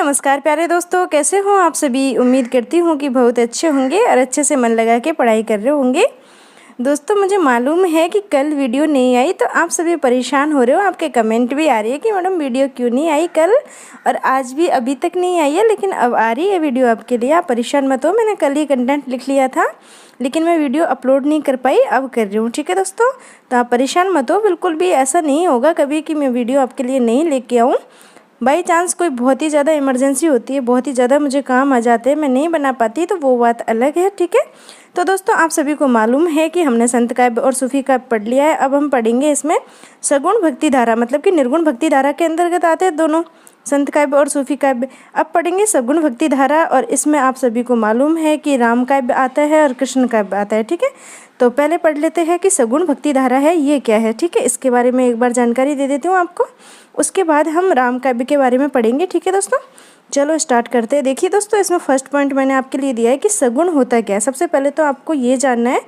नमस्कार प्यारे दोस्तों, कैसे हो आप सभी। उम्मीद करती हूँ कि बहुत अच्छे होंगे और अच्छे से मन लगा के पढ़ाई कर रहे होंगे। दोस्तों, मुझे मालूम है कि कल वीडियो नहीं आई तो आप सभी परेशान हो रहे हो। आपके कमेंट भी आ रही है कि मैडम वीडियो क्यों नहीं आई कल, और आज भी अभी तक नहीं आई है, लेकिन अब आ रही है वीडियो आपके लिए। आप परेशान मत हो, मैंने कल ही कंटेंट लिख लिया था लेकिन मैं वीडियो अपलोड नहीं कर पाई, अब कर रही हूँ। ठीक है दोस्तों, तो आप परेशान मत हो, बिल्कुल भी ऐसा नहीं होगा कभी कि मैं वीडियो आपके लिए नहीं लेके आऊँ। बाई चांस कोई बहुत ही ज़्यादा इमरजेंसी होती है, बहुत ही ज़्यादा मुझे काम आ जाते हैं, मैं नहीं बना पाती, तो वो बात अलग है। ठीक है, तो दोस्तों आप सभी को मालूम है कि हमने संत काव्य और सूफी काव्य पढ़ लिया है। अब हम पढ़ेंगे इसमें सगुण भक्ति धारा, मतलब कि निर्गुण भक्ति धारा के अंतर्गत आते हैं दोनों, संत काव्य और सूफी काव्य। अब पढ़ेंगे सगुण भक्ति धारा, और इसमें आप सभी को मालूम है कि राम काव्य आता है और कृष्ण काव्य आता है। ठीक है, तो पहले पढ़ लेते हैं कि सगुण भक्ति धारा है ये क्या है। ठीक है, इसके बारे में एक बार जानकारी दे देती हूँ आपको, उसके बाद हम राम काव्य के बारे में पढ़ेंगे। ठीक है दोस्तों, चलो स्टार्ट करते हैं। देखिए दोस्तों, इसमें फर्स्ट पॉइंट मैंने आपके लिए दिया है कि सगुण होता क्या है। सबसे पहले तो आपको ये जानना है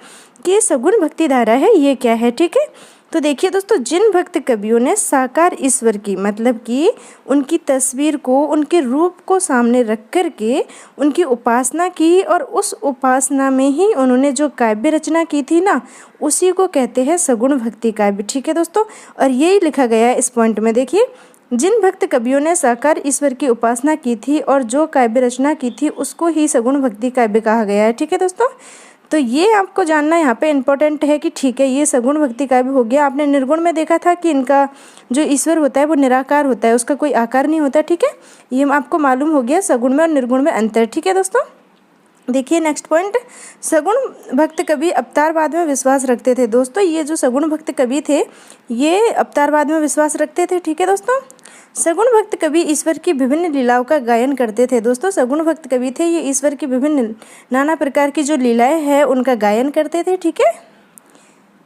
कि सगुण भक्ति धारा है ये क्या है। ठीक है, तो देखिए दोस्तों, जिन भक्त कवियों ने साकार ईश्वर की, मतलब कि उनकी तस्वीर को, उनके रूप को सामने रख कर के उनकी उपासना की, और उस उपासना में ही उन्होंने जो काव्य रचना की थी ना, उसी को कहते हैं सगुण भक्ति काव्य। ठीक है दोस्तों, और यही लिखा गया है इस पॉइंट में। देखिए, जिन भक्त कवियों ने साकार ईश्वर की उपासना की थी और जो काव्य रचना की थी उसको ही सगुण भक्ति काव्य कहा गया है। ठीक है दोस्तों, तो ये आपको जानना यहाँ पे इम्पोर्टेंट है कि ठीक है, ये सगुण भक्ति काव्य हो गया। आपने निर्गुण में देखा था कि इनका जो ईश्वर होता है वो निराकार होता है, उसका कोई आकार नहीं होता। ठीक है, ये आपको मालूम हो गया सगुण में और निर्गुण में अंतर। ठीक है दोस्तों, देखिए नेक्स्ट पॉइंट, सगुण भक्त कवि अवतारवाद में विश्वास रखते थे। दोस्तों, ये जो सगुण भक्त कवि थे ये अवतारवाद में विश्वास रखते थे। ठीक है दोस्तों, सगुण भक्त कवि ईश्वर की विभिन्न लीलाओं का गायन करते थे। दोस्तों, सगुण भक्त कवि थे, ये ईश्वर की विभिन्न नाना प्रकार की जो लीलाएं हैं उनका गायन करते थे। ठीक है,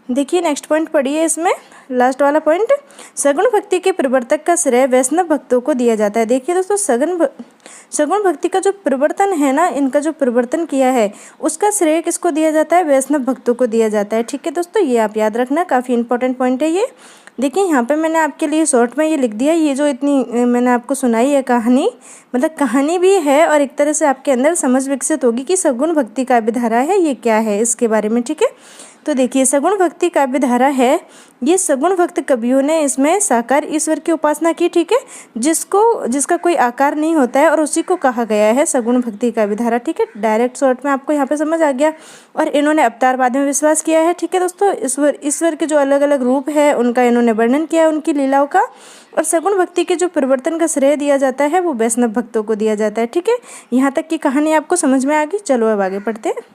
देखिए नेक्स्ट पॉइंट पढ़िए, इसमें लास्ट वाला पॉइंट, सगुण भक्ति के प्रवर्तक का श्रेय वैष्णव भक्तों को दिया जाता है। देखिए दोस्तों, सगुण भक्ति का जो प्रवर्तन है ना, इनका जो प्रवर्तन किया है उसका श्रेय किसको दिया जाता है, वैष्णव भक्तों को दिया जाता है। ठीक है दोस्तों, ये आप याद रखना, काफ़ी इंपॉर्टेंट पॉइंट है ये। देखिए यहाँ पे मैंने आपके लिए शॉर्ट में ये लिख दिया, ये जो इतनी मैंने आपको सुनाई है कहानी, मतलब कहानी भी है और एक तरह से आपके अंदर समझ विकसित होगी कि सगुण भक्ति काव्य धारा है ये क्या है इसके बारे में। ठीक है, तो देखिए सगुण भक्ति काव्य धारा है, ये सगुण भक्त कवियों ने इसमें साकार ईश्वर की उपासना की। ठीक है, जिसका कोई आकार नहीं होता है, और उसी को कहा गया है सगुण भक्ति काव्य धारा। ठीक है, डायरेक्ट शॉर्ट में आपको यहाँ पे समझ आ गया। और इन्होंने अवतारवाद में विश्वास किया है। ठीक है दोस्तों, ईश्वर के जो अलग अलग रूप है उनका इन्होंने वर्णन किया, उनकी लीलाओं का, और सगुण भक्ति के जो परिवर्तन का श्रेय दिया जाता है वो वैष्णव भक्तों को दिया जाता है। ठीक है, यहाँ तक की कहानी आपको समझ में आ गई। चलो अब आगे पढ़ते हैं।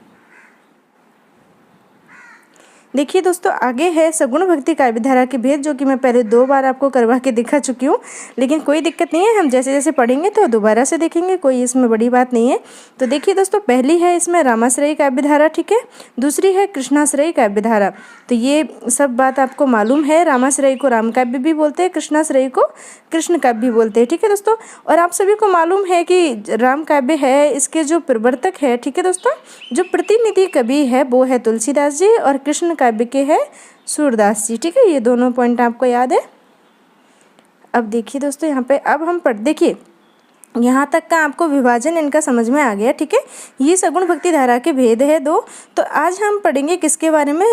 देखिए दोस्तों, आगे है सगुण भक्ति काव्य धारा के भेद, जो कि मैं पहले 2 बार आपको करवा के दिखा चुकी हूँ, लेकिन कोई दिक्कत नहीं है, हम जैसे जैसे पढ़ेंगे तो दोबारा से देखेंगे, कोई इसमें बड़ी बात नहीं है। तो देखिए दोस्तों, पहली है इसमें रामाश्रयी काव्य धारा। ठीक है, दूसरी है कृष्णाश्रयी काव्य धारा। तो ये सब बात आपको मालूम है, रामाश्रयी को राम काव्य भी बोलते हैं, कृष्णाश्रयी को कृष्ण काव्य भी बोलते हैं। ठीक है दोस्तों, और आप सभी को मालूम है कि राम काव्य है, इसके जो प्रवर्तक है, ठीक है दोस्तों, जो प्रतिनिधि कवि है वो है तुलसीदास जी, और कृष्ण काव्य के है सूरदास जी। ठीक है, ये दोनों पॉइंट आपको याद है। अब देखिए दोस्तों, यहाँ पे अब हम देखिए यहाँ तक का आपको विभाजन इनका समझ में आ गया। ठीक है, ये सगुण भक्ति धारा के भेद है 2। तो आज हम पढ़ेंगे किसके बारे में,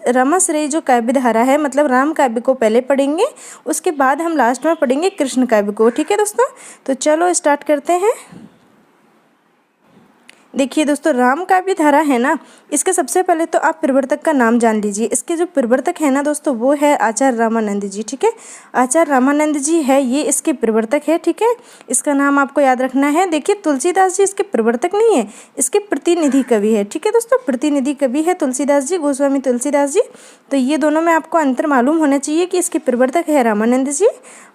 रामाश्रयी जो काव्य धारा है, मतलब राम काव्य को पहले पढ़ेंगे, उसके बाद हम लास्ट में पढ़ेंगे कृष्ण काव्य को। ठीक है दोस्तों, तो चलो स्टार्ट करते हैं। देखिए दोस्तों, राम काव्य धारा है ना, इसके सबसे पहले तो आप प्रवर्तक का नाम जान लीजिए। इसके जो प्रवर्तक है ना दोस्तों, वो है आचार्य रामानंद जी। ठीक है, आचार्य रामानंद जी है, ये इसके प्रवर्तक है। ठीक है, इसका नाम आपको याद रखना है। देखिए, तुलसीदास जी इसके प्रवर्तक नहीं है, इसके प्रतिनिधि कवि है। ठीक है दोस्तों, प्रतिनिधि कवि है तुलसीदास जी, गोस्वामी तुलसीदास जी। तो ये दोनों में आपको अंतर मालूम होना चाहिए कि इसके प्रवर्तक है रामानंद जी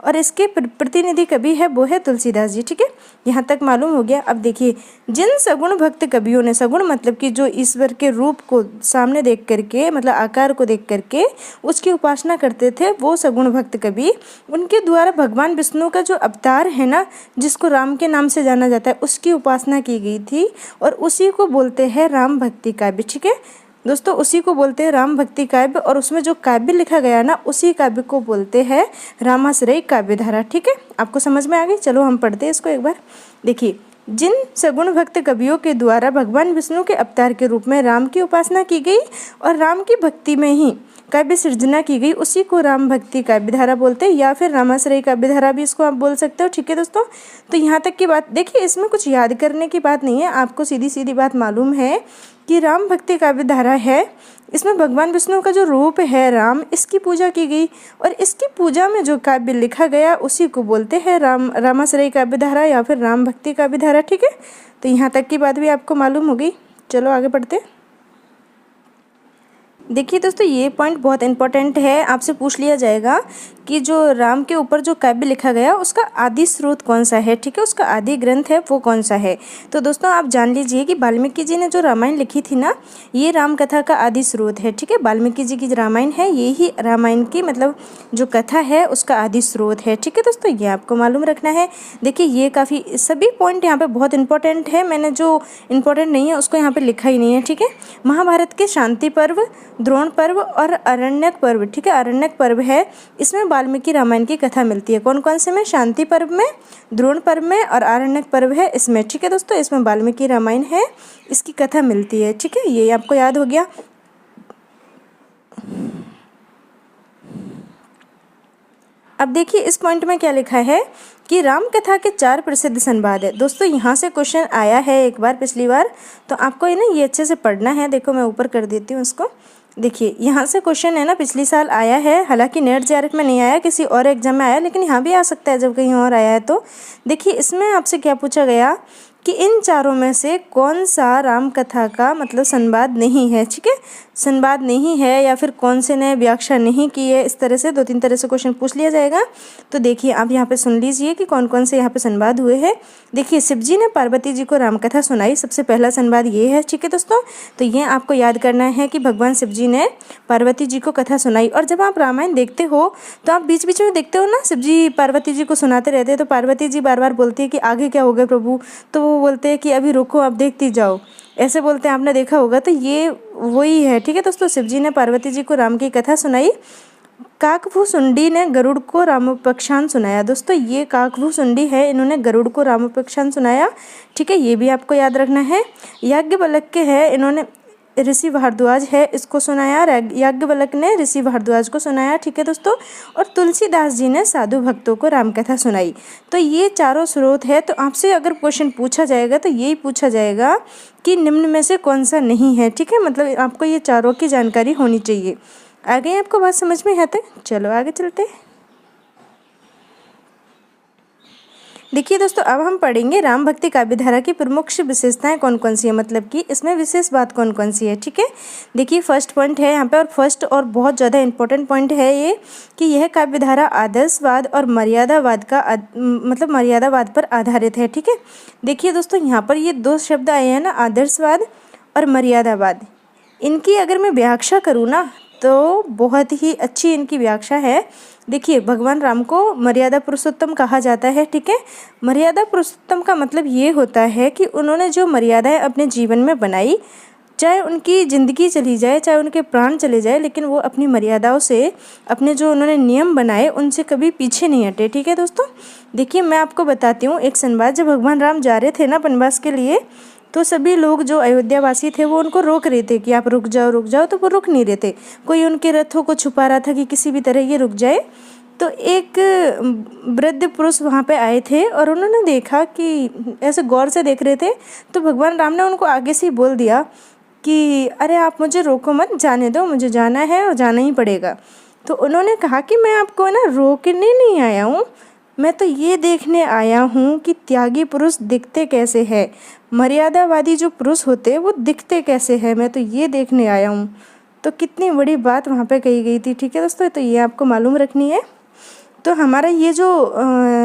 और इसके प्रतिनिधि कवि है वो है तुलसीदास जी। ठीक है, यहाँ तक मालूम हो गया। अब देखिए, जिन सगुण भक्त कवियों ने, सगुण मतलब कि जो ईश्वर के रूप को सामने देख करके, मतलब आकार को देख करके उसकी उपासना करते थे, वो सगुण भक्त कवि, उनके द्वारा भगवान विष्णु का जो अवतार है ना, जिसको राम के नाम से जाना जाता है, उसकी उपासना की गई थी, और उसी को बोलते हैं राम भक्ति काव्य। ठीक है, दोस्तों उसी को बोलते हैं राम भक्ति काव्य, और उसमें जो काव्य लिखा गया ना उसी काव्य को बोलते हैं रामाश्रयी काव्य धारा। ठीक है, आपको समझ में आ गई। चलो हम पढ़ते हैं इसको एक बार। देखिए, जिन सगुण भक्त कवियों के द्वारा भगवान विष्णु के अवतार के रूप में राम की उपासना की गई और राम की भक्ति में ही काव्य सृजना की गई, उसी को राम भक्ति काव्य धारा बोलते हैं, या फिर रामाश्रयी काव्य धारा भी इसको आप बोल सकते हो। ठीक है दोस्तों, तो यहाँ तक की बात देखिए, इसमें कुछ याद करने की बात नहीं है, आपको सीधी सीधी बात मालूम है कि राम भक्ति काव्य धारा है, इसमें भगवान विष्णु का जो रूप है राम, इसकी पूजा की गई और इसकी पूजा में जो काव्य लिखा गया उसी को बोलते हैं रामाश्रयी काव्य धारा या फिर राम भक्ति काव्य धारा। ठीक है, तो यहाँ तक की बात भी आपको मालूम हो गई। चलो आगे बढ़ते हैं। देखिए दोस्तों, ये पॉइंट बहुत इंपॉर्टेंट है, आपसे पूछ लिया जाएगा कि जो राम के ऊपर जो काव्य लिखा गया उसका आदि स्रोत कौन सा है। ठीक है, उसका आदि ग्रंथ है वो कौन सा है। तो दोस्तों आप जान लीजिए कि वाल्मीकि जी ने जो रामायण लिखी थी ना, ये राम कथा का आदि स्रोत है। ठीक है, वाल्मीकि जी की जो रामायण है ये ही रामायण की मतलब जो कथा है उसका आदि स्रोत है। ठीक है दोस्तों, ये आपको मालूम रखना है। देखिए, ये काफ़ी सभी पॉइंट यहाँ पे बहुत इंपॉर्टेंट है, मैंने जो इंपॉर्टेंट नहीं है उसको यहाँ पे लिखा ही नहीं है। ठीक है, महाभारत के शांति पर्व, द्रोण पर्व और अरण्यक पर्व, ठीक है, अरण्यक पर्व है, इसमें वाल्मीकि रामायण की कथा मिलती है। कौन कौन से में? शांति पर्व में, द्रोण पर्व में और अरण्यक पर्व है इसमें। ठीक है दोस्तों, इसमें वाल्मीकि रामायण है, इसकी कथा मिलती है। ठीक है, ये आपको याद हो गया। अब देखिए इस पॉइंट में क्या लिखा है कि राम कथा के 4 प्रसिद्ध संवाद है। दोस्तों यहाँ से क्वेश्चन आया है एक बार पिछली बार, तो आपको ये अच्छे से पढ़ना है। देखो मैं ऊपर कर देती हूँ इसको। देखिए यहाँ से क्वेश्चन है ना, पिछली साल आया है, हालांकि नेट जेआरएफ में नहीं आया, किसी और एग्जाम में आया, लेकिन यहाँ भी आ सकता है जब कहीं और आया है तो। देखिए इसमें आपसे क्या पूछा गया कि इन चारों में से कौन सा राम कथा का मतलब संवाद नहीं है। ठीक है, संवाद नहीं है या फिर कौन से ने व्याख्या नहीं की है, इस तरह से 2-3 तरह से क्वेश्चन पूछ लिया जाएगा। तो देखिए आप यहाँ पे सुन लीजिए कि कौन कौन से यहाँ पे संवाद हुए हैं। देखिए, शिवजी ने पार्वती जी को रामकथा सुनाई, सबसे पहला संवाद ये है। ठीक है दोस्तों, तो ये आपको याद करना है कि भगवान शिवजी ने पार्वती जी को कथा सुनाई। और जब आप रामायण देखते हो तो आप बीच बीच में देखते हो ना, शिवजी पार्वती जी को सुनाते रहते हैं, तो पार्वती जी बार बार बोलती है कि आगे क्या होगा प्रभु, तो वो बोलते हैं कि अभी रुको, आप देखती जाओ, ऐसे बोलते हैं, आपने देखा होगा। तो ये वही है। ठीक है दोस्तों, शिवजी ने पार्वती जी को राम की कथा सुनाई। काकभूसुंडी ने गरुड़ को रामोपख्यान सुनाया। दोस्तों ये काकभूसुंडी है, इन्होंने गरुड़ को रामोपख्यान सुनाया। ठीक है, ये भी आपको याद रखना है। याज्ञवल्क्य है, इन्होंने ऋषि भारद्वाज है इसको सुनाया, याज्ञवल्क्य ने ऋषि भारद्वाज को सुनाया। ठीक है दोस्तों, और तुलसीदास जी ने साधु भक्तों को रामकथा सुनाई। तो ये चारों स्रोत है। तो आपसे अगर क्वेश्चन पूछा जाएगा तो यही पूछा जाएगा कि निम्न में से कौन सा नहीं है। ठीक है, मतलब आपको ये चारों की जानकारी होनी चाहिए। आगे आपको बात समझ में आते? चलो आगे चलते। देखिए दोस्तों, अब हम पढ़ेंगे राम भक्ति काव्य धारा की प्रमुख विशेषताएं कौन कौन सी है, मतलब कि इसमें विशेष बात कौन कौन सी है। ठीक है, देखिए फर्स्ट पॉइंट है यहाँ पे, और फर्स्ट और बहुत ज़्यादा इंपॉर्टेंट पॉइंट है ये कि यह काव्य धारा आदर्शवाद और मर्यादावाद का मतलब मर्यादावाद पर आधारित है। ठीक है, देखिए दोस्तों यहाँ पर ये 2 शब्द आए हैं ना, आदर्शवाद और मर्यादावाद। इनकी अगर मैं व्याख्या करूँ ना तो बहुत ही अच्छी इनकी व्याख्या है। देखिए, भगवान राम को मर्यादा पुरुषोत्तम कहा जाता है। ठीक है, मर्यादा पुरुषोत्तम का मतलब ये होता है कि उन्होंने जो मर्यादाएं अपने जीवन में बनाई, चाहे उनकी ज़िंदगी चली जाए, चाहे उनके प्राण चले जाए, लेकिन वो अपनी मर्यादाओं से, अपने जो उन्होंने नियम बनाए उनसे कभी पीछे नहीं हटे। ठीक है दोस्तों, देखिए मैं आपको बताती हूँ एक संवाद। जब भगवान राम जा रहे थे ना वनवास के लिए, तो सभी लोग जो अयोध्यावासी थे वो उनको रोक रहे थे कि आप रुक जाओ, तो वो रुक नहीं रहे थे। कोई उनके रथों को छुपा रहा था कि किसी भी तरह ये रुक जाए। तो एक वृद्ध पुरुष वहाँ पे आए थे और उन्होंने देखा कि ऐसे गौर से देख रहे थे, तो भगवान राम ने उनको आगे से ही बोल दिया कि अरे आप मुझे रोको मत, जाने दो, मुझे जाना है और जाना ही पड़ेगा। तो उन्होंने कहा कि मैं आपको ना रोकने नहीं आया हूँ, मैं तो ये देखने आया हूँ कि त्यागी पुरुष दिखते कैसे हैं, मर्यादावादी जो पुरुष होते हैं वो दिखते कैसे हैं, मैं तो ये देखने आया हूँ। तो कितनी बड़ी बात वहाँ पे कही गई थी। ठीक है दोस्तों, तो ये आपको मालूम रखनी है। तो हमारा ये जो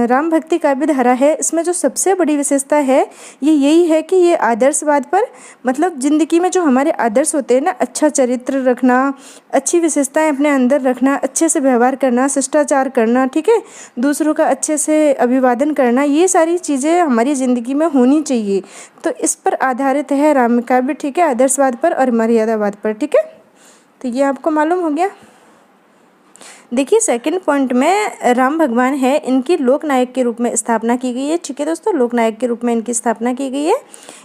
राम भक्ति काव्य धारा है, इसमें जो सबसे बड़ी विशेषता है ये यही है कि ये आदर्शवाद पर, मतलब ज़िंदगी में जो हमारे आदर्श होते हैं ना, अच्छा चरित्र रखना, अच्छी विशेषताएं अपने अंदर रखना, अच्छे से व्यवहार करना, शिष्टाचार करना, ठीक है, दूसरों का अच्छे से अभिवादन करना, ये सारी चीज़ें हमारी ज़िंदगी में होनी चाहिए। तो इस पर आधारित है राम काव्य, ठीक है, आदर्शवाद पर और मर्यादावाद पर, ठीक है। तो ये आपको मालूम हो गया। देखिए सेकंड पॉइंट में राम भगवान है, इनकी लोकनायक के रूप में स्थापना की गई है, ठीक है दोस्तों, लोकनायक के रूप में इनकी स्थापना की गई है।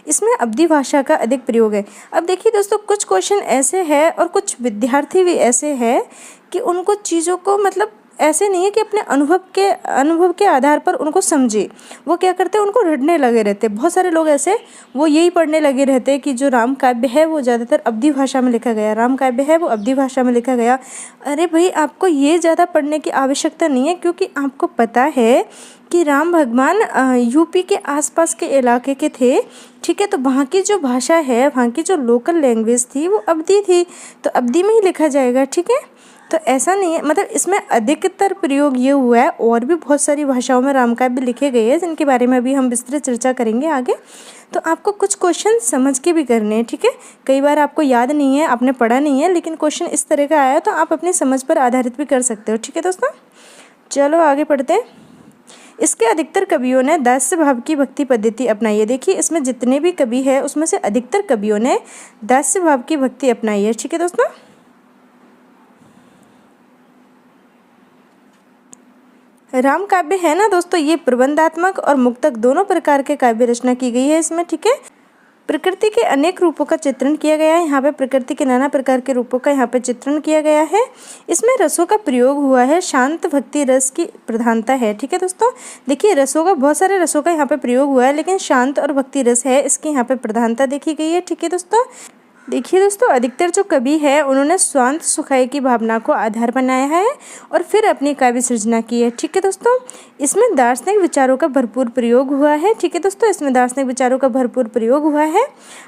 इसमें अवधी भाषा का अधिक प्रयोग है। अब देखिए दोस्तों, कुछ क्वेश्चन ऐसे हैं और कुछ विद्यार्थी भी ऐसे हैं कि उनको चीज़ों को, मतलब ऐसे नहीं है कि अपने अनुभव के आधार पर उनको समझे, वो क्या करते हैं, उनको रटने लगे रहते हैं। बहुत सारे लोग ऐसे, वो यही पढ़ने लगे रहते हैं कि जो राम काव्य है वो ज़्यादातर अवधी भाषा में लिखा गया, राम काव्य है वो अवधी भाषा में लिखा गया। अरे भाई, आपको ये ज़्यादा पढ़ने की आवश्यकता नहीं है, क्योंकि आपको पता है कि राम भगवान यूपी के आसपास के इलाके के थे, ठीक है। तो वहाँ की जो भाषा है, वहाँ की जो लोकल लैंग्वेज थी वो अवधी थी, तो अवधी में ही लिखा जाएगा, ठीक है। तो ऐसा नहीं है, मतलब इसमें अधिकतर प्रयोग ये हुआ है। और भी बहुत सारी भाषाओं में राम काव्य लिखे गए हैं, जिनके बारे में अभी हम विस्तृत चर्चा करेंगे आगे। तो आपको कुछ क्वेश्चन समझ के भी करने हैं, ठीक है। कई बार आपको याद नहीं है, आपने पढ़ा नहीं है, लेकिन क्वेश्चन इस तरह का आया तो आप अपनी समझ पर आधारित भी कर सकते हो, ठीक है दोस्तों। चलो आगे पढ़ते हैं। इसके अधिकतर कवियों ने दास्य भाव की भक्ति पद्धति अपनाई है। देखिए इसमें जितने भी कवि हैं उसमें से अधिकतर कवियों ने दास्य भाव की भक्ति अपनाई है, ठीक है दोस्तों। राम काव्य है ना दोस्तों, ये प्रबंधात्मक और मुक्तक दोनों प्रकार के काव्य रचना की गई है इसमें, ठीक है। प्रकृति के अनेक रूपों का चित्रण किया गया है, यहाँ पे प्रकृति के नाना प्रकार के रूपों का यहाँ पे चित्रण किया गया है। इसमें रसों का प्रयोग हुआ है, शांत भक्ति रस की प्रधानता है, ठीक है दोस्तों। देखिए रसों का, बहुत सारे रसों का यहाँ पे प्रयोग हुआ है, लेकिन शांत और भक्ति रस है, इसकी यहाँ पे प्रधानता देखी गई है, ठीक है दोस्तों। देखिए दोस्तों, अधिकतर जो कवि है उन्होंने स्वांत सुखाई की भावना को आधार बनाया है और फिर अपनी काव्य सृजना की है, ठीक है दोस्तों। इसमें दार्शनिक विचारों का भरपूर प्रयोग हुआ है, ठीक है दोस्तों, इसमें दार्शनिक विचारों का भरपूर प्रयोग हुआ है।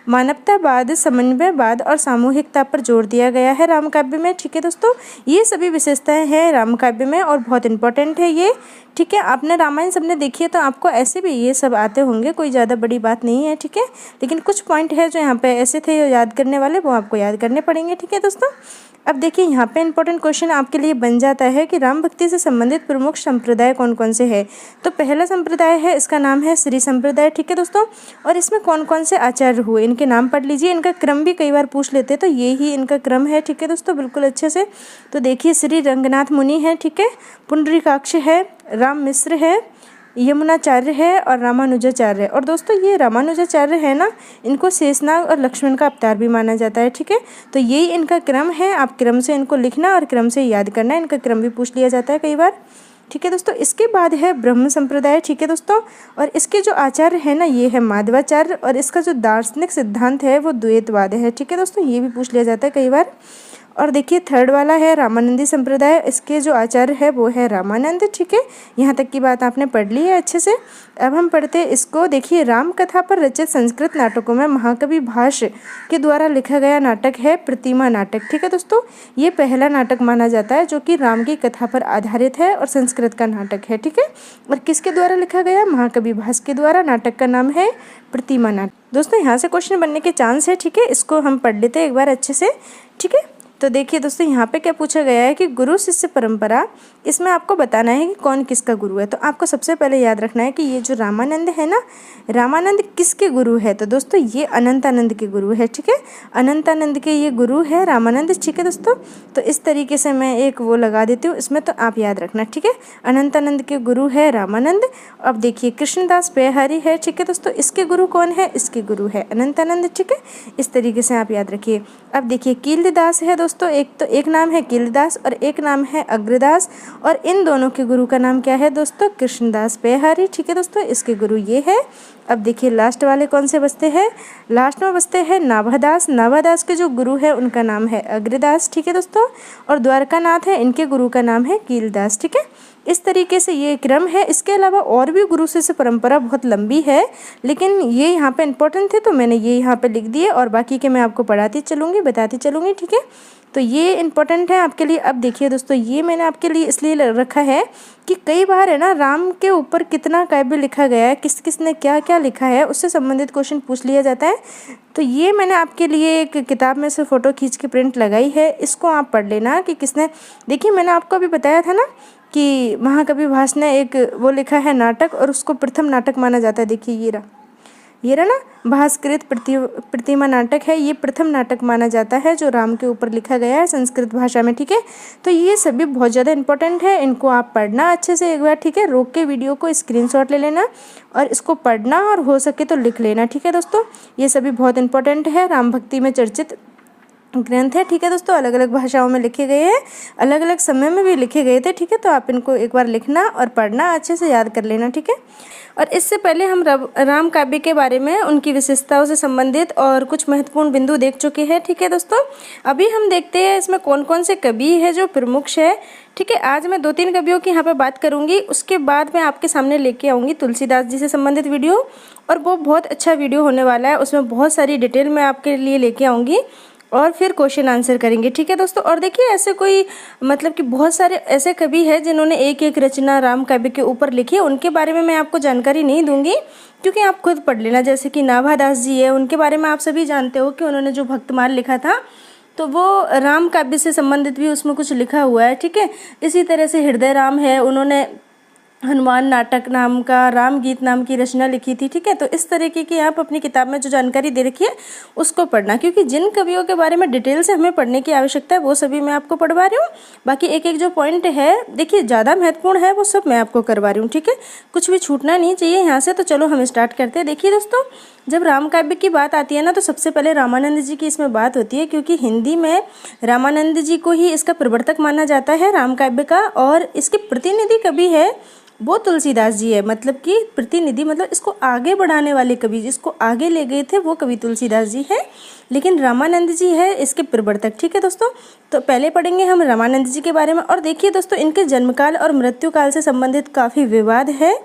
मानवतावाद, समन्वयवाद और सामूहिकता पर जोर दिया गया है राम काव्य में, ठीक है दोस्तों। ये सभी विशेषताएं हैं राम काव्य में और बहुत इंपॉर्टेंट है ये, ठीक है। आपने रामायण सबने देखी है तो आपको ऐसे भी ये सब आते होंगे, कोई ज़्यादा बड़ी बात नहीं है, ठीक है। लेकिन कुछ पॉइंट है जो यहाँ पे ऐसे थे याद करने वाले, वो आपको याद करने पड़ेंगे, ठीक है दोस्तों। अब देखिए यहाँ पे इंपॉर्टेंट क्वेश्चन आपके लिए बन जाता है कि राम भक्ति से संबंधित प्रमुख संप्रदाय कौन कौन से हैं। तो पहला संप्रदाय है, इसका नाम है श्री संप्रदाय, ठीक है दोस्तों। और इसमें कौन कौन से आचार्य हुए, इनके नाम पढ़ लीजिए। इनका क्रम भी कई बार पूछ लेते, तो ये ही इनका क्रम है, ठीक है दोस्तों, बिल्कुल अच्छे से। तो देखिए श्री रंगनाथ मुनि है, ठीक है, पुंडरीकाक्ष है, राम मिश्र है, यमुनाचार्य है और रामानुजाचार्य है। और दोस्तों ये रामानुजाचार्य है ना, इनको शेषनाग और लक्ष्मण का अवतार भी माना जाता है, ठीक है। तो यही इनका क्रम है, आप क्रम से इनको लिखना और क्रम से याद करना, इनका क्रम भी पूछ लिया जाता है कई बार, ठीक है दोस्तों। इसके बाद है ब्रह्म संप्रदाय, ठीक है दोस्तों। और इसके जो आचार्य है ना, ये है माधवाचार्य और इसका जो दार्शनिक सिद्धांत है वो द्वैतवाद है, ठीक है दोस्तों, ये भी पूछ लिया जाता है कई बार। और देखिए थर्ड वाला है रामानंदी संप्रदाय, इसके जो आचार्य है वो है रामानंद, ठीक है। यहाँ तक की बात आपने पढ़ ली है अच्छे से। अब हम पढ़ते हैं इसको। देखिए राम कथा पर रचित संस्कृत नाटकों में महाकवि भाष्य के द्वारा लिखा गया नाटक है प्रतिमा नाटक, ठीक है दोस्तों। ये पहला नाटक माना जाता है जो कि राम की कथा पर आधारित है और संस्कृत का नाटक है, ठीक है। और किसके द्वारा लिखा गया, महाकवि भाष्य के द्वारा। नाटक का नाम है प्रतिमा नाटक। दोस्तों यहाँ से क्वेश्चन बनने के चांस है, ठीक है, इसको हम पढ़ लेते हैं एक बार अच्छे से, ठीक है। तो देखिए दोस्तों यहाँ पे क्या पूछा गया है कि गुरु शिष्य परंपरा, इसमें आपको बताना है कि कौन किसका गुरु है। तो आपको सबसे पहले याद रखना है कि ये जो रामानंद है ना, रामानंद किसके गुरु है। तो दोस्तों ये अनंतानंद के गुरु है, ठीक है, अनंतानंद के ये गुरु है रामानंद, ठीक है दोस्तों। तो इस तरीके से मैं एक वो लगा देती हूँ इसमें, तो आप याद रखना, ठीक है। अनंतानंद के गुरु है रामानंद। अब देखिए कृष्णदास पेहारी है, ठीक है दोस्तों, इसके गुरु कौन है, इसके गुरु है अनंतानंद, ठीक है। इस तरीके से आप याद रखिए। अब देखिए कीलदास है दोस्तों, एक नाम है कीलदास और एक नाम है अग्रदास, और इन दोनों के गुरु का नाम क्या है दोस्तों, कृष्णदास पेहारी, ठीक है दोस्तों, इसके गुरु ये है। अब देखिए लास्ट वाले कौन से बचते हैं, लास्ट में बचते हैं नाभादास। नाभादास के जो गुरु है उनका नाम है अग्रदास, ठीक है दोस्तों। और द्वारकानाथ है, इनके गुरु का नाम है कीलदास, ठीक है। इस तरीके से ये क्रम है। इसके अलावा और भी गुरु शिष्य परंपरा बहुत लंबी है, लेकिन ये यहाँ पे इम्पोर्टेंट थे तो मैंने ये यहाँ पे लिख दिए, और बाकी के मैं आपको पढ़ाती चलूँगी, बताती चलूँगी, ठीक है। तो ये इम्पोर्टेंट है आपके लिए। अब देखिए दोस्तों, ये मैंने आपके लिए इसलिए रखा है कि कई बार है ना, राम के ऊपर कितना काव्य लिखा गया है, किस किस ने क्या क्या लिखा है, उससे संबंधित क्वेश्चन पूछ लिया जाता है। तो ये मैंने आपके लिए एक किताब में से फ़ोटो खींच के प्रिंट लगाई है, इसको आप पढ़ लेना कि किसने। देखिए मैंने आपको अभी बताया था ना कि महाकवि भास ने एक वो लिखा है नाटक, और उसको प्रथम नाटक माना जाता है। देखिए ये रहा ना, भास्कृत प्रतिमा नाटक है, ये प्रथम नाटक माना जाता है जो राम के ऊपर लिखा गया है संस्कृत भाषा में, ठीक है। तो ये सभी बहुत ज़्यादा इंपॉर्टेंट है, इनको आप पढ़ना अच्छे से एक बार, ठीक है। रोक के वीडियो को स्क्रीनशॉट ले लेना और इसको पढ़ना, और हो सके तो लिख लेना, ठीक है दोस्तों। ये सभी बहुत इंपॉर्टेंट है, राम भक्ति में चर्चित ग्रंथ है, ठीक है दोस्तों। अलग अलग भाषाओं में लिखे गए हैं, अलग अलग समय में भी लिखे गए थे, ठीक है। तो आप इनको एक बार लिखना और पढ़ना, अच्छे से याद कर लेना, ठीक है। और इससे पहले हम राम काव्य के बारे में, उनकी विशेषताओं से संबंधित और कुछ महत्वपूर्ण बिंदु देख चुके हैं, ठीक है दोस्तों। अभी हम देखते हैं इसमें कौन कौन से कवि है जो प्रमुख है, ठीक है। आज मैं 2-3 कवियों की यहाँ पे बात करूँगी, उसके बाद मैं आपके सामने लेके आऊँगी तुलसीदास जी से संबंधित वीडियो, और वो बहुत अच्छा वीडियो होने वाला है। उसमें बहुत सारी डिटेल मैं आपके लिए लेके आऊँगी, और फिर क्वेश्चन आंसर करेंगे, ठीक है दोस्तों। और देखिए ऐसे कोई मतलब कि बहुत सारे ऐसे कवि हैं जिन्होंने एक एक रचना राम काव्य के ऊपर लिखी है, उनके बारे में मैं आपको जानकारी नहीं दूंगी, क्योंकि आप खुद पढ़ लेना। जैसे कि नाभादास जी है, उनके बारे में आप सभी जानते हो कि उन्होंने जो भक्तमाल लिखा था, तो वो राम काव्य से संबंधित भी उसमें कुछ लिखा हुआ है, ठीक है। इसी तरह से हृदय राम है, उन्होंने हनुमान नाटक नाम का राम गीत नाम की रचना लिखी थी, ठीक है। तो इस तरीके की आप अपनी किताब में जो जानकारी दे रखी है उसको पढ़ना, क्योंकि जिन कवियों के बारे में डिटेल से हमें पढ़ने की आवश्यकता है वो सभी मैं आपको पढ़वा रही हूँ। बाकी एक एक जो पॉइंट है, देखिए ज़्यादा महत्वपूर्ण है, वो सब मैं आपको करवा रही हूँ, ठीक है। कुछ भी छूटना नहीं चाहिए यहाँ से। तो चलो हम स्टार्ट करते हैं। देखिए दोस्तों, जब राम काव्य की बात आती है ना, तो सबसे पहले रामानंद जी की इसमें बात होती है, क्योंकि हिंदी में रामानंद जी को ही इसका प्रवर्तक माना जाता है राम काव्य का, और इसके प्रतिनिधि कवि है वो तुलसीदास जी है। मतलब कि प्रतिनिधि मतलब इसको आगे बढ़ाने वाले कवि, जिसको आगे ले गए थे, वो कवि तुलसीदास जी है, लेकिन रामानंद जी है इसके प्रवर्तक, ठीक है दोस्तों। तो पहले पढ़ेंगे हम रामानंद जी के बारे में। और देखिए दोस्तों, इनके जन्मकाल और मृत्युकाल से संबंधित काफ़ी विवाद है।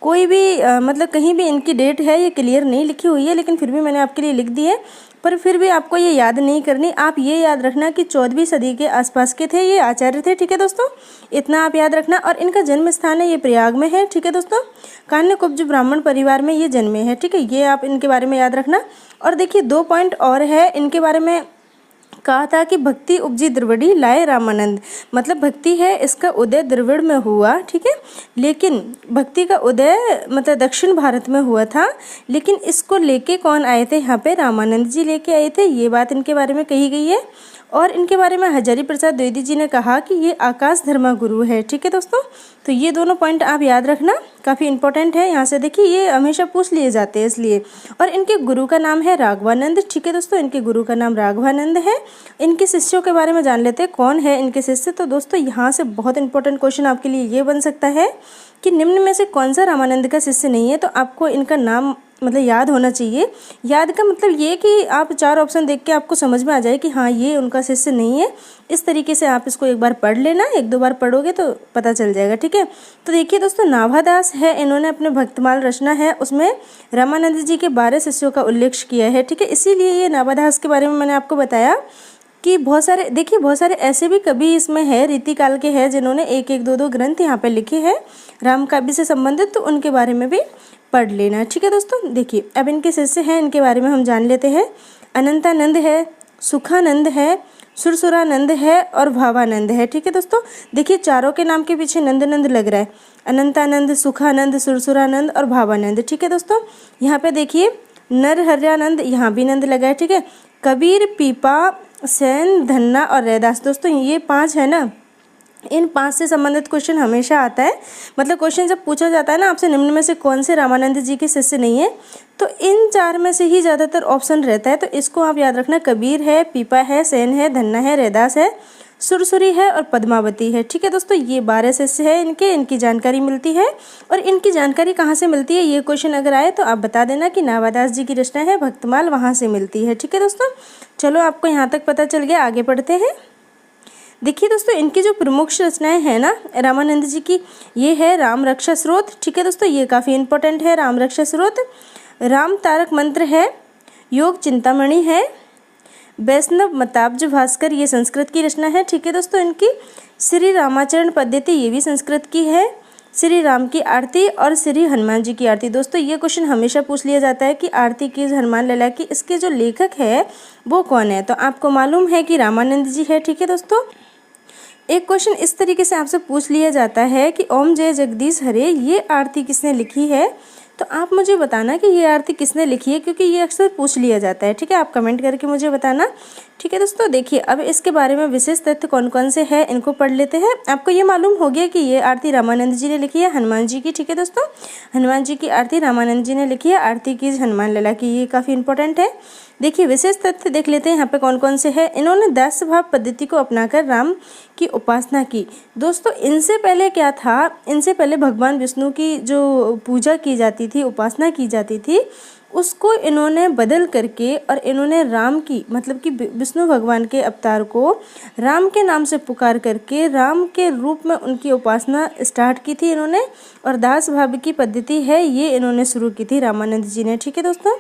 कोई भी मतलब कहीं भी इनकी डेट है ये क्लियर नहीं लिखी हुई है, लेकिन फिर भी मैंने आपके लिए लिख दी है। पर फिर भी आपको ये याद नहीं करनी, आप ये याद रखना कि 14वीं सदी के आसपास के थे ये आचार्य थे, ठीक है दोस्तों। इतना आप याद रखना। और इनका जन्म स्थान है ये प्रयाग में है, ठीक है दोस्तों। कान्यकुब्ज ब्राह्मण परिवार में ये जन्मे हैं, ठीक है। ये आप इनके बारे में याद रखना। और देखिए 2 पॉइंट और है इनके बारे में। कहा था कि भक्ति उपजी द्रविड़ी लाए रामानंद, मतलब भक्ति है इसका उदय द्रविड़ में हुआ, ठीक है। लेकिन भक्ति का उदय मतलब दक्षिण भारत में हुआ था, लेकिन इसको लेके कौन आए थे यहाँ पे? रामानंद जी लेके आए थे। ये बात इनके बारे में कही गई है। और इनके बारे में हजारी प्रसाद द्विवेदी जी ने कहा कि ये आकाश धर्मा गुरु है, ठीक है दोस्तों। तो ये दोनों पॉइंट आप याद रखना, काफ़ी इंपॉर्टेंट है। यहाँ से देखिए ये हमेशा पूछ लिए जाते हैं इसलिए। और इनके गुरु का नाम है राघवानंद, ठीक है दोस्तों। इनके गुरु का नाम राघवानंद है। इनके शिष्यों के बारे में जान लेते हैं, कौन है इनके शिष्य। तो दोस्तों यहाँ से बहुत इंपॉर्टेंट क्वेश्चन आपके लिए ये बन सकता है कि निम्न में से कौन सा रामानंद का शिष्य नहीं है। तो आपको इनका नाम मतलब याद होना चाहिए। याद का मतलब ये कि आप 4 ऑप्शन देख के आपको समझ में आ जाए कि हाँ ये उनका शिष्य नहीं है। इस तरीके से आप इसको एक बार पढ़ लेना, 1-2 बार पढ़ोगे तो पता चल जाएगा, ठीक है। तो देखिए दोस्तों, नाभादास है, इन्होंने अपने भक्तमाल रचना है उसमें रामानंद जी के 12 शिष्यों का उल्लेख किया है, ठीक है। इसीलिए ये नाभादास के बारे में मैंने आपको बताया कि बहुत सारे देखिए बहुत सारे ऐसे भी कवि इसमें है रीतिकाल के हैं जिन्होंने 1-1, 2-2 ग्रंथ यहाँ पे लिखे हैं राम काव्य से संबंधित, तो उनके बारे में भी पढ़ लेना, ठीक है दोस्तों। देखिए अब इनके शिष्य हैं, इनके बारे में हम जान लेते हैं। अनंतानंद है, सुखानंद है, सुरसुरानंद है और भावानंद है, ठीक है दोस्तों। देखिए चारों के नाम के पीछे नंद नंद लग रहा है, अनंतानंद, सुखानंद, सुरसुरानंद और भावानंद, ठीक है दोस्तों। यहाँ पे देखिए नरहर्यानंद, यहाँ भी नंद लगा है, ठीक है। कबीर, पीपा, सेन, धन्ना और रैदास, दोस्तों ये 5 है ना। इन 5 से संबंधित क्वेश्चन हमेशा आता है। मतलब क्वेश्चन जब पूछा जाता है ना आपसे निम्न में से कौन से रामानंद जी के शिष्य नहीं है, तो इन 4 में से ही ज़्यादातर ऑप्शन रहता है। तो इसको आप याद रखना, कबीर है, पीपा है, सेन है, धन्ना है, रैदास है, सुरसुरी है और पद्मावती है, ठीक है दोस्तों। ये 12 शिष्य है इनकी जानकारी मिलती है। और इनकी जानकारी कहाँ से मिलती है, ये क्वेश्चन अगर आए तो आप बता देना कि नाभादास जी की रचना है भक्तमाल, वहाँ से मिलती है, ठीक है दोस्तों। चलो आपको यहाँ तक पता चल गया, आगे पढ़ते हैं। देखिए दोस्तों, इनकी जो प्रमुख रचनाएं हैं ना रामानंद जी की, ये है राम रक्षा स्रोत। ठीक है दोस्तों, ये काफ़ी इंपॉर्टेंट है, राम रक्षा स्रोत। राम तारक मंत्र है, योग चिंतामणि है, वैष्णव मताब्ज भास्कर, ये संस्कृत की रचना है। ठीक है दोस्तों, इनकी श्री रामाचरण पद्धति, ये भी संस्कृत की है। श्री राम की आरती और श्री हनुमान जी की आरती। दोस्तों ये क्वेश्चन हमेशा पूछ लिया जाता है कि आरती की हनुमान लला की, इसके जो लेखक है वो कौन है, तो आपको मालूम है कि रामानंद जी है। ठीक है दोस्तों, एक क्वेश्चन इस तरीके से आपसे पूछ लिया जाता है कि ओम जय जगदीश हरे, ये आरती किसने लिखी है, तो आप मुझे बताना कि ये आरती किसने लिखी है, क्योंकि ये अक्सर पूछ लिया जाता है। ठीक है, आप कमेंट करके मुझे बताना। ठीक है दोस्तों, देखिए अब इसके बारे में विशेष तथ्य कौन कौन से हैं इनको पढ़ लेते हैं। आपको ये मालूम हो गया कि ये आरती रामानंद जी ने लिखी है, हनुमान जी की। ठीक है दोस्तों, हनुमान जी की आरती रामानंद जी ने लिखी है, आरती की हनुमान लला की, ये काफ़ी इंपॉर्टेंट है। देखिए विशेष तथ्य देख लेते हैं यहाँ पे कौन कौन से हैं। इन्होंने दास भाव पद्धति को अपनाकर राम की उपासना की। दोस्तों इनसे पहले क्या था, इनसे पहले भगवान विष्णु की जो पूजा की जाती थी, उपासना की जाती थी, उसको इन्होंने बदल करके और इन्होंने राम की, मतलब कि विष्णु भगवान के अवतार को राम के नाम से पुकार करके राम के रूप में उनकी उपासना स्टार्ट की थी इन्होंने, और दास भाव की पद्धति है ये इन्होंने शुरू की थी रामानंद जी ने। ठीक है दोस्तों,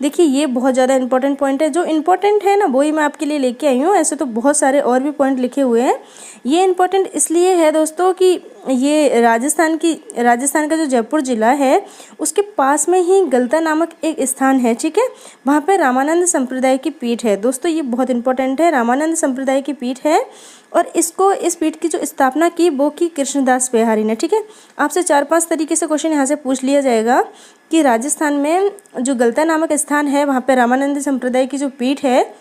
देखिए ये बहुत ज़्यादा इंपॉर्टेंट पॉइंट है, जो इंपॉर्टेंट है ना वही मैं आपके लिए लेके आई हूँ। ऐसे तो बहुत सारे और भी पॉइंट लिखे हुए हैं। ये इंपॉर्टेंट इसलिए है दोस्तों कि ये राजस्थान का जो जयपुर ज़िला है उसके पास में ही गलता नामक एक स्थान है। ठीक है, वहाँ पे रामानंद संप्रदाय की पीठ है। दोस्तों ये बहुत इंपॉर्टेंट है, रामानंद संप्रदाय की पीठ है, और इस पीठ की जो स्थापना की वो की कृष्णदास पेहारी ने। ठीक है, आपसे 4-5 तरीके से क्वेश्चन यहाँ से पूछ लिया जाएगा कि राजस्थान में जो गलता नामक स्थान है वहाँ पे रामानंद संप्रदाय की जो पीठ है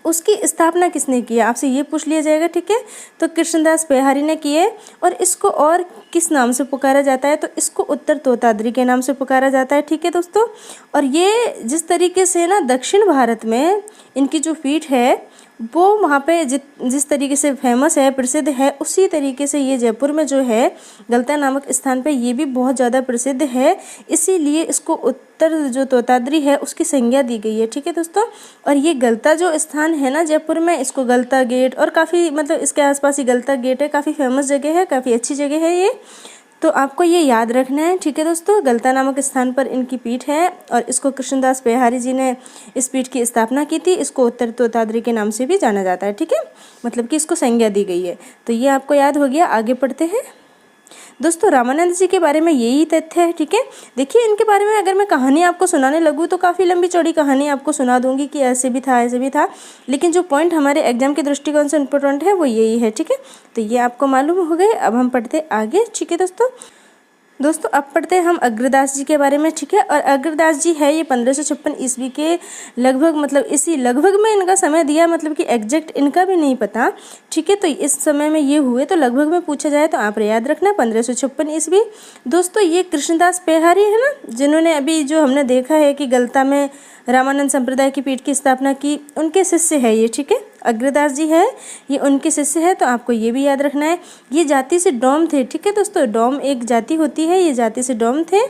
उसकी स्थापना किसने की है, आपसे ये पूछ लिया जाएगा। ठीक है, तो कृष्णदास पेहारी ने की है। और इसको और किस नाम से पुकारा जाता है, तो इसको उत्तर तोताद्री के नाम से पुकारा जाता है। ठीक है दोस्तों, और ये जिस तरीके से ना दक्षिण भारत में इनकी जो पीठ है वो वहाँ पे जिस तरीके से फेमस है, प्रसिद्ध है, उसी तरीके से ये जयपुर में जो है गलता नामक स्थान पे ये भी बहुत ज़्यादा प्रसिद्ध है, इसीलिए इसको उत्तर जो तोताद्री है उसकी संज्ञा दी गई है। ठीक है दोस्तों, और ये गलता जो स्थान है ना जयपुर में, इसको गलता गेट, और काफ़ी मतलब इसके आसपास ही गलता गेट है, काफ़ी फेमस जगह है, काफ़ी अच्छी जगह है ये, तो आपको ये याद रखना है। ठीक है दोस्तों, गलता नामक स्थान पर इनकी पीठ है और इसको कृष्णदास पेहारी जी ने इस पीठ की स्थापना की थी। इसको उत्तर तोताद्री के नाम से भी जाना जाता है। ठीक है, मतलब कि इसको संज्ञा दी गई है, तो ये आपको याद हो गया। आगे पढ़ते हैं दोस्तों, रामानंद जी के बारे में यही तथ्य है। ठीक है, देखिए इनके बारे में अगर मैं कहानी आपको सुनाने लगूँ तो काफ़ी लंबी चौड़ी कहानी आपको सुना दूंगी कि ऐसे भी था, ऐसे भी था, लेकिन जो पॉइंट हमारे एग्जाम के दृष्टिकोण से इम्पोर्टेंट है वो यही है। ठीक है, तो ये आपको मालूम हो गए। अब हम पढ़ते आगे। ठीक है दोस्तों अब पढ़ते हैं हम अग्रदास जी के बारे में। ठीक है, और अग्रदास जी है ये 1556 ईस्वी के लगभग, मतलब इसी लगभग में इनका समय दिया, मतलब कि एग्जैक्ट इनका भी नहीं पता। ठीक है, तो इस समय में ये हुए, तो लगभग में पूछा जाए तो आप याद रखना 1556 ईस्वी। दोस्तों ये कृष्णदास पेहारी है ना, जिन्होंने अभी जो हमने देखा है कि गलता में रामानंद संप्रदाय की पीठ की स्थापना की, उनके शिष्य है ये। ठीक है, अग्रदास जी है ये उनके शिष्य है, तो आपको ये भी याद रखना है। ये जाति से डोम थे। ठीक है दोस्तों, डोम एक जाति होती है, ये जाति से डोम थे।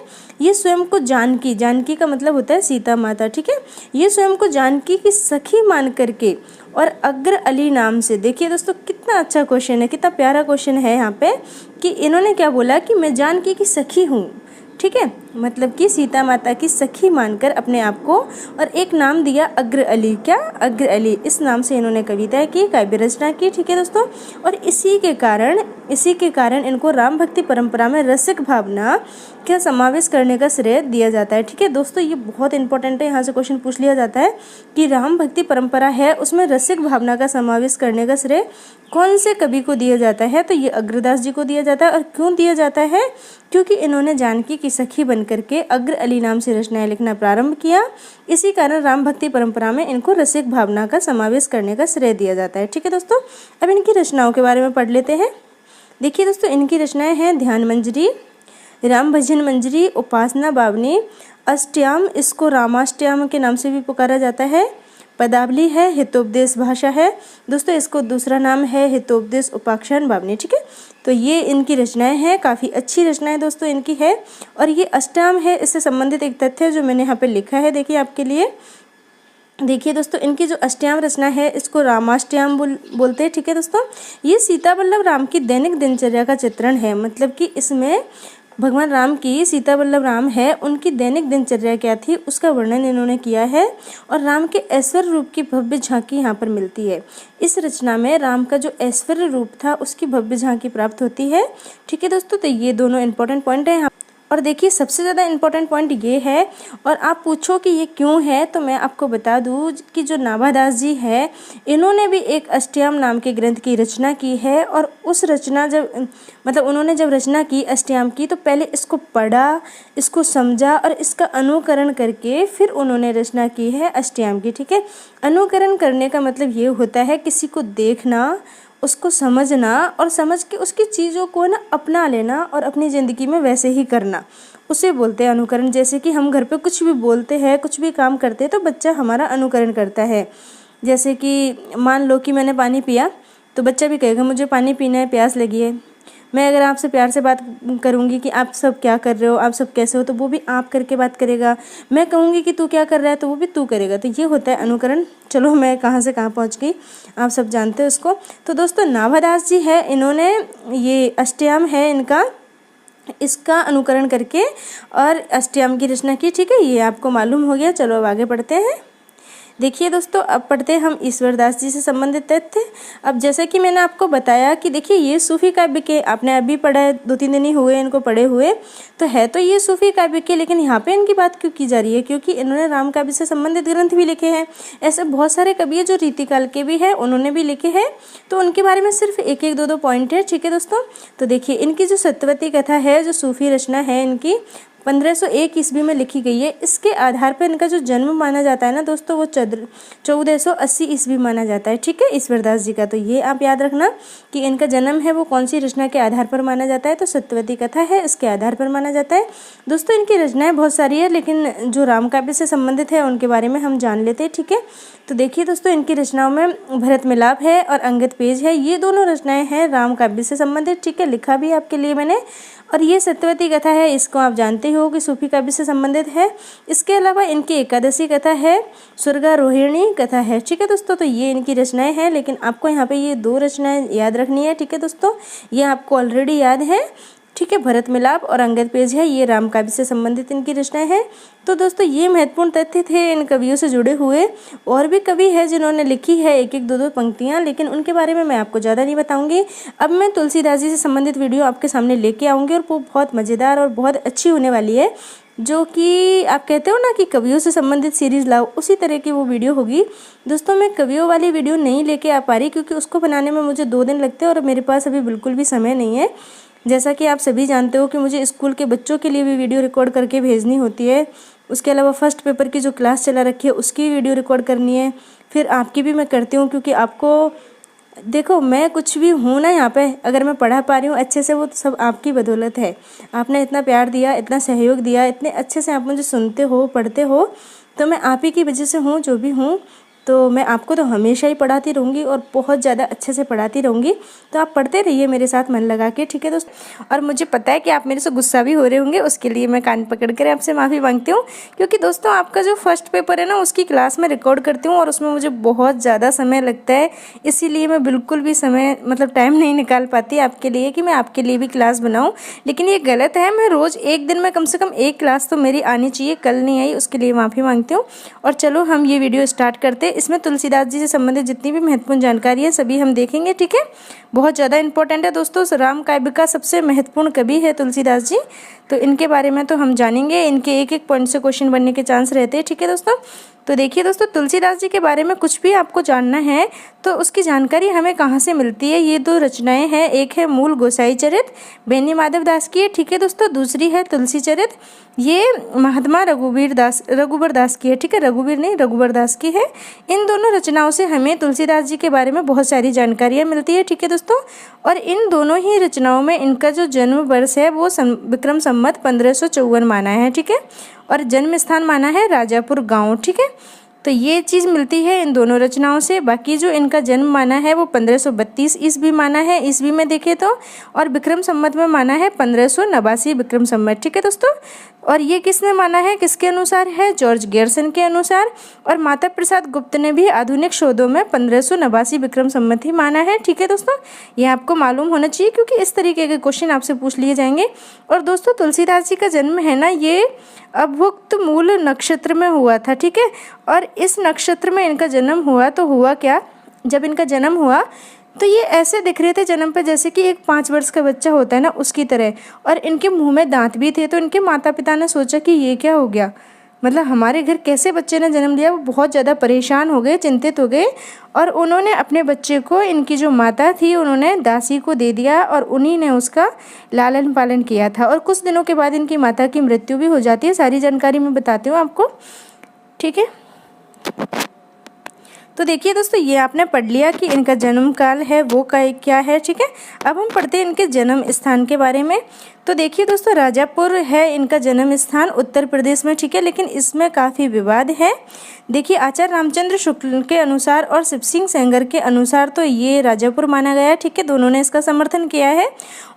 ये स्वयं को जानकी का मतलब होता है सीता माता। ठीक है, ये स्वयं को जानकी की सखी मान करके और अग्र अली नाम से, देखिए दोस्तों कितना अच्छा क्वेश्चन है, कितना प्यारा क्वेश्चन है यहाँ पे, कि इन्होंने क्या बोला कि मैं जानकी की सखी हूँ। ठीक है, मतलब कि सीता माता की सखी मानकर अपने आप को, और एक नाम दिया अग्र अली। क्या, अग्र अली, इस नाम से इन्होंने कविता की, काव्य रचना की। ठीक है दोस्तों, और इसी के कारण इनको राम भक्ति परंपरा में रसिक भावना का समावेश करने का श्रेय दिया जाता है। ठीक है दोस्तों, ये बहुत इंपॉर्टेंट है, यहाँ से क्वेश्चन पूछ लिया जाता है कि राम भक्ति परंपरा है उसमें रसिक भावना का समावेश करने का श्रेय कौन से कवि को दिया जाता है, तो ये अग्रदास जी को दिया जाता है। और क्यों दिया जाता है, क्योंकि इन्होंने जानकी की सखी बन करके अग्र अली नाम से रचनाएं लिखना प्रारंभ किया, इसी कारण राम भक्ति परंपरा में इनको रसिक भावना का समावेश करने का श्रेय दिया जाता है। ठीक है दोस्तों, अब इनकी रचनाओं के बारे में पढ़ लेते हैं। देखिए दोस्तों, इनकी रचनाएं हैं ध्यान मंजरी, राम भजन मंजरी, उपासना बावनी, अष्टयाम, इसको रामाष्टयाम के नाम से भी पुकारा जाता है, पदावली है, हितोपदेश भाषा है। दोस्तों इसको दूसरा नाम है हितोपदेश उपाख्यान बावनी। ठीक है, तो ये इनकी रचनाएं हैं, काफ़ी अच्छी रचनाएं दोस्तों इनकी है। और ये अष्टयाम है, इससे संबंधित एक तथ्य जो मैंने यहाँ पे लिखा है, देखिए आपके लिए, देखिए दोस्तों, इनकी जो अष्टयाम रचना है इसको रामाष्टयाम बोलते हैं। ठीक है दोस्तों, ये सीता वल्लभ राम की दैनिक दिनचर्या का चित्रण है। मतलब कि इसमें भगवान राम की, सीता वल्लभ राम है, उनकी दैनिक दिनचर्या क्या थी उसका वर्णन इन्होंने किया है। और राम के ऐश्वर्य रूप की भव्य झांकी यहाँ पर मिलती है। इस रचना में राम का जो ऐश्वर्य रूप था उसकी भव्य झांकी प्राप्त होती है। ठीक है दोस्तों, तो ये दोनों इंपॉर्टेंट पॉइंट है। और देखिए सबसे ज़्यादा इम्पोर्टेंट पॉइंट ये है, और आप पूछो कि ये क्यों है, तो मैं आपको बता दूँ कि जो नाभादास जी है इन्होंने भी एक अष्टयाम नाम के ग्रंथ की रचना की है। और उस रचना उन्होंने जब रचना की अष्टयाम की, तो पहले इसको पढ़ा, इसको समझा और इसका अनुकरण करके फिर उन्होंने रचना की है अष्टयाम की। ठीक है, अनुकरण करने का मतलब ये होता है किसी को देखना, उसको समझना और समझ के उसकी चीज़ों को ना अपना लेना और अपनी ज़िंदगी में वैसे ही करना, उसे बोलते हैं अनुकरण। जैसे कि हम घर पे कुछ भी बोलते हैं, कुछ भी काम करते हैं तो बच्चा हमारा अनुकरण करता है। जैसे कि मान लो कि मैंने पानी पिया तो बच्चा भी कहेगा मुझे पानी पीना है, प्यास लगी है। मैं अगर आपसे प्यार से बात करूँगी कि आप सब क्या कर रहे हो, आप सब कैसे हो, तो वो भी आप करके बात करेगा। मैं कहूँगी कि तू क्या कर रहा है तो वो भी तू करेगा। तो ये होता है अनुकरण। चलो मैं कहाँ से कहाँ पहुँच गई, आप सब जानते हो इसको। तो दोस्तों नाभादास जी है, इन्होंने ये अष्टयाम है इनका, इसका अनुकरण करके और अष्टयाम की रचना की। ठीक है, ये आपको मालूम हो गया। चलो अब आगे बढ़ते हैं। देखिए दोस्तों, अब पढ़ते हैं हम ईश्वरदास जी से संबंधित तथ्य। अब जैसे कि मैंने आपको बताया कि देखिए ये सूफी काव्य के, आपने अभी पढ़ा है, 2-3 दिन ही हुए इनको पढ़े हुए, तो है तो ये सूफी काव्य के, लेकिन यहाँ पे इनकी बात क्यों की जा रही है, क्योंकि इन्होंने राम काव्य से संबंधित ग्रंथ भी लिखे हैं। ऐसे बहुत सारे कवि है जो रीतिकाल के भी हैं, उन्होंने भी लिखे हैं, तो उनके बारे में सिर्फ 1-1, 2-2 पॉइंट है। ठीक है दोस्तों, तो देखिए इनकी जो सत्यवती कथा है, जो सूफी रचना है इनकी, 1501 ईस्वी में लिखी गई है। इसके आधार पर इनका जो जन्म माना जाता है ना दोस्तों, वो 1480 ईस्वी माना जाता है। ठीक है, ईश्वरदास जी का। तो ये आप याद रखना कि इनका जन्म है वो कौन सी रचना के आधार पर माना जाता है, तो सत्यवती कथा है, इसके आधार पर माना जाता है। दोस्तों इनकी रचनाएं बहुत सारी है, लेकिन जो राम काव्य से संबंधित है उनके बारे में हम जान लेते हैं। ठीक है, तो देखिए दोस्तों इनकी रचनाओं में भरत मिलाप है और अंगद पेज है। ये दोनों रचनाएं हैं राम काव्य से संबंधित। ठीक है, लिखा भी आपके लिए मैंने। और ये सत्यवती कथा है, इसको आप जानते हो कि सूफी काव्य से संबंधित है। इसके अलावा इनकी एकादशी कथा है, स्वर्गारोहिणी कथा है। ठीक है दोस्तों, तो ये इनकी रचनाएं हैं, लेकिन आपको यहाँ पे ये 2 रचनाएं याद रखनी है। ठीक है दोस्तों, ये आपको ऑलरेडी याद है। ठीक है, भरत मिलाप और अंगद पेज है, ये राम काव्य से संबंधित इनकी रचनाएं हैं। तो दोस्तों ये महत्वपूर्ण तथ्य थे इन कवियों से जुड़े हुए। और भी कवि है जिन्होंने लिखी है 1-1, 2-2 पंक्तियाँ, लेकिन उनके बारे में मैं आपको ज़्यादा नहीं बताऊंगी। अब मैं तुलसीदास जी से संबंधित वीडियो आपके सामने लेके आऊँगी, और वो बहुत मज़ेदार और बहुत अच्छी होने वाली है। जो कि आप कहते हो ना कि कवियों से संबंधित सीरीज़ लाओ, उसी तरह की वो वीडियो होगी। दोस्तों मैं कवियों वाली वीडियो नहीं लेके आ पा रही, क्योंकि उसको बनाने में मुझे 2 दिन लगते हैं और मेरे पास अभी बिल्कुल भी समय नहीं है। जैसा कि आप सभी जानते हो कि मुझे स्कूल के बच्चों के लिए भी वीडियो रिकॉर्ड करके भेजनी होती है। उसके अलावा फर्स्ट पेपर की जो क्लास चला रखी है उसकी वीडियो रिकॉर्ड करनी है। फिर आपकी भी मैं करती हूँ, क्योंकि आपको देखो मैं कुछ भी हूँ ना यहाँ पे, अगर मैं पढ़ा पा रही हूँ अच्छे से, वो तो सब आपकी बदौलत है। आपने इतना प्यार दिया, इतना सहयोग दिया, इतने अच्छे से आप मुझे सुनते हो, पढ़ते हो, तो मैं आप ही की वजह से हूँ जो भी हूँ। तो मैं आपको तो हमेशा ही पढ़ाती रहूँगी और बहुत ज़्यादा अच्छे से पढ़ाती रहूँगी। तो आप पढ़ते रहिए मेरे साथ मन लगा के। ठीक है दोस्तों, और मुझे पता है कि आप मेरे से गुस्सा भी हो रहे होंगे, उसके लिए मैं कान पकड़ कर आपसे माफ़ी मांगती हूँ। क्योंकि दोस्तों आपका जो फर्स्ट पेपर है ना, उसकी क्लास में रिकॉर्ड करती हूँ और उसमें मुझे बहुत ज़्यादा समय लगता है। इसीलिए मैं बिल्कुल भी समय टाइम नहीं निकाल पाती आपके लिए कि मैं आपके लिए भी क्लास बनाऊँ। लेकिन ये गलत है, मैं रोज़ एक दिन में कम से कम 1 क्लास तो मेरी आनी चाहिए। कल नहीं आई, उसके लिए माफ़ी मांगती हूँ। और चलो हम ये वीडियो स्टार्ट करते हैं। इसमें तुलसीदास जी से संबंधित जितनी भी महत्वपूर्ण जानकारी है सभी हम देखेंगे। ठीक है, बहुत ज़्यादा इंपॉर्टेंट है दोस्तों। राम काव्य का सबसे महत्वपूर्ण कवि है तुलसीदास जी, तो इनके बारे में तो हम जानेंगे। इनके 1-1 पॉइंट से क्वेश्चन बनने के चांस रहते हैं। ठीक है दोस्तों, तो देखिए दोस्तों तुलसीदास जी के बारे में कुछ भी आपको जानना है तो उसकी जानकारी हमें कहाँ से मिलती है। ये 2 रचनाएं हैं, एक है मूल गोसाई चरित बेनी माधव दास की है। ठीक है दोस्तों, दूसरी है तुलसी चरित, ये महात्मा रघुबर दास की है। ठीक है, रघुवीर नहीं, रघुबर दास की है। इन दोनों रचनाओं से हमें तुलसीदास जी के बारे में बहुत सारी जानकारियाँ मिलती है। ठीक है दोस्तों, और इन दोनों ही रचनाओं में इनका जो जन्म वर्ष है वो विक्रम संवत 1554 माना है। ठीक है, और जन्म स्थान माना है राजापुर गांव। ठीक है, तो ये चीज़ मिलती है इन दोनों रचनाओं से। बाकी जो इनका जन्म माना है वो 1532 ईस्वी माना है, ईस्वी में देखें तो, और विक्रम संवत में माना है 1589 विक्रम संवत। ठीक है दोस्तों, और ये किसने माना है, किसके अनुसार है, जॉर्ज गेरसन के अनुसार। और माता प्रसाद गुप्त ने भी आधुनिक शोधों में 1589 विक्रम संवत ही माना है। ठीक है दोस्तों, ये आपको मालूम होना चाहिए क्योंकि इस तरीके के क्वेश्चन आपसे पूछ लिए जाएंगे। और दोस्तों तुलसीदास जी का जन्म है ना, ये अभुक्त मूल नक्षत्र में हुआ था। ठीक है, और इस नक्षत्र में इनका जन्म हुआ तो हुआ क्या, जब इनका जन्म हुआ तो ये ऐसे दिख रहे थे जन्म पे जैसे कि एक 5 वर्ष का बच्चा होता है ना, उसकी तरह। और इनके मुंह में दांत भी थे। तो इनके माता पिता ने सोचा कि ये क्या हो गया, मतलब हमारे घर कैसे बच्चे ने जन्म लिया। वो बहुत ज़्यादा परेशान हो गए, चिंतित हो गए। और उन्होंने अपने बच्चे को, इनकी जो माता थी, उन्होंने दासी को दे दिया और उन्हीं ने उसका लालन पालन किया था। और कुछ दिनों के बाद इनकी माता की मृत्यु भी हो जाती है। सारी जानकारी मैं बताती हूँ आपको। ठीक है, तो देखिए दोस्तों, ये आपने पढ़ लिया कि इनका जन्म काल है वो क्या है। ठीक है, अब हम पढ़ते हैं इनके जन्म स्थान के बारे में। तो देखिए दोस्तों, राजापुर है इनका जन्म स्थान उत्तर प्रदेश में। ठीक है, लेकिन इसमें काफ़ी विवाद है। देखिए, आचार्य रामचंद्र शुक्ल के अनुसार और शिव सिंह सेंगर के अनुसार तो ये राजापुर माना गया है। ठीक है, दोनों ने इसका समर्थन किया है।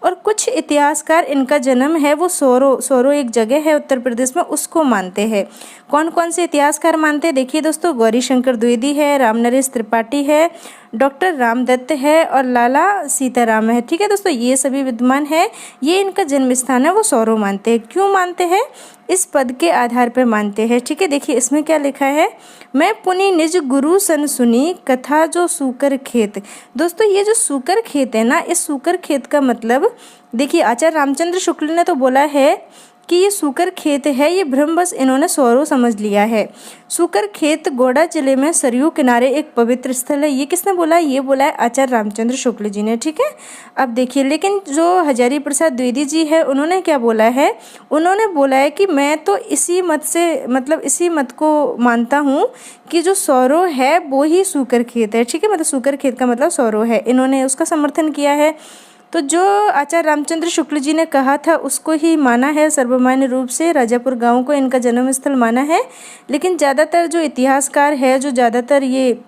और कुछ इतिहासकार इनका जन्म है वो सोरो एक जगह है उत्तर प्रदेश में, उसको मानते हैं। कौन कौन से इतिहासकार मानते हैं, देखिए दोस्तों, गौरी शंकर द्विवेदी है, रामनरेश त्रिपाठी है, डॉक्टर रामदत्त है और लाला सीताराम है। ठीक है दोस्तों, ये सभी विद्वान है। ये इनका जन्म स्थान है वो सौरो मानते हैं। क्यों मानते हैं, इस पद के आधार पर मानते हैं। ठीक है, देखिए इसमें क्या लिखा है, मैं पुनि निज गुरु सन सुनी कथा जो सूकर खेत। दोस्तों, ये जो सूकर खेत है ना, इस सूकर खेत का मतलब देखिए, आचार्य रामचंद्र शुक्ल ने तो बोला है कि ये सूकर खेत है, ये भ्रमवश इन्होंने सौरो समझ लिया है। सूकर खेत गोड्डा जिले में सरयू किनारे एक पवित्र स्थल है। ये किसने बोला, ये बोला है आचार्य रामचंद्र शुक्ल जी ने। ठीक है, अब देखिए, लेकिन जो हजारी प्रसाद द्विवेदी जी है, उन्होंने क्या बोला है, उन्होंने बोला है कि मैं तो इसी मत से, मतलब इसी मत को मानता हूँ कि जो सौरो है वो ही सूकर खेत है। ठीक है, मतलब सूकर खेत का मतलब सौरो है, इन्होंने उसका समर्थन किया है। तो जो आचार्य रामचंद्र शुक्ल जी ने कहा था उसको ही माना है सर्वमान्य रूप से। राजापुर गांव को इनका जन्म स्थल माना है। लेकिन ज़्यादातर जो इतिहासकार है, जो ज़्यादातर ये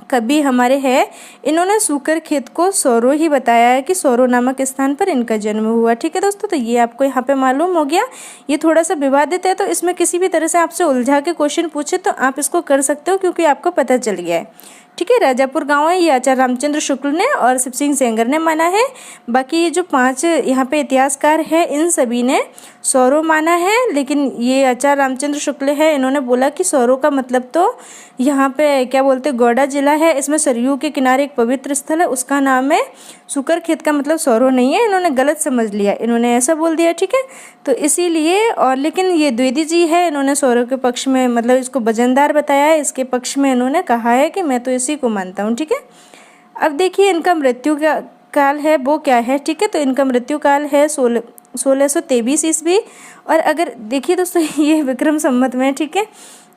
कवि हमारे हैं, इन्होंने सूकर खेत को सौरो ही बताया है कि सौरो नामक स्थान पर इनका जन्म हुआ। ठीक है दोस्तों, तो ये आपको यहाँ पे मालूम हो गया। ये थोड़ा सा विवादित है, तो इसमें किसी भी तरह से आपसे उलझा के क्वेश्चन पूछे तो आप इसको कर सकते हो क्योंकि आपको पता चल गया है। ठीक है, राजापुर गांव है, ये आचार्य रामचंद्र शुक्ल ने और शिव सिंह सेंगर ने माना है। बाकी ये जो 5 यहाँ पे इतिहासकार है, इन सभी ने सौरो माना है। लेकिन ये आचार्य रामचंद्र शुक्ल है, इन्होंने बोला कि सौरो का मतलब तो यहाँ पे क्या बोलते, गोड्डा जिला है, इसमें सरयू के किनारे एक पवित्र स्थल है, उसका नाम है। सूकर खेत का मतलब सौरो नहीं है, इन्होंने गलत समझ लिया, इन्होंने ऐसा बोल दिया। ठीक है, तो इसीलिए। और लेकिन ये द्विवेदी जी है, इन्होंने सौरो के पक्ष में, मतलब इसको वजनदार बताया है, इसके पक्ष में इन्होंने कहा है कि मैं तो इसी को मानता हूँ। ठीक है, अब देखिए इनका मृत्यु का काल है वो क्या है। ठीक है, तो इनका मृत्यु काल है 1623 ईस्वी। और अगर देखिए दोस्तों, ये विक्रम संवत में। ठीक है,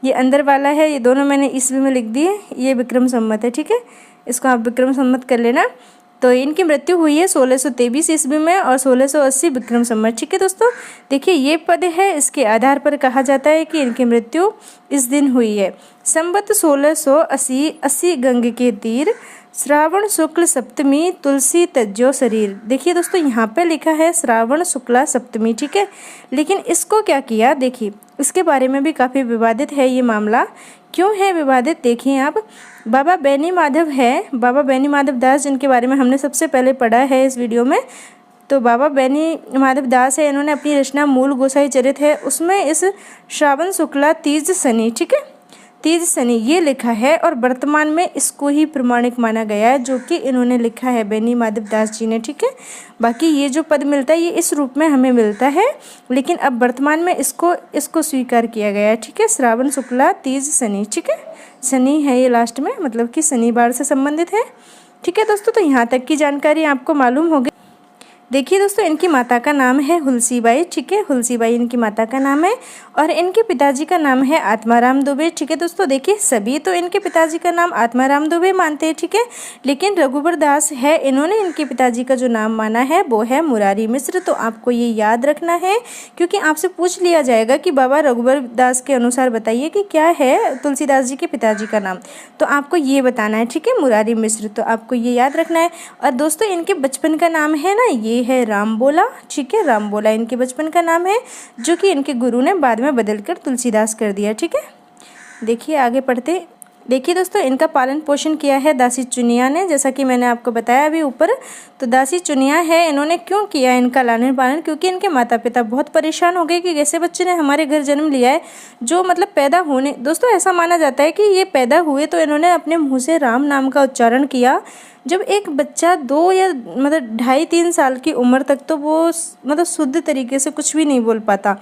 ये अंदर वाला है, ये दोनों मैंने ईस्वी में लिख दिए, ये विक्रम संवत है। ठीक है, इसको आप विक्रम संवत कर लेना। तो इनकी मृत्यु हुई है 1623 ईस्वी में और 1680 विक्रम संवत। ठीक है दोस्तों, देखिए ये पद है, इसके आधार पर कहा जाता है कि इनकी मृत्यु इस दिन हुई है। संवत 1680, 80 गंग के तीर, श्रावण शुक्ल सप्तमी, तुलसी तज्जो शरीर। देखिए दोस्तों, यहाँ पे लिखा है श्रावण शुक्ला सप्तमी। ठीक है, लेकिन इसको क्या किया, देखिए इसके बारे में भी काफ़ी विवादित है ये मामला। क्यों है विवादित, देखिए आप। बाबा बेनी माधव है, बाबा बेनी माधव दास, जिनके बारे में हमने सबसे पहले पढ़ा है इस वीडियो में। तो बाबा बेनी माधव दास है, इन्होंने अपनी रचना मूल गोसाई चरित है, उसमें इस श्रावण शुक्ला तीज शनि, ठीक है, तीज शनि ये लिखा है। और वर्तमान में इसको ही प्रमाणिक माना गया है, जो कि इन्होंने लिखा है बेनी माधव दास जी ने। ठीक है, बाकी ये जो पद मिलता है ये इस रूप में हमें मिलता है, लेकिन अब वर्तमान में इसको स्वीकार किया गया है। ठीक है, श्रावण शुक्ला तीज शनि। ठीक है, शनि है ये लास्ट में, मतलब कि शनिवार से संबंधित है। ठीक है दोस्तों, तो यहाँ तक की जानकारी आपको मालूम हो गई। देखिए दोस्तों, इनकी माता का नाम है हुलसीबाई। ठीक है, हुलसीबाई इनकी माता का नाम है और इनके पिताजी का नाम है आत्माराम दुबे। ठीक है दोस्तों, देखिए सभी तो इनके पिताजी का नाम आत्माराम दुबे मानते हैं। ठीक है, लेकिन रघुबर दास है, इन्होंने इनके पिताजी का जो नाम माना है वो है मुरारी मिश्र। तो आपको ये याद रखना है, क्योंकि आपसे पूछ लिया जाएगा कि बाबा रघुबर दास के अनुसार बताइए कि क्या है तुलसीदास जी के पिताजी का नाम, तो आपको ये बताना है। ठीक है, मुरारी मिश्र, तो आपको ये याद रखना है। और दोस्तों, इनके बचपन का नाम है ना, ये ये है राम बोला, ठीक है, राम बोला इनके बचपन का नाम है, जो कि इनके गुरु ने बाद में बदल कर तुलसीदास कर दिया, ठीक है। देखिए आगे पढ़ते। देखिए दोस्तों, इनका पालन पोषण किया है दासी चुनिया ने, जैसा कि मैंने आपको बताया अभी ऊपर। तो दासी चुनिया है, इन्होंने क्यों किया इनका लालन पालन, क्योंकि इनके माता पिता बहुत परेशान हो गए कि कैसे बच्चे ने हमारे घर जन्म लिया है, जो मतलब पैदा होने, दोस्तों ऐसा माना जाता है कि ये पैदा हुए तो इन्होंने अपने मुँह से राम नाम का उच्चारण किया। जब एक बच्चा 2 या मतलब 2.5-3 साल की उम्र तक तो वो मतलब शुद्ध तरीके से कुछ भी नहीं बोल पाता,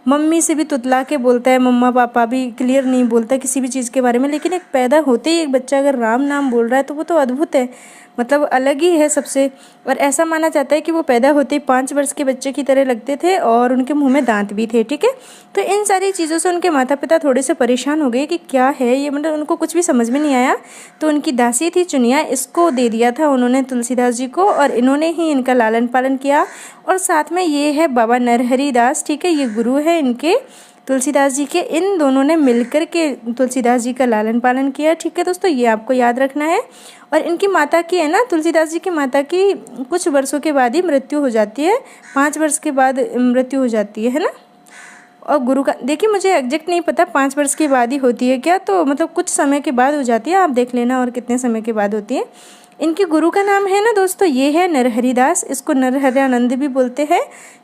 मम्मी से भी तुतला के बोलता है, मम्मा पापा भी क्लियर नहीं बोलता किसी भी चीज़ के बारे में। लेकिन एक पैदा होते ही एक बच्चा अगर राम नाम बोल रहा है तो वो तो अद्भुत है, मतलब अलग ही है सबसे। और ऐसा माना जाता है कि वो पैदा होते ही 5 वर्ष के बच्चे की तरह लगते थे और उनके मुंह में दांत भी थे, ठीक है। तो इन सारी चीज़ों से उनके माता पिता थोड़े से परेशान हो गए कि क्या है ये, मतलब उनको कुछ भी समझ में नहीं आया। तो उनकी दासी थी चुनिया, इसको दे दिया था उन्होंने तुलसीदास जी को, और इन्होंने ही इनका लालन पालन किया। और साथ में ये है बाबा नरहरि दास, ठीक है, ये गुरु है इनके तुलसीदास जी के। इन दोनों ने मिलकर के तुलसीदास जी का लालन पालन किया, ठीक है दोस्तों, ये आपको याद रखना है। और इनकी माता की है ना, तुलसीदास जी की माता की कुछ वर्षों के बाद ही मृत्यु हो जाती है, 5 वर्ष के बाद मृत्यु हो जाती है ना। और गुरु का देखिए, मुझे एग्जैक्ट नहीं पता 5 वर्ष के बाद ही होती है क्या, तो मतलब कुछ समय के बाद हो जाती है, आप देख लेना और कितने समय के बाद होती है। इनके गुरु का नाम है ना दोस्तों, ये है नरहरि दास, इसको नरहरियानंद भी बोलते हैं,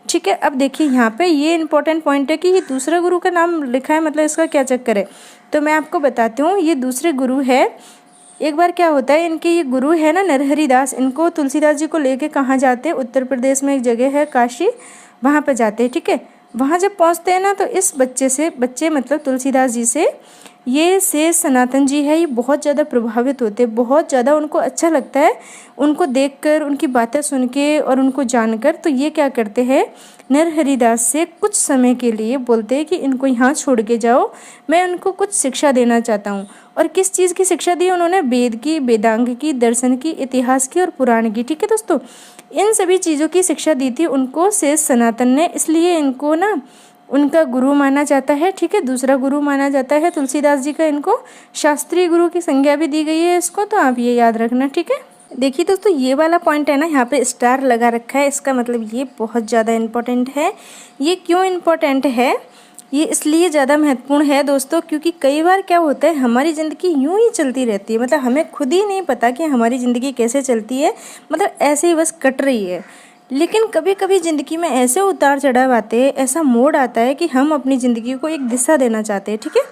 ठीक है। अब देखिए यहाँ पे ये इंपॉर्टेंट पॉइंट है कि ये दूसरा गुरु का नाम लिखा है, मतलब इसका क्या चक्कर है, तो मैं आपको बताती हूँ। ये दूसरे गुरु है। एक बार क्या होता है, इनके ये गुरु है ना नरहरि दास, इनको तुलसीदास जी को लेके कहाँ जाते हैं, उत्तर प्रदेश में एक जगह है काशी, वहाँ पर जाते हैं, ठीक है। वहाँ जब पहुँचते हैं ना, तो इस बच्चे मतलब तुलसीदास जी से ये शेष सनातन जी है, ये बहुत ज़्यादा प्रभावित होते हैं, बहुत ज़्यादा उनको अच्छा लगता है उनको देखकर, उनकी बातें सुन के और उनको जानकर। तो ये क्या करते हैं, नरहरि दास से कुछ समय के लिए बोलते हैं कि इनको यहाँ छोड़ के जाओ, मैं उनको कुछ शिक्षा देना चाहता हूँ। और किस चीज़ की शिक्षा दी उन्होंने, वेद की, वेदांग की, दर्शन की, इतिहास की और पुराण की, ठीक है दोस्तों, इन सभी चीज़ों की शिक्षा दी थी उनको शेष सनातन ने, इसलिए इनको ना उनका गुरु माना जाता है, ठीक है, दूसरा गुरु माना जाता है तुलसीदास जी का। इनको शास्त्रीय गुरु की संज्ञा भी दी गई है इसको, तो आप ये याद रखना, ठीक है। देखिए दोस्तों, ये वाला पॉइंट है ना, यहाँ पे स्टार लगा रखा है, इसका मतलब ये बहुत ज़्यादा इम्पोर्टेंट है। ये क्यों इम्पोर्टेंट है, ये इसलिए ज़्यादा महत्वपूर्ण है दोस्तों, क्योंकि कई बार क्या होता है, हमारी ज़िंदगी यूं ही चलती रहती है, मतलब हमें खुद ही नहीं पता कि हमारी ज़िंदगी कैसे चलती है, मतलब ऐसे ही बस कट रही है। लेकिन कभी कभी ज़िंदगी में ऐसे उतार चढ़ाव आते हैं, ऐसा मोड़ आता है कि हम अपनी ज़िंदगी को एक दिशा देना चाहते हैं, ठीक है,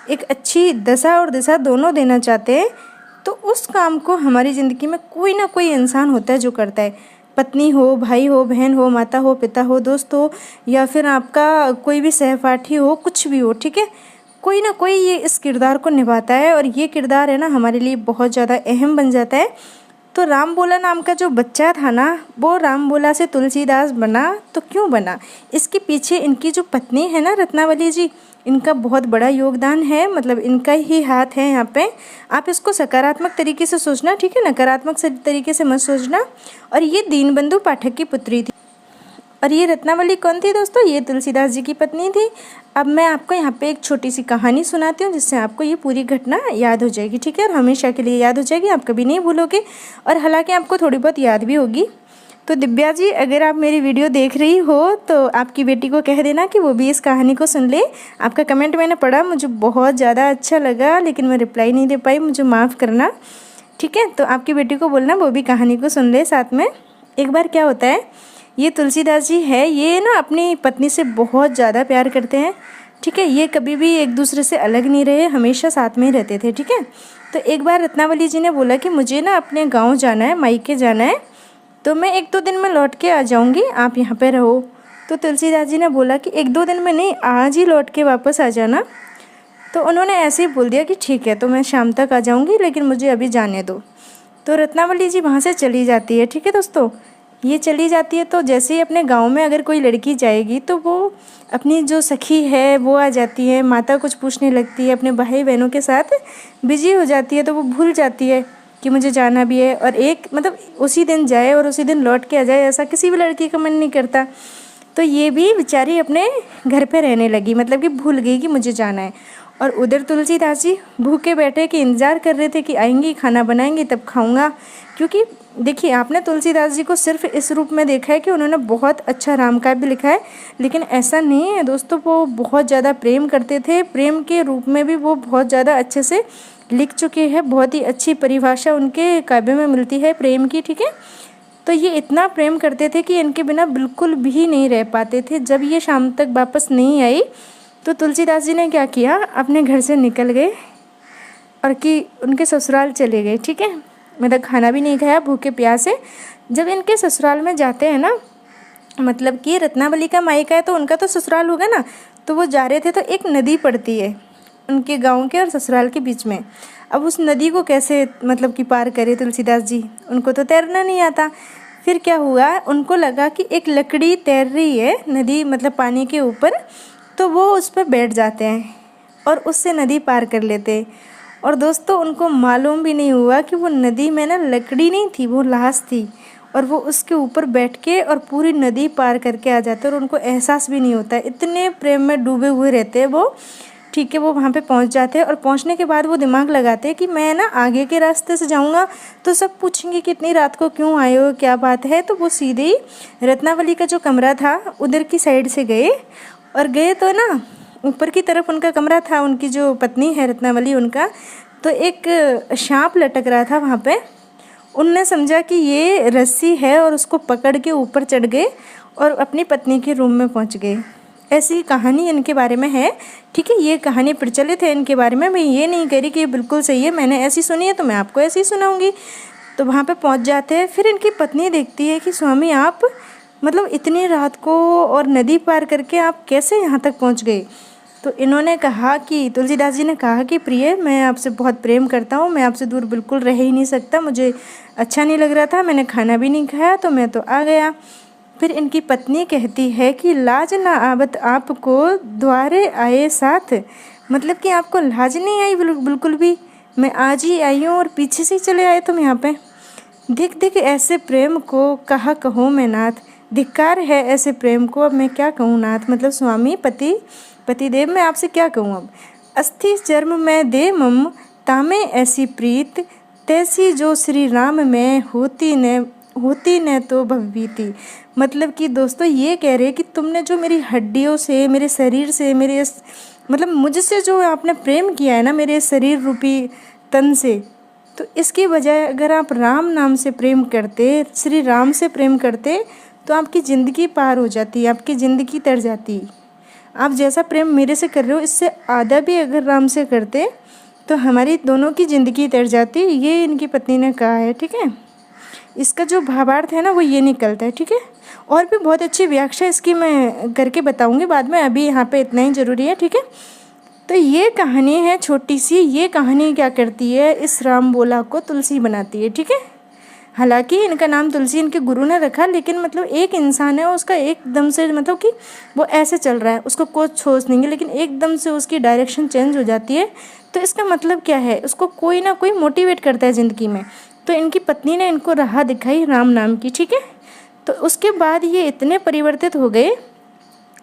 एक अच्छी दशा और दिशा दोनों देना चाहते हैं। तो उस काम को हमारी ज़िंदगी में कोई ना कोई इंसान होता है जो करता है, पत्नी हो, भाई हो, बहन हो, माता हो, पिता हो, दोस्त हो, या फिर आपका कोई भी सहपाठी हो, कुछ भी हो, ठीक है, कोई ना कोई ये इस किरदार को निभाता है। और ये किरदार है ना हमारे लिए बहुत ज़्यादा अहम बन जाता है। तो राम बोला नाम का जो बच्चा था ना, वो राम बोला से तुलसीदास बना। तो क्यों बना, इसके पीछे इनकी जो पत्नी है ना रत्नावली जी, इनका बहुत बड़ा योगदान है, मतलब इनका ही हाथ है यहाँ पे। आप इसको सकारात्मक तरीके से सोचना, ठीक है, नकारात्मक तरीके से मत सोचना। और ये दीनबंधु पाठक की पुत्री थी। और ये रत्नावली कौन थी दोस्तों, ये तुलसीदास जी की पत्नी थी। अब मैं आपको यहाँ पे एक छोटी सी कहानी सुनाती हूँ, जिससे आपको ये पूरी घटना याद हो जाएगी, ठीक है, और हमेशा के लिए याद हो जाएगी, आप कभी नहीं भूलोगे। और हालांकि आपको थोड़ी बहुत याद भी होगी। तो दिव्या जी, अगर आप मेरी वीडियो देख रही हो तो आपकी बेटी को कह देना कि वो भी इस कहानी को सुन ले। आपका कमेंट मैंने पढ़ा, मुझे बहुत ज़्यादा अच्छा लगा, लेकिन मैं रिप्लाई नहीं दे पाई, मुझे माफ़ करना, ठीक है। तो आपकी बेटी को बोलना वो भी कहानी को सुन ले साथ में। एक बार क्या होता है, ये तुलसीदास जी है, ये ना अपनी पत्नी से बहुत ज़्यादा प्यार करते हैं, ठीक है, ये कभी भी एक दूसरे से अलग नहीं रहे, हमेशा साथ में ही रहते थे, ठीक है। तो एक बार रत्नावली जी ने बोला कि मुझे ना अपने गांव जाना है, मायके जाना है, तो मैं 1-2 दिन में लौट के आ जाऊंगी, आप यहाँ पे रहो। तो तुलसीदास जी ने बोला कि 1-2 दिन में नहीं, आज ही लौट के वापस आ जाना। तो उन्होंने ऐसे ही बोल दिया कि ठीक है, तो मैं शाम तक आ जाऊँगी, लेकिन मुझे अभी जाने दो। तो रत्नावली जी वहाँ से चली जाती है, ठीक है दोस्तों, ये चली जाती है। तो जैसे ही अपने गांव में अगर कोई लड़की जाएगी तो वो अपनी जो सखी है वो आ जाती है, माता कुछ पूछने लगती है, अपने भाई बहनों के साथ बिजी हो जाती है, तो वो भूल जाती है कि मुझे जाना भी है। और एक मतलब उसी दिन जाए और उसी दिन लौट के आ जाए, ऐसा किसी भी लड़की का मन नहीं करता। तो ये भी बेचारी अपने घर पे रहने लगी, मतलब कि भूल गई कि मुझे जाना है। और उधर तुलसीदास जी भूखे बैठे कि इंतज़ार कर रहे थे कि आएंगी, खाना बनाएंगी तब खाऊंगा, क्योंकि देखिए आपने तुलसीदास जी को सिर्फ इस रूप में देखा है कि उन्होंने बहुत अच्छा राम काव्य लिखा है, लेकिन ऐसा नहीं है दोस्तों। वो बहुत ज़्यादा प्रेम करते थे, प्रेम के रूप में भी वो बहुत ज़्यादा अच्छे से लिख चुके हैं। बहुत ही अच्छी परिभाषा उनके काव्य में मिलती है प्रेम की, ठीक है। तो ये इतना प्रेम करते थे कि इनके बिना बिल्कुल भी नहीं रह पाते थे। जब ये शाम तक वापस नहीं आई तो तुलसीदास जी ने क्या किया, अपने घर से निकल गए और कि उनके ससुराल चले गए, ठीक है। मतलब खाना भी नहीं खाया, भूखे प्यासे। जब इनके ससुराल में जाते हैं ना, मतलब कि रत्नावली का मायका है तो उनका तो ससुराल होगा ना, तो वो जा रहे थे तो एक नदी पड़ती है उनके गांव के और ससुराल के बीच में। अब उस नदी को कैसे मतलब कि पार करे तुलसीदास जी, उनको तो तैरना नहीं आता। फिर क्या हुआ, उनको लगा कि एक लकड़ी तैर रही है नदी मतलब पानी के ऊपर, तो वो उस पर बैठ जाते हैं और उससे नदी पार कर लेते हैं। और दोस्तों उनको मालूम भी नहीं हुआ कि वो नदी में ना लकड़ी नहीं थी, वो लाश थी, और वो उसके ऊपर बैठ के और पूरी नदी पार करके आ जाते हैं और उनको एहसास भी नहीं होता है। इतने प्रेम में डूबे हुए रहते हैं वो, ठीक है। वो वहाँ पे पहुँच जाते हैं और पहुँचने के बाद वो दिमाग लगाते हैं कि मैं ना आगे के रास्ते से जाऊँगा तो सब पूछेंगे कि इतनी रात को क्यों आए हो, क्या बात है। तो वो सीधे ही रत्नावली का जो कमरा था उधर की साइड से गए, और गए तो ना ऊपर की तरफ उनका कमरा था, उनकी जो पत्नी है रत्नावली उनका, तो एक सांप लटक रहा था वहाँ पे। उनने समझा कि ये रस्सी है और उसको पकड़ के ऊपर चढ़ गए और अपनी पत्नी के रूम में पहुँच गए। ऐसी कहानी इनके बारे में है, ठीक है। ये कहानी प्रचलित है इनके बारे में, मैं ये नहीं कह रही कि ये बिल्कुल सही है, मैंने ऐसी सुनी है तो मैं आपको ऐसी सुनाऊंगी। तो वहाँ पे पहुँच जाते हैं। फिर इनकी पत्नी देखती है कि स्वामी आप मतलब इतनी रात को और नदी पार करके आप कैसे यहाँ तक पहुँच गए। तो इन्होंने कहा कि तुलसीदास जी ने कहा कि प्रिय, मैं आपसे बहुत प्रेम करता हूँ, मैं आपसे दूर बिल्कुल रह ही नहीं सकता, मुझे अच्छा नहीं लग रहा था, मैंने खाना भी नहीं खाया तो मैं तो आ गया। फिर इनकी पत्नी कहती है कि लाज ना आवत आपको द्वारे आए साथ, मतलब कि आपको लाज नहीं आई बिल्कुल भी, मैं आज ही आई हूँ और पीछे से ही चले आए तुम यहाँ पे। देख देख ऐसे प्रेम को कहा कहूँ मैं नाथ, धिक्कार है ऐसे प्रेम को, अब मैं क्या कहूँ नाथ। मतलब स्वामी पतिदेव मैं आपसे क्या कहूँ अब। अस्थि जन्म में दे मम तामे ऐसी प्रीत, तैसी जो श्री राम में होती न तो भवभीति। मतलब कि दोस्तों ये कह रहे कि तुमने जो मेरी हड्डियों से, मेरे शरीर से, मेरे मतलब मुझसे जो आपने प्रेम किया है ना, मेरे शरीर रूपी तन से, तो इसकी बजाय अगर आप राम नाम से प्रेम करते, श्री राम से प्रेम करते, तो आपकी ज़िंदगी पार हो जाती, आपकी ज़िंदगी तर जाती। आप जैसा प्रेम मेरे से कर रहे हो इससे आधा भी अगर राम से करते तो हमारी दोनों की ज़िंदगी तर जाती। ये इनकी पत्नी ने कहा है, ठीक है। इसका जो भावार्थ है ना वो ये निकलता है, ठीक है। और भी बहुत अच्छी व्याख्या इसकी मैं करके बताऊंगी बाद में, अभी यहाँ पे इतना ही ज़रूरी है, ठीक है। तो ये कहानी है छोटी सी, ये कहानी क्या करती है, इस राम बोला को तुलसी बनाती है, ठीक है। हालांकि इनका नाम तुलसी इनके गुरु ने रखा, लेकिन मतलब एक इंसान है उसका एकदम से मतलब कि वो ऐसे चल रहा है, उसको कुछ सोच नहीं है, लेकिन एकदम से उसकी डायरेक्शन चेंज हो जाती है। तो इसका मतलब क्या है, उसको कोई ना कोई मोटिवेट करता है ज़िंदगी में। तो इनकी पत्नी ने इनको राह दिखाई राम नाम की, ठीक है। तो उसके बाद ये इतने परिवर्तित हो गए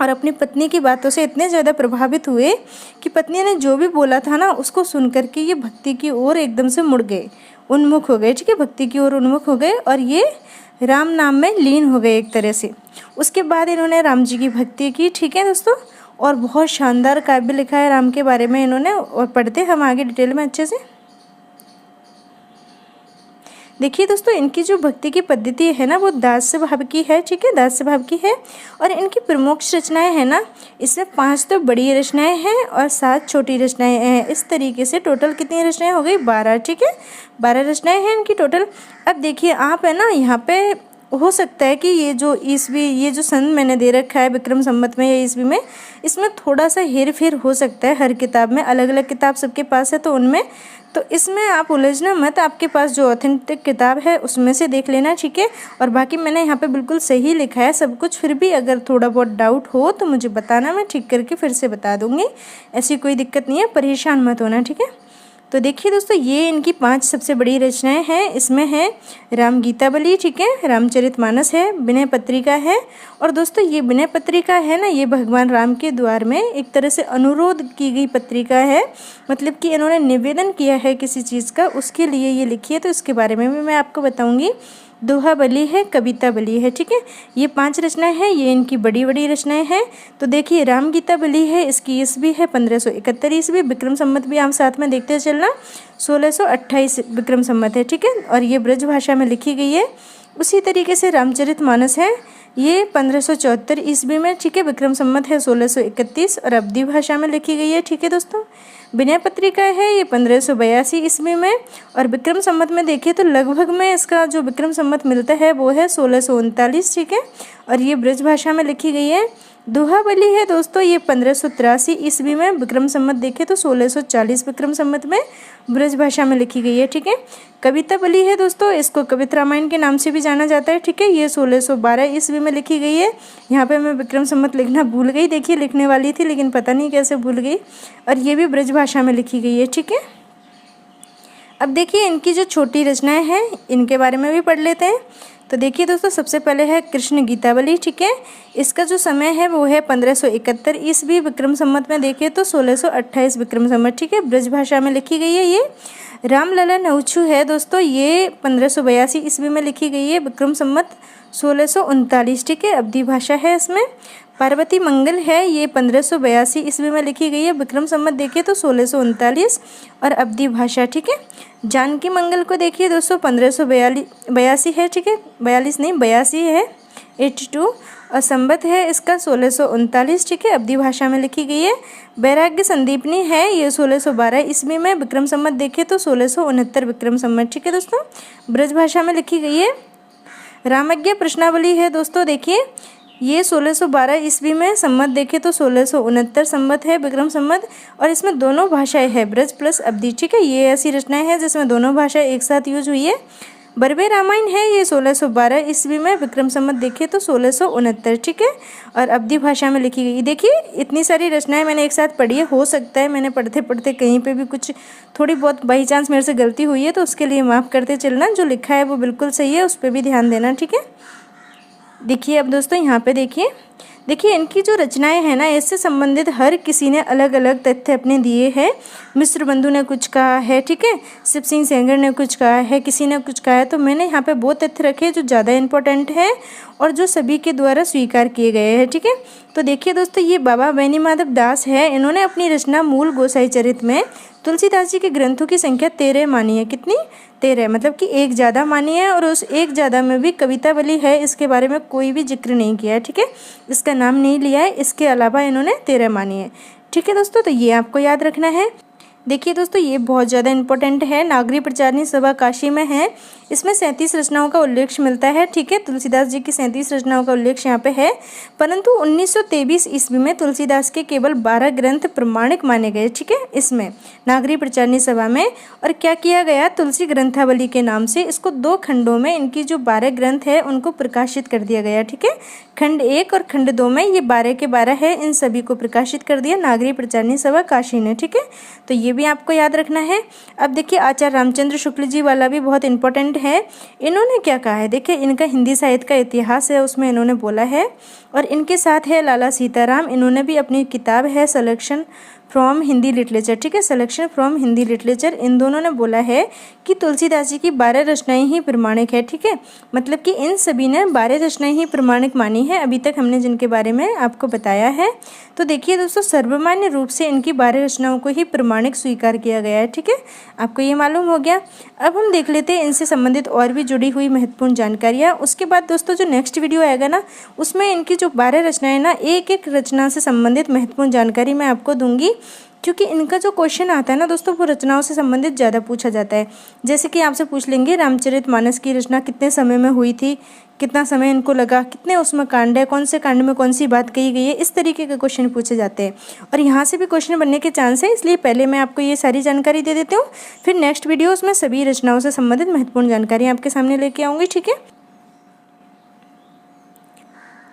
और अपनी पत्नी की बातों से इतने ज़्यादा प्रभावित हुए कि पत्नी ने जो भी बोला था ना उसको सुन करके ये भक्ति की ओर एकदम से मुड़ गए, उन्मुख हो गए, ठीक है। भक्ति की ओर उन्मुख हो गए और ये राम नाम में लीन हो गए एक तरह से। उसके बाद इन्होंने राम जी की भक्ति की, ठीक है दोस्तों। और बहुत शानदार काव्य लिखा है राम के बारे में इन्होंने, और पढ़ते हम आगे डिटेल में अच्छे से। देखिए दोस्तों इनकी जो भक्ति की पद्धति है ना वो दास्य भाव की है, ठीक है, दास्य भाव की है। और इनकी प्रमुख रचनाएं हैं ना, इसमें 5 तो बड़ी रचनाएं हैं और 7 छोटी रचनाएं हैं। इस तरीके से टोटल कितनी रचनाएं हो गई, 12, ठीक है। 12 रचनाएं हैं इनकी टोटल। अब देखिए आप है ना, यहाँ पे हो सकता है कि ये जो ईस्वी, ये जो सन मैंने दे रखा है विक्रम संवत में या ईस्वी में, इसमें थोड़ा सा हेर फेर हो सकता है। हर किताब में अलग अलग किताब सबके पास है, तो उनमें तो इसमें आप उलझना मत, आपके पास जो ऑथेंटिक किताब है उसमें से देख लेना, ठीक है। और बाकी मैंने यहाँ पे बिल्कुल सही लिखा है सब कुछ। फिर भी अगर थोड़ा बहुत डाउट हो तो मुझे बताना, मैं ठीक करके फिर से बता दूँगी, ऐसी कोई दिक्कत नहीं है, परेशान मत होना, ठीक है। तो देखिए दोस्तों, ये इनकी 5 सबसे बड़ी रचनाएं हैं। इसमें है राम गीतावली, ठीक है, रामचरितमानस है, विनय पत्रिका है। और दोस्तों ये विनय पत्रिका है ना, ये भगवान राम के द्वार में एक तरह से अनुरोध की गई पत्रिका है, मतलब कि इन्होंने निवेदन किया है किसी चीज़ का, उसके लिए ये लिखी है। तो इसके बारे में भी मैं आपको बताऊँगी। दोहा बली है, कविता बली है, ठीक है। ये 5 रचनाएं हैं, ये इनकी बड़ी बड़ी रचनाएं हैं। तो देखिए राम गीता बली है, इसकी ईस्वी है 1571 ईस्वी, विक्रम संवत भी आप साथ में देखते चलना 1628 विक्रम संवत है, ठीक है। और ये ब्रज भाषा में लिखी गई है। उसी तरीके से रामचरितमानस है, ये 1574 ईस्वी में, ठीक है, विक्रम संवत है 1631 और अवधी भाषा में लिखी गई है, ठीक है दोस्तों। विनय पत्रिका है, ये 1582 ईस्वी में, और विक्रम संवत में देखिए तो लगभग में इसका जो विक्रम संवत मिलता है वो है 1639, ठीक है। और ये ब्रज भाषा में लिखी गई है। दोहा बली है दोस्तों, ये 1583 ईस्वी में, विक्रम संवत देखें तो 1640 विक्रम संवत में ब्रज भाषा में लिखी गई है, ठीक है। कविता बली है दोस्तों, इसको कवित रामायण के नाम से भी जाना जाता है, ठीक है। ये 1612 ईस्वी में लिखी गई है। यहाँ पे मैं विक्रम संवत लिखना भूल गई, देखिए लिखने वाली थी लेकिन पता नहीं कैसे भूल गई। और ये भी ब्रज भाषा में लिखी गई है, ठीक है। अब देखिए इनकी जो छोटी रचनाएं हैं इनके बारे में भी पढ़ लेते हैं। तो देखिए दोस्तों, सबसे पहले है कृष्ण गीतावली, ठीक है। इसका जो समय है वो है 1571 ईस्वी, विक्रम संवत में देखें तो 1628 विक्रम संवत, ठीक है। ब्रज भाषा में लिखी गई है। ये रामलला नौछू है दोस्तों, ये 1582 ईस्वी में लिखी गई है, विक्रम संवत 1639, ठीक है, अवधी भाषा है इसमें। पार्वती मंगल है, ये 1582 ईस्वी में लिखी गई है, विक्रम संवत देखिए तो 1639 और अवधी भाषा, ठीक है। जानकी मंगल को देखिए दोस्तों 1582 है, ठीक है, 42 नहीं 82 है, 82, और संवत है इसका 1639, ठीक है, अवधी भाषा में लिखी गई है। वैराग्य संदीपनी है, ये 1612 ईस्वी में, विक्रम संवत देखे तो 1669 विक्रम संवत, ठीक है दोस्तों, ब्रज भाषा में लिखी गई है। रामज्ञ प्रश्नावली है दोस्तों, देखिए ये 1612 ईस्वी में, संवत देखे तो 1669 संवत है, विक्रम संवत, और इसमें दोनों भाषाएं है, ब्रज प्लस अवधी, ठीक है। ये ऐसी रचनाएं हैं जिसमें दोनों भाषाएं एक साथ यूज हुई है। बरवे रामायण है, ये 1612 ईस्वी में, विक्रम संवत देखे तो 1669, ठीक है, और अवधी भाषा में लिखी गई। देखिए इतनी सारी रचनाएं मैंने एक साथ पढ़ी है, हो सकता है मैंने पढ़ते पढ़ते कहीं पे भी कुछ थोड़ी बहुत बाई चांस मेरे से गलती हुई है तो उसके लिए माफ़ करते चलना। जो लिखा है वो बिल्कुल सही है, उस पर भी ध्यान देना, ठीक है। देखिए अब दोस्तों यहाँ पे देखिए इनकी जो रचनाएं हैं ना, इससे संबंधित हर किसी ने अलग अलग तथ्य अपने दिए हैं। मिश्र बंधु ने कुछ कहा है, ठीक है, शिव सिंह सेंगर ने कुछ कहा है, किसी ने कुछ कहा है। तो मैंने यहाँ पे वो तथ्य रखे जो ज़्यादा इम्पोर्टेंट है और जो सभी के द्वारा स्वीकार किए गए हैं, ठीक है। तो देखिए दोस्तों, ये बाबा बेनी माधव दास है, इन्होंने अपनी रचना मूल गोसाई चरित में तुलसीदास जी के ग्रंथों की संख्या 13 मानी है। कितनी? 13, मतलब कि एक ज़्यादा मानी है, और उस एक ज़्यादा में भी कविता बली है, इसके बारे में कोई भी जिक्र नहीं किया है, ठीक है, इसका नाम नहीं लिया है। इसके अलावा इन्होंने 13 मानी है, ठीक है दोस्तों। तो ये आपको याद रखना है। देखिए दोस्तों, ये बहुत ज़्यादा इंपॉर्टेंट है। नागरी प्रचारणी सभा काशी में है, इसमें 37 रचनाओं का उल्लेख मिलता है, ठीक है। तुलसीदास जी की 37 रचनाओं का उल्लेख यहाँ पे है, परंतु 1923 ईस्वी में तुलसीदास के केवल 12 ग्रंथ प्रमाणिक माने गए, ठीक है, इसमें नागरी प्रचारणी सभा में। और क्या किया गया, तुलसी ग्रंथावली के नाम से इसको 2 खंडों में इनकी जो 12 ग्रंथ है उनको प्रकाशित कर दिया गया, ठीक है। खंड 1 और खंड 2 में ये 12 के 12 है, इन सभी को प्रकाशित कर दिया नागरी प्रचारणी सभा काशी ने, ठीक है। तो ये भी आपको याद रखना है। अब देखिए आचार्य रामचंद्र शुक्ल जी वाला भी बहुत इंपॉर्टेंट है। इन्होंने क्या कहा है, देखिए इनका हिंदी साहित्य का इतिहास है, उसमें इन्होंने बोला है। और इनके साथ है लाला सीताराम, इन्होंने भी अपनी किताब है सिलेक्शन फ्रॉम हिंदी लिटरेचर, ठीक है, सिलेक्शन फ्रॉम हिंदी लिटरेचर। इन दोनों ने बोला है कि तुलसीदास जी की 12 रचनाएं ही प्रमाणिक है, ठीक है, मतलब कि इन सभी ने 12 रचनाएं ही प्रमाणिक मानी है अभी तक हमने जिनके बारे में आपको बताया है। तो देखिए दोस्तों, सर्वमान्य रूप से इनकी 12 रचनाओं को ही प्रमाणिक स्वीकार किया गया है, ठीक है, आपको ये मालूम हो गया। अब हम देख लेते हैं इनसे संबंधित और भी जुड़ी हुई महत्वपूर्ण जानकारियाँ। उसके बाद दोस्तों जो नेक्स्ट वीडियो आएगा ना, उसमें इनकी जो 12 रचनाएं ना, एक एक रचना से संबंधित महत्वपूर्ण जानकारी मैं आपको दूंगी, क्योंकि इनका जो क्वेश्चन आता है ना दोस्तों, वो रचनाओं से संबंधित ज़्यादा पूछा जाता है। जैसे कि आपसे पूछ लेंगे रामचरितमानस की रचना कितने समय में हुई थी, कितना समय इनको लगा, कितने उसमें कांड है, कौन से कांड में कौन सी बात कही गई है, इस तरीके के क्वेश्चन पूछे जाते हैं। और यहाँ से भी क्वेश्चन बनने के चांस है, इसलिए पहले मैं आपको ये सारी जानकारी दे देती हूँ, फिर नेक्स्ट वीडियोज़ में सभी रचनाओं से संबंधित महत्वपूर्ण जानकारी आपके सामने लेके आऊँगी, ठीक है।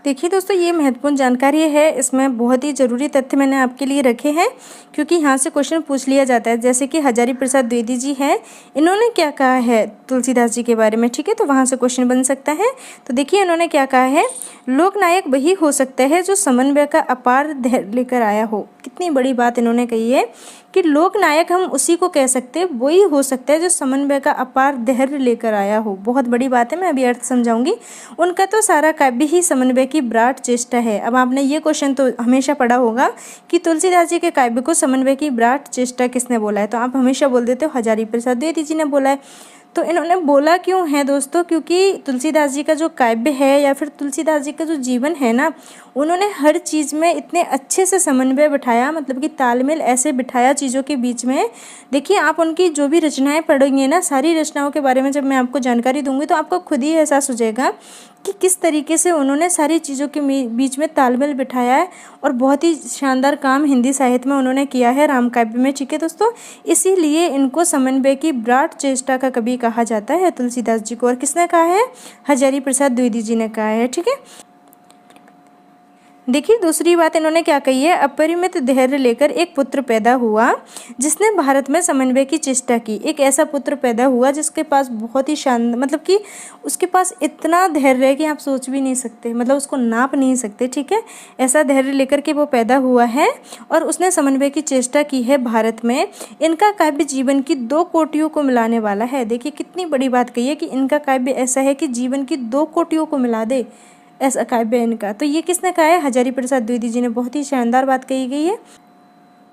देखिए दोस्तों, ये महत्वपूर्ण जानकारी है, इसमें बहुत ही ज़रूरी तथ्य मैंने आपके लिए रखे हैं, क्योंकि यहाँ से क्वेश्चन पूछ लिया जाता है। जैसे कि हजारी प्रसाद द्विवेदी जी हैं, इन्होंने क्या कहा है तुलसीदास जी के बारे में, ठीक है, तो वहाँ से क्वेश्चन बन सकता है। तो देखिए इन्होंने क्या कहा है, लोकनायक वही हो सकता है जो समन्वय का अपार धैर्य लेकर आया हो। कितनी बड़ी बात इन्होंने कही है कि लोकनायक हम उसी को कह सकते हैं, वही हो सकता है जो समन्वय का अपार धैर्य लेकर आया हो। बहुत बड़ी बात है, मैं अभी अर्थ समझाऊंगी। उनका तो सारा काव्य ही समन्वय की विराट चेष्टा है। अब आपने ये क्वेश्चन तो हमेशा पढ़ा होगा कि तुलसीदास जी के काव्य को समन्वय की विराट चेष्टा किसने बोला है, तो आप हमेशा बोल देते हो हजारी प्रसाद द्विवेदी जी ने बोला है। तो इन्होंने बोला क्यों है दोस्तों, क्योंकि तुलसीदास जी का जो काव्य है या फिर तुलसीदास जी का जो जीवन है ना, उन्होंने हर चीज़ में इतने अच्छे से समन्वय बिठाया, मतलब कि तालमेल ऐसे बिठाया चीज़ों के बीच में। देखिए आप उनकी जो भी रचनाएं पढ़ेंगे ना, सारी रचनाओं के बारे में जब मैं आपको जानकारी दूंगी तो आपको खुद ही एहसास हो जाएगा कि किस तरीके से उन्होंने सारी चीज़ों के बीच में तालमेल बिठाया है, और बहुत ही शानदार काम हिंदी साहित्य में उन्होंने किया है राम काव्य में, ठीक है दोस्तों। इसीलिए इनको समन्वय की विराट चेष्टा का कवि कहा जाता है तुलसीदास जी को। और किसने कहा है, हजारी प्रसाद द्विवेदी जी ने कहा है, ठीक है। देखिए दूसरी बात इन्होंने क्या कही है, अपरिमित धैर्य लेकर एक पुत्र पैदा हुआ जिसने भारत में समन्वय की चेष्टा की। एक ऐसा पुत्र पैदा हुआ जिसके पास बहुत ही शानदार, मतलब कि उसके पास इतना धैर्य है कि आप सोच भी नहीं सकते, मतलब उसको नाप नहीं सकते, ठीक है। ऐसा धैर्य लेकर के वो पैदा हुआ है और उसने समन्वय की चेष्टा की है भारत में। इनका काव्य जीवन की 2 कोटियों को मिलाने वाला है। देखिए कितनी बड़ी बात कही है कि इनका काव्य ऐसा है कि जीवन की 2 कोटियों को मिला दे, ऐसा काव्य इनका। तो ये किसने कहा है, हजारी प्रसाद द्विवेदी जी ने। बहुत ही शानदार बात कही गई है।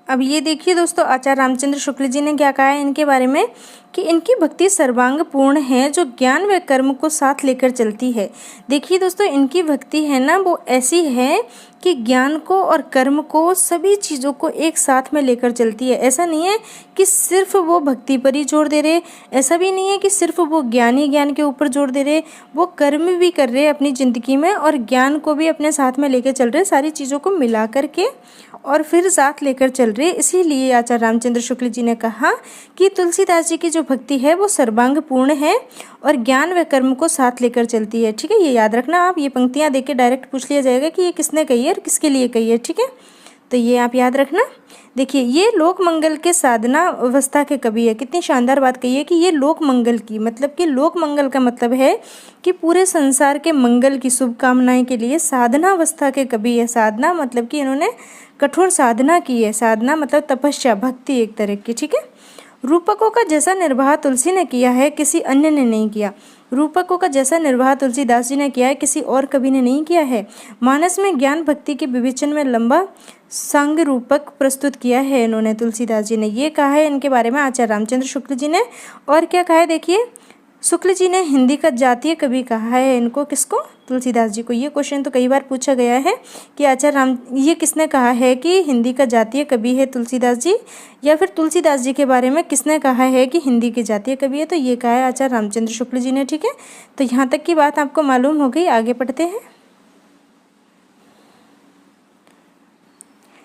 अब ये देखिए दोस्तों, आचार्य रामचंद्र शुक्ल जी ने क्या कहा है इनके बारे में, कि इनकी भक्ति सर्वांग पूर्ण है जो ज्ञान व कर्म को साथ लेकर चलती है। देखिए दोस्तों, इनकी भक्ति है ना, वो ऐसी है कि ज्ञान को और कर्म को, सभी चीज़ों को एक साथ में लेकर चलती है। ऐसा नहीं है कि सिर्फ वो भक्ति पर ही जोर दे रहे, ऐसा भी नहीं है कि सिर्फ वो ज्ञान के ऊपर जोर दे रहे, वो कर्म भी कर रहे अपनी ज़िंदगी में और ज्ञान को भी अपने साथ में लेकर चल रहे, सारी चीज़ों को मिला करके और फिर साथ लेकर चल रहे। इसीलिए आचार्य रामचंद्र शुक्ल जी ने कहा कि तुलसीदास जी की जो भक्ति है वो सर्वांग पूर्ण है और ज्ञान व कर्म को साथ लेकर चलती है, ठीक है। ये याद रखना आप, ये पंक्तियाँ देख के डायरेक्ट पूछ लिया जाएगा कि ये किसने कही है और किसके लिए कही है, ठीक है। तो ये आप याद रखना। देखिए ये लोक मंगल के साधना अवस्था के कवि है। कितनी शानदार बात कही है कि ये लोक मंगल की, मतलब कि लोक मंगल का मतलब है कि पूरे संसार के मंगल की शुभकामनाएं के लिए साधना अवस्था के कवि है। साधना मतलब कि इन्होंने कठोर साधना की है, साधना मतलब तपस्या, भक्ति एक तरह की, ठीक है। रूपकों का जैसा निर्वाह तुलसी ने किया है किसी अन्य ने नहीं किया। रूपकों का जैसा निर्वाह तुलसीदास जी ने किया है, किसी और कवि ने नहीं किया है। मानस में ज्ञान भक्ति के विवेचन में लंबा सांग रूपक प्रस्तुत किया है इन्होंने, तुलसीदास जी ने। ये कहा है इनके बारे में आचार्य रामचंद्र शुक्ल जी ने। और क्या कहा है देखिए, शुक्ल जी ने हिंदी का जातीय कवि कहा है इनको, किसको, तुलसीदास जी को। ये क्वेश्चन तो कई बार पूछा गया है कि आचार्य राम, ये किसने कहा है कि हिंदी का जातीय कवि है तुलसीदास जी, या फिर तुलसीदास जी के बारे में किसने कहा है कि हिंदी के जातीय कवि है, तो ये कहा है आचार्य रामचंद्र शुक्ल जी ने, ठीक है। तो यहाँ तक की बात आपको मालूम हो गई, आगे पढ़ते हैं।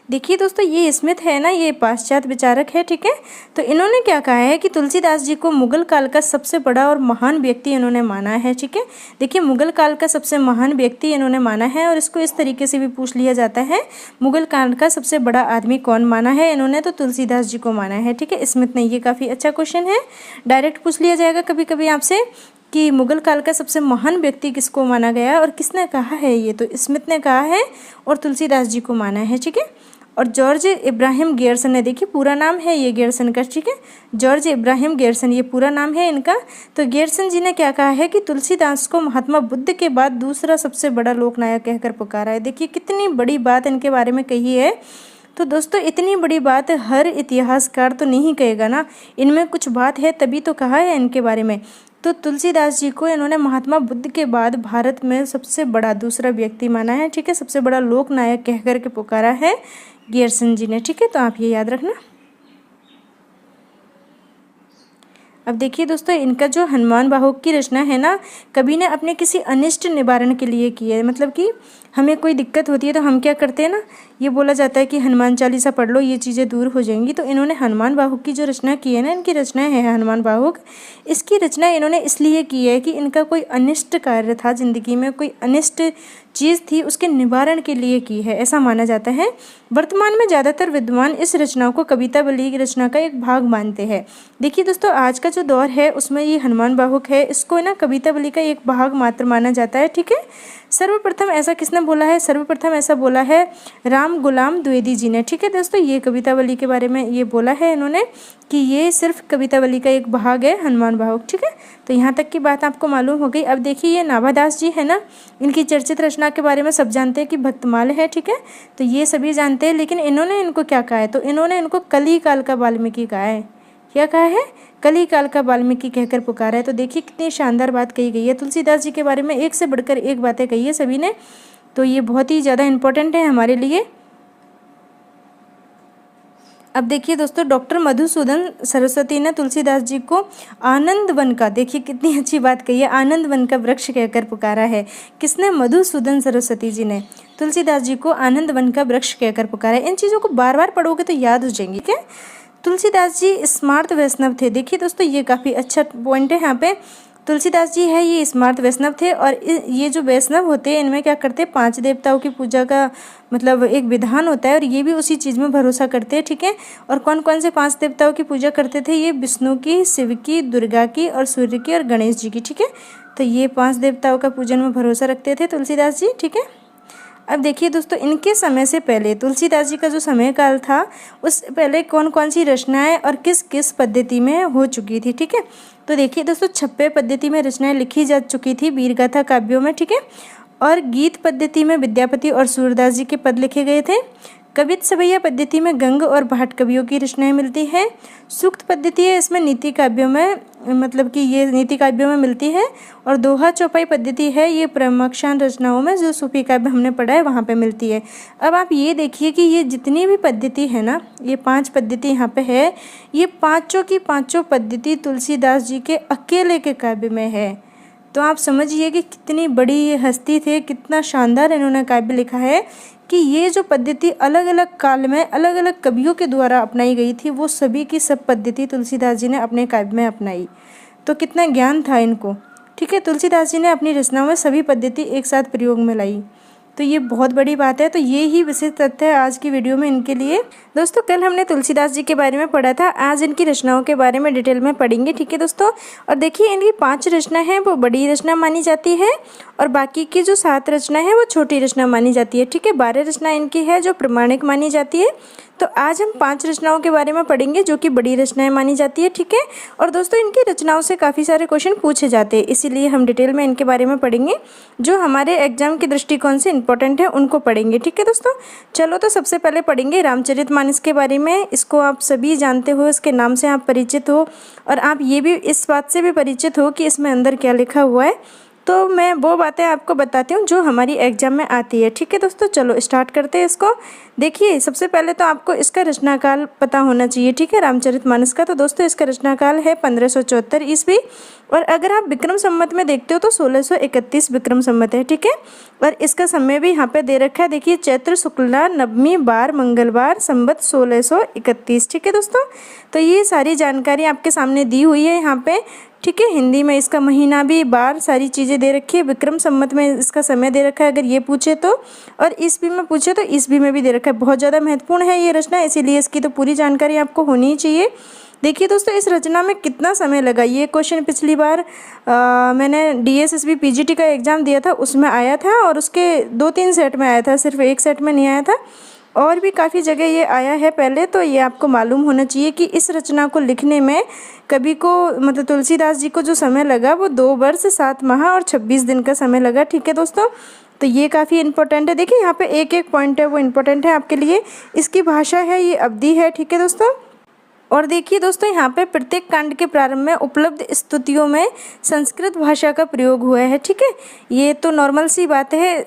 देखिए दोस्तों, ये स्मिथ है ना, ये पाश्चात्य विचारक है, ठीक है। तो इन्होंने क्या कहा है कि तुलसीदास जी को मुगल काल का सबसे बड़ा और महान व्यक्ति इन्होंने माना है, ठीक है। देखिए मुगल काल का सबसे महान व्यक्ति इन्होंने माना है, और इसको इस तरीके से भी पूछ लिया जाता है, मुगल काल का सबसे बड़ा आदमी कौन माना है इन्होंने, तो तुलसीदास जी को माना है, ठीक है। स्मिथ ने, ये काफ़ी अच्छा क्वेश्चन है, डायरेक्ट पूछ लिया जाएगा कभी कभी आपसे कि मुगल काल का सबसे महान व्यक्ति किसको माना गया है और किसने कहा है, ये तो स्मिथ ने कहा है और तुलसीदास जी को माना है, ठीक है। और जॉर्ज इब्राहिम गेरसन है, देखिए पूरा नाम है ये गेरसन का, ठीक है। जॉर्ज इब्राहिम गेरसन, ये पूरा नाम है इनका। तो गेरसन जी ने क्या कहा है कि तुलसीदास को महात्मा बुद्ध के बाद दूसरा सबसे बड़ा लोकनायक कहकर पुकारा है। देखिए कितनी बड़ी बात इनके बारे में कही है। तो दोस्तों इतनी बड़ी बात हर इतिहासकार तो नहीं कहेगा ना, इनमें कुछ बात है तभी तो कहा है इनके बारे में। तो तुलसीदास जी को इन्होंने महात्मा बुद्ध के बाद भारत में सबसे बड़ा दूसरा व्यक्ति माना है, ठीक है। सबसे बड़ा लोकनायक कहकर के पुकारा है गेरसन जी ने, ठीक है। तो आप ये याद रखना। अब देखिए दोस्तों, इनका जो हनुमान बाहुक की रचना है ना, कवि ने अपने किसी अनिष्ट निवारण के लिए की है, मतलब कि हमें कोई दिक्कत होती है तो हम क्या करते हैं ना, ये बोला जाता है कि हनुमान चालीसा पढ़ लो, ये चीज़ें दूर हो जाएंगी। तो इन्होंने हनुमान बाहुक की जो रचना की है ना, इनकी रचना है हनुमान बाहुक, इसकी रचना इन्होंने इसलिए की है कि इनका कोई अनिष्ट कार्य था ज़िंदगी में, कोई अनिष्ट चीज़ थी, उसके निवारण के लिए की है, ऐसा माना जाता है। वर्तमान में ज़्यादातर विद्वान इस रचना को कवितावली की रचना का एक भाग मानते हैं। देखिए दोस्तों, आज का जो दौर है उसमें ये हनुमान बाहुक है, इसको ना कवितावली का एक भाग मात्र माना जाता है। ठीक है, सर्वप्रथम ऐसा किसने बोला है? सर्वप्रथम ऐसा बोला है राम गुलाम द्विवेदी जी ने। ठीक है दोस्तों, ये कवितावली के बारे में ये बोला है इन्होंने कि ये सिर्फ कवितावली का एक भाग है हनुमान बाहुक। ठीक है, तो यहाँ तक की बात आपको मालूम हो गई। अब देखिए, ये नाभादास जी है ना, इनकी चर्चित रचना के बारे में सब जानते हैं कि भक्तमाल है। ठीक है, तो ये सभी जानते हैं, लेकिन इन्होंने इनको क्या कहा है? तो इन्होंने इनको कली काल का वाल्मीकि कहा है। क्या कहा है? कली काल का वाल्मीकि कहकर पुकारा है। तो देखिए कितनी शानदार बात कही गई है। तुलसीदास जी के बारे में एक से बढ़कर एक बातें कही है सभी ने, तो ये बहुत ही ज़्यादा इम्पोर्टेंट है हमारे लिए। अब देखिए दोस्तों, डॉक्टर मधुसूदन सरस्वती ने तुलसीदास जी को आनंद वन का, देखिए कितनी अच्छी बात कही है, आनंद वन का वृक्ष कहकर पुकारा है। किसने? मधुसूदन सरस्वती जी ने तुलसीदास जी को आनंद वन का वृक्ष कहकर पुकारा है। इन चीज़ों को बार बार पढ़ोगे तो याद हो जाएंगी। ठीक है, तुलसीदास जी स्मार्त वैष्णव थे। देखिए दोस्तों, ये काफ़ी अच्छा पॉइंट है यहाँ पे। तुलसीदास जी है ये स्मार्त वैष्णव थे, और ये जो वैष्णव होते हैं इनमें क्या करते हैं? 5 देवताओं की पूजा का मतलब एक विधान होता है, और ये भी उसी चीज़ में भरोसा करते हैं। ठीक है, और कौन कौन से 5 देवताओं की पूजा करते थे? ये विष्णु की, शिव की, दुर्गा की और सूर्य की और गणेश जी की। ठीक है, तो ये 5 देवताओं का पूजन में भरोसा रखते थे तुलसीदास जी। ठीक है, अब देखिए दोस्तों, इनके समय से पहले तुलसीदास जी का जो समय काल था उस पहले कौन कौन सी रचनाएं और किस किस पद्धति में हो चुकी थी। ठीक है, तो देखिए दोस्तों, छप्पे पद्धति में रचनाएं लिखी जा चुकी थी वीरगाथा काव्यों में। ठीक है, और गीत पद्धति में विद्यापति और सूरदास जी के पद लिखे गए थे। कवित सवैया पद्धति में गंग और भाट कवियों की रचनाएं मिलती है। सूक्त पद्धति है, इसमें नीति काव्यों में, मतलब कि ये नीति काव्यों में मिलती है। और दोहा चौपाई पद्धति है, ये प्रमक्षान रचनाओं में, जो सूफी काव्य हमने पढ़ा है वहाँ पे मिलती है। अब आप ये देखिए कि ये जितनी भी पद्धति है ना, ये 5 पद्धति यहाँ पे है, ये पाँचों की पाँचों पद्धति तुलसीदास जी के अकेले के काव्य में है। तो आप समझिए कि कितनी बड़ी ये हस्ती थे, कितना शानदार इन्होंने काव्य लिखा है कि ये जो पद्धति अलग अलग काल में अलग अलग कवियों के द्वारा अपनाई गई थी, वो सभी की सब पद्धति तुलसीदास जी ने अपने काव्य में अपनाई। तो कितना ज्ञान था इनको। ठीक है, तुलसीदास जी ने अपनी रचनाओं में सभी पद्धति एक साथ प्रयोग में लाई, तो ये बहुत बड़ी बात है। तो ये ही विशेष तथ्य है आज की वीडियो में इनके लिए। दोस्तों, कल हमने तुलसीदास जी के बारे में पढ़ा था, आज इनकी रचनाओं के बारे में डिटेल में पढ़ेंगे। ठीक है दोस्तों, और देखिए इनकी 5 रचना है वो बड़ी रचना मानी जाती है, और बाकी की जो 7 रचना है वो छोटी रचना मानी जाती है। ठीक है, 12 रचना इनकी है जो प्रमाणिक मानी जाती है। तो आज हम 5 रचनाओं के बारे में पढ़ेंगे जो कि बड़ी रचनाएं मानी जाती है। ठीक है, और दोस्तों इनकी रचनाओं से काफ़ी सारे क्वेश्चन पूछे जाते हैं, इसीलिए हम डिटेल में इनके बारे में पढ़ेंगे, जो हमारे एग्जाम के दृष्टिकोण से इंपॉर्टेंट है उनको पढ़ेंगे। ठीक है दोस्तों, चलो तो सबसे पहले पढ़ेंगे रामचरितमानस के बारे में। इसको आप सभी जानते हो, इसके नाम से आप परिचित हो, और आप ये भी इस बात से भी परिचित हो कि इसमें अंदर क्या लिखा हुआ है। तो मैं वो बातें आपको बताती हूँ जो हमारी एग्जाम में आती है। ठीक है दोस्तों, चलो स्टार्ट करते हैं इसको। देखिए सबसे पहले तो आपको इसका रचनाकाल पता होना चाहिए। ठीक है, रामचरितमानस का। तो दोस्तों इसका रचनाकाल है 1574 ईस्वी, और अगर आप विक्रम संवत में देखते हो तो 1631 विक्रम संवत है। ठीक है, और इसका समय भी यहाँ पे दे रखा है, देखिए चैत्र शुक्ला नवमी बार मंगलवार संवत 1631। ठीक है दोस्तों, तो ये सारी जानकारी आपके सामने दी हुई है यहाँ पे। ठीक है, हिंदी में इसका महीना भी, बार, सारी चीज़ें दे रखी है। विक्रम संवत में इसका समय दे रखा है अगर ये पूछे तो, और ईस्वी में पूछे तो ईस्वी में भी दे रखा है। बहुत ज़्यादा महत्वपूर्ण है ये रचना, इसीलिए इसकी तो पूरी जानकारी आपको होनी ही चाहिए। देखिए दोस्तों, इस रचना में कितना समय लगा, ये क्वेश्चन पिछली बार मैंने DSSB PGT का एग्ज़ाम दिया था उसमें आया था, और उसके 2-3 सेट में आया था, सिर्फ एक सेट में नहीं आया था, और भी काफ़ी जगह ये आया है पहले। तो ये आपको मालूम होना चाहिए कि इस रचना को लिखने में कवि को, मतलब तुलसीदास जी को जो समय लगा वो 2 वर्ष 7 माह और 26 दिन का समय लगा। ठीक है दोस्तों, तो ये काफ़ी इंपॉर्टेंट है। देखिए यहाँ पे एक एक पॉइंट है वो इम्पोर्टेंट है आपके लिए। इसकी भाषा है ये अवधि है। ठीक है दोस्तों, और देखिए दोस्तों यहाँ पे प्रत्येक कांड के प्रारंभ में उपलब्ध स्तुतियों में संस्कृत भाषा का प्रयोग हुआ है। ठीक है, ये तो नॉर्मल सी बात है।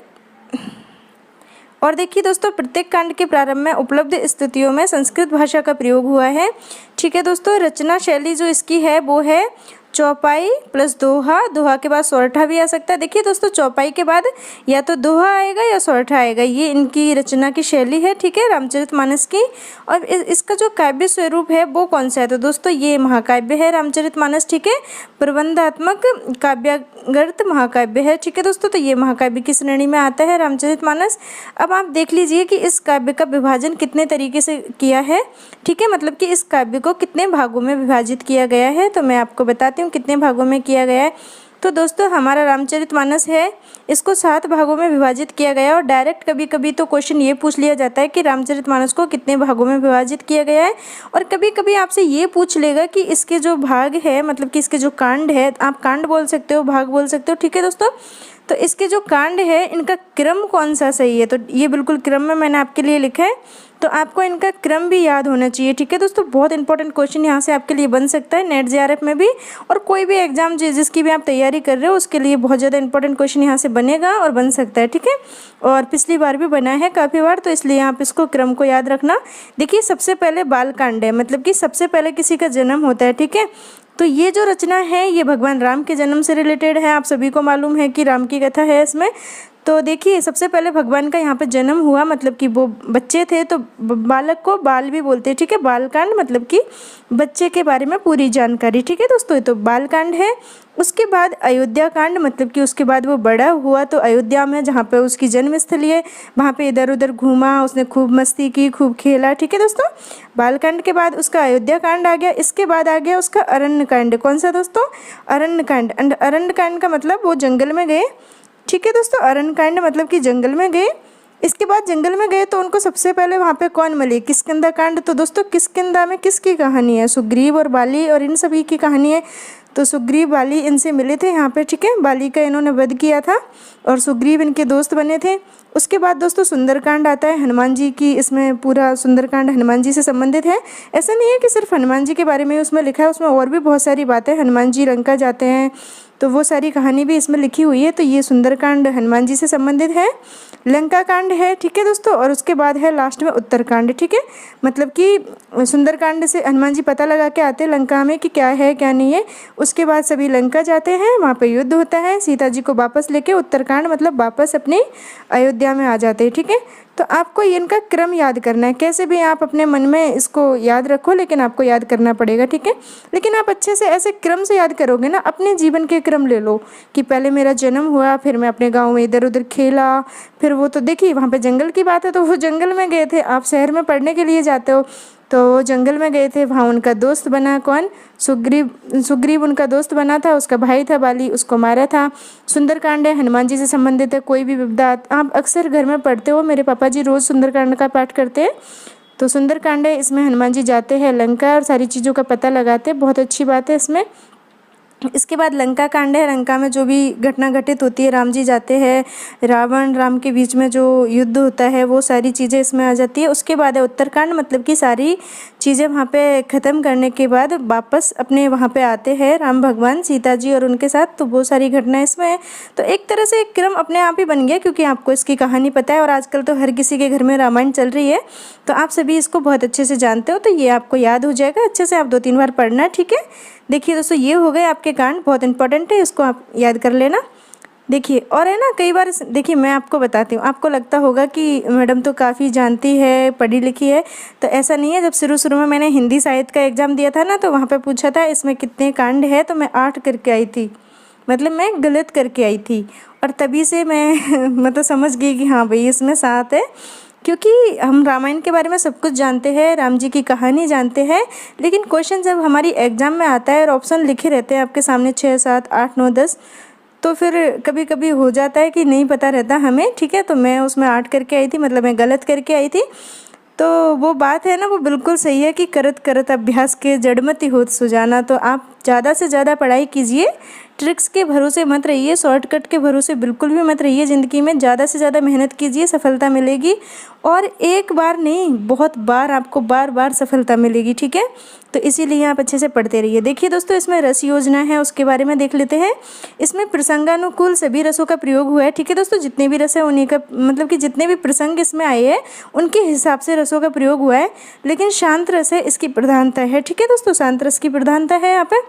और देखिए दोस्तों, प्रत्येक कांड के प्रारंभ में उपलब्ध स्तुतियों में संस्कृत भाषा का प्रयोग हुआ है। ठीक है दोस्तों, रचना शैली जो इसकी है वो है चौपाई प्लस दोहा, दोहा के बाद सोरठा भी आ सकता है। देखिए दोस्तों, चौपाई के बाद या तो दोहा आएगा या सोरठा आएगा, ये इनकी रचना की शैली है, ठीक है, रामचरितमानस की। और इसका जो काव्य स्वरूप है वो कौन सा है, तो दोस्तों ये महाकाव्य है रामचरितमानस, ठीक है, प्रबंधात्मक काव्यागर्त महाकाव्य है, ठीक है दोस्तों। तो ये महाकाव्य की श्रेणी में आता है रामचरितमानस। अब आप देख लीजिए कि इस काव्य का विभाजन कितने तरीके से किया है, ठीक है, मतलब कि इस काव्य को कितने भागों में विभाजित किया गया है, तो मैं आपको बताती हूँ कितने भागों में किया गया है। तो दोस्तों हमारा रामचरितमानस है, इसको 7 भागों में विभाजित किया गया है। और डायरेक्ट कभी कभी तो क्वेश्चन ये पूछ लिया जाता है कि रामचरितमानस को कितने भागों में विभाजित किया गया है। और कभी कभी आपसे ये पूछ लेगा कि इसके जो भाग है, मतलब कि इसके जो कांड है, आप कांड बोल सकते हो, भाग बोल सकते हो, ठीक है दोस्तों। तो इसके जो कांड है इनका क्रम कौन सा सही है, तो ये बिल्कुल क्रम में मैंने आपके लिए लिखा है, तो आपको इनका क्रम भी याद होना चाहिए, ठीक है दोस्तों। बहुत इंपॉर्टेंट क्वेश्चन यहाँ से आपके लिए बन सकता है नेट जेआरएफ में भी, और कोई भी एग्जाम जिसकी भी आप तैयारी कर रहे हो उसके लिए बहुत ज़्यादा इंपॉर्टेंट क्वेश्चन यहाँ से बनेगा और बन सकता है, ठीक है। और पिछली बार भी बना है काफ़ी बार, तो इसलिए आप इसको क्रम को याद रखना। देखिए सबसे पहले बालकांड है, मतलब कि सबसे पहले किसी का जन्म होता है, ठीक है। तो ये जो रचना है ये भगवान राम के जन्म से रिलेटेड है। आप सभी को मालूम है कि राम की कथा है इसमें। तो देखिए सबसे पहले भगवान का यहाँ पे जन्म हुआ, मतलब कि वो बच्चे थे, तो बालक को बाल भी बोलते हैं, ठीक है। बालकांड मतलब कि बच्चे के बारे में पूरी जानकारी, ठीक है दोस्तों, तो बालकांड है। उसके बाद अयोध्या कांड, मतलब कि उसके बाद वो बड़ा हुआ तो अयोध्या में, जहाँ पे उसकी जन्मस्थली है, वहाँ पे इधर उधर घूमा, उसने खूब मस्ती की, खूब खेला, ठीक है दोस्तों। बालकांड के बाद उसका अयोध्या कांड आ गया। इसके बाद आ गया उसका अरण्य कांड। कौन सा दोस्तों, अरण्य कांड। अरण्य कांड का मतलब वो जंगल में गए, ठीक है दोस्तों, अरण्य कांड मतलब कि जंगल में गए। इसके बाद जंगल में गए तो उनको सबसे पहले वहाँ पे कौन मिले, किष्किंधा कांड। तो दोस्तों किष्किंधा में किसकी कहानी है, सुग्रीव और बाली और इन सभी की कहानी है। तो सुग्रीव बाली इनसे मिले थे यहाँ पे, ठीक है, बाली का इन्होंने वध किया था और सुग्रीव इनके दोस्त बने थे। उसके बाद दोस्तों सुंदरकांड आता है, हनुमान जी की, इसमें पूरा सुंदरकांड हनुमान जी से संबंधित है। ऐसा नहीं है कि सिर्फ हनुमान जी के बारे में उसमें लिखा है, उसमें और भी बहुत सारी बातें, हनुमान जी लंका जाते हैं तो वो सारी कहानी भी इसमें लिखी हुई है। तो ये सुंदरकांड हनुमान जी से संबंधित है। लंका कांड है, ठीक है दोस्तों। और उसके बाद है लास्ट में उत्तरकांड, ठीक है, मतलब कि सुंदरकांड से हनुमान जी पता लगा के आते हैं लंका में कि क्या है क्या नहीं है। उसके बाद सभी लंका जाते हैं, वहाँ पे युद्ध होता है, सीता जी को वापस लेके उत्तरकांड मतलब वापस अपनी अयोध्या में आ जाते हैं, ठीक है। तो आपको इनका क्रम याद करना है, कैसे भी आप अपने मन में इसको याद रखो, लेकिन आपको याद करना पड़ेगा, ठीक है। लेकिन आप अच्छे से ऐसे क्रम से याद करोगे ना, अपने जीवन के क्रम ले लो कि पहले मेरा जन्म हुआ, फिर मैं अपने गांव में इधर उधर खेला, फिर वो तो देखिए वहाँ पे जंगल की बात है तो वो जंगल में गए थे। आप शहर में पढ़ने के लिए जाते हो तो वो जंगल में गए थे, वहाँ उनका दोस्त बना कौन, सुग्रीव उनका दोस्त बना था, उसका भाई था बाली, उसको मारा था। सुंदरकांड है, हनुमान जी से संबंधित है। कोई भी विपदा आप अक्सर घर में पढ़ते हो, मेरे पापा जी रोज़ सुंदरकांड का पाठ करते हैं। तो सुंदरकांड है, इसमें हनुमान जी जाते हैं लंका और सारी चीज़ों का पता लगाते हैं, बहुत अच्छी बात है इसमें। इसके बाद लंका कांड है, लंका में जो भी घटना घटित होती है, राम जी जाते हैं, रावण राम के बीच में जो युद्ध होता है वो सारी चीज़ें इसमें आ जाती है। उसके बाद है उत्तरकांड, मतलब कि सारी चीज़ें वहाँ पे ख़त्म करने के बाद वापस अपने वहाँ पे आते हैं राम भगवान सीता जी और उनके साथ, तो वो सारी घटनाएं इसमें है। तो एक तरह से एक क्रम अपने आप ही बन गया, क्योंकि आपको इसकी कहानी पता है और आजकल तो हर किसी के घर में रामायण चल रही है, तो आप सभी इसको बहुत अच्छे से जानते हो, तो ये आपको याद हो जाएगा। अच्छे से आप 2-3 बार पढ़ना, ठीक है। देखिए दोस्तों ये हो गए आपके कांड, बहुत इंपॉर्टेंट है, इसको आप याद कर लेना। देखिए और है ना, कई बार देखिए मैं आपको बताती हूँ, आपको लगता होगा कि मैडम तो काफ़ी जानती है, पढ़ी लिखी है, तो ऐसा नहीं है। जब शुरू में मैंने हिंदी साहित्य का एग्ज़ाम दिया था ना, तो वहाँ पे पूछा था इसमें कितने कांड है, तो मैं 8 करके आई थी, मतलब मैं गलत करके आई थी। और तभी से मैं मतलब समझ गई कि हाँ भाई इसमें 7 है, क्योंकि हम रामायण के बारे में सब कुछ जानते हैं, राम जी की कहानी जानते हैं, लेकिन क्वेश्चन जब हमारी एग्ज़ाम में आता है और ऑप्शन लिखे रहते हैं आपके सामने 6, 7, 8, 9, 10, तो फिर कभी कभी हो जाता है कि नहीं पता रहता हमें, ठीक है। तो मैं उसमें 8 करके आई थी, मतलब मैं गलत करके आई थी। तो वो बात है ना, वो बिल्कुल सही है कि करत करत अभ्यास के जड़मति होत सुजाना। तो आप ज़्यादा से ज़्यादा पढ़ाई कीजिए, ट्रिक्स के भरोसे मत रहिए, शॉर्टकट के भरोसे बिल्कुल भी मत रहिए। ज़िंदगी में ज़्यादा से ज़्यादा मेहनत कीजिए, सफलता मिलेगी। और एक बार नहीं, बहुत बार आपको बार बार सफलता मिलेगी, ठीक है। तो इसीलिए आप अच्छे से पढ़ते रहिए। देखिए दोस्तों इसमें रस योजना है, उसके बारे में देख लेते हैं। इसमें प्रसंगानुकूल सभी रसों का प्रयोग हुआ है, ठीक है दोस्तों। जितने भी रस है उन्हीं का, मतलब कि जितने भी प्रसंग इसमें आए हैं उनके हिसाब से रसों का प्रयोग हुआ है, लेकिन शांत रस है इसकी प्रधानता है, ठीक है दोस्तों। शांत रस की प्रधानता है यहाँ पे।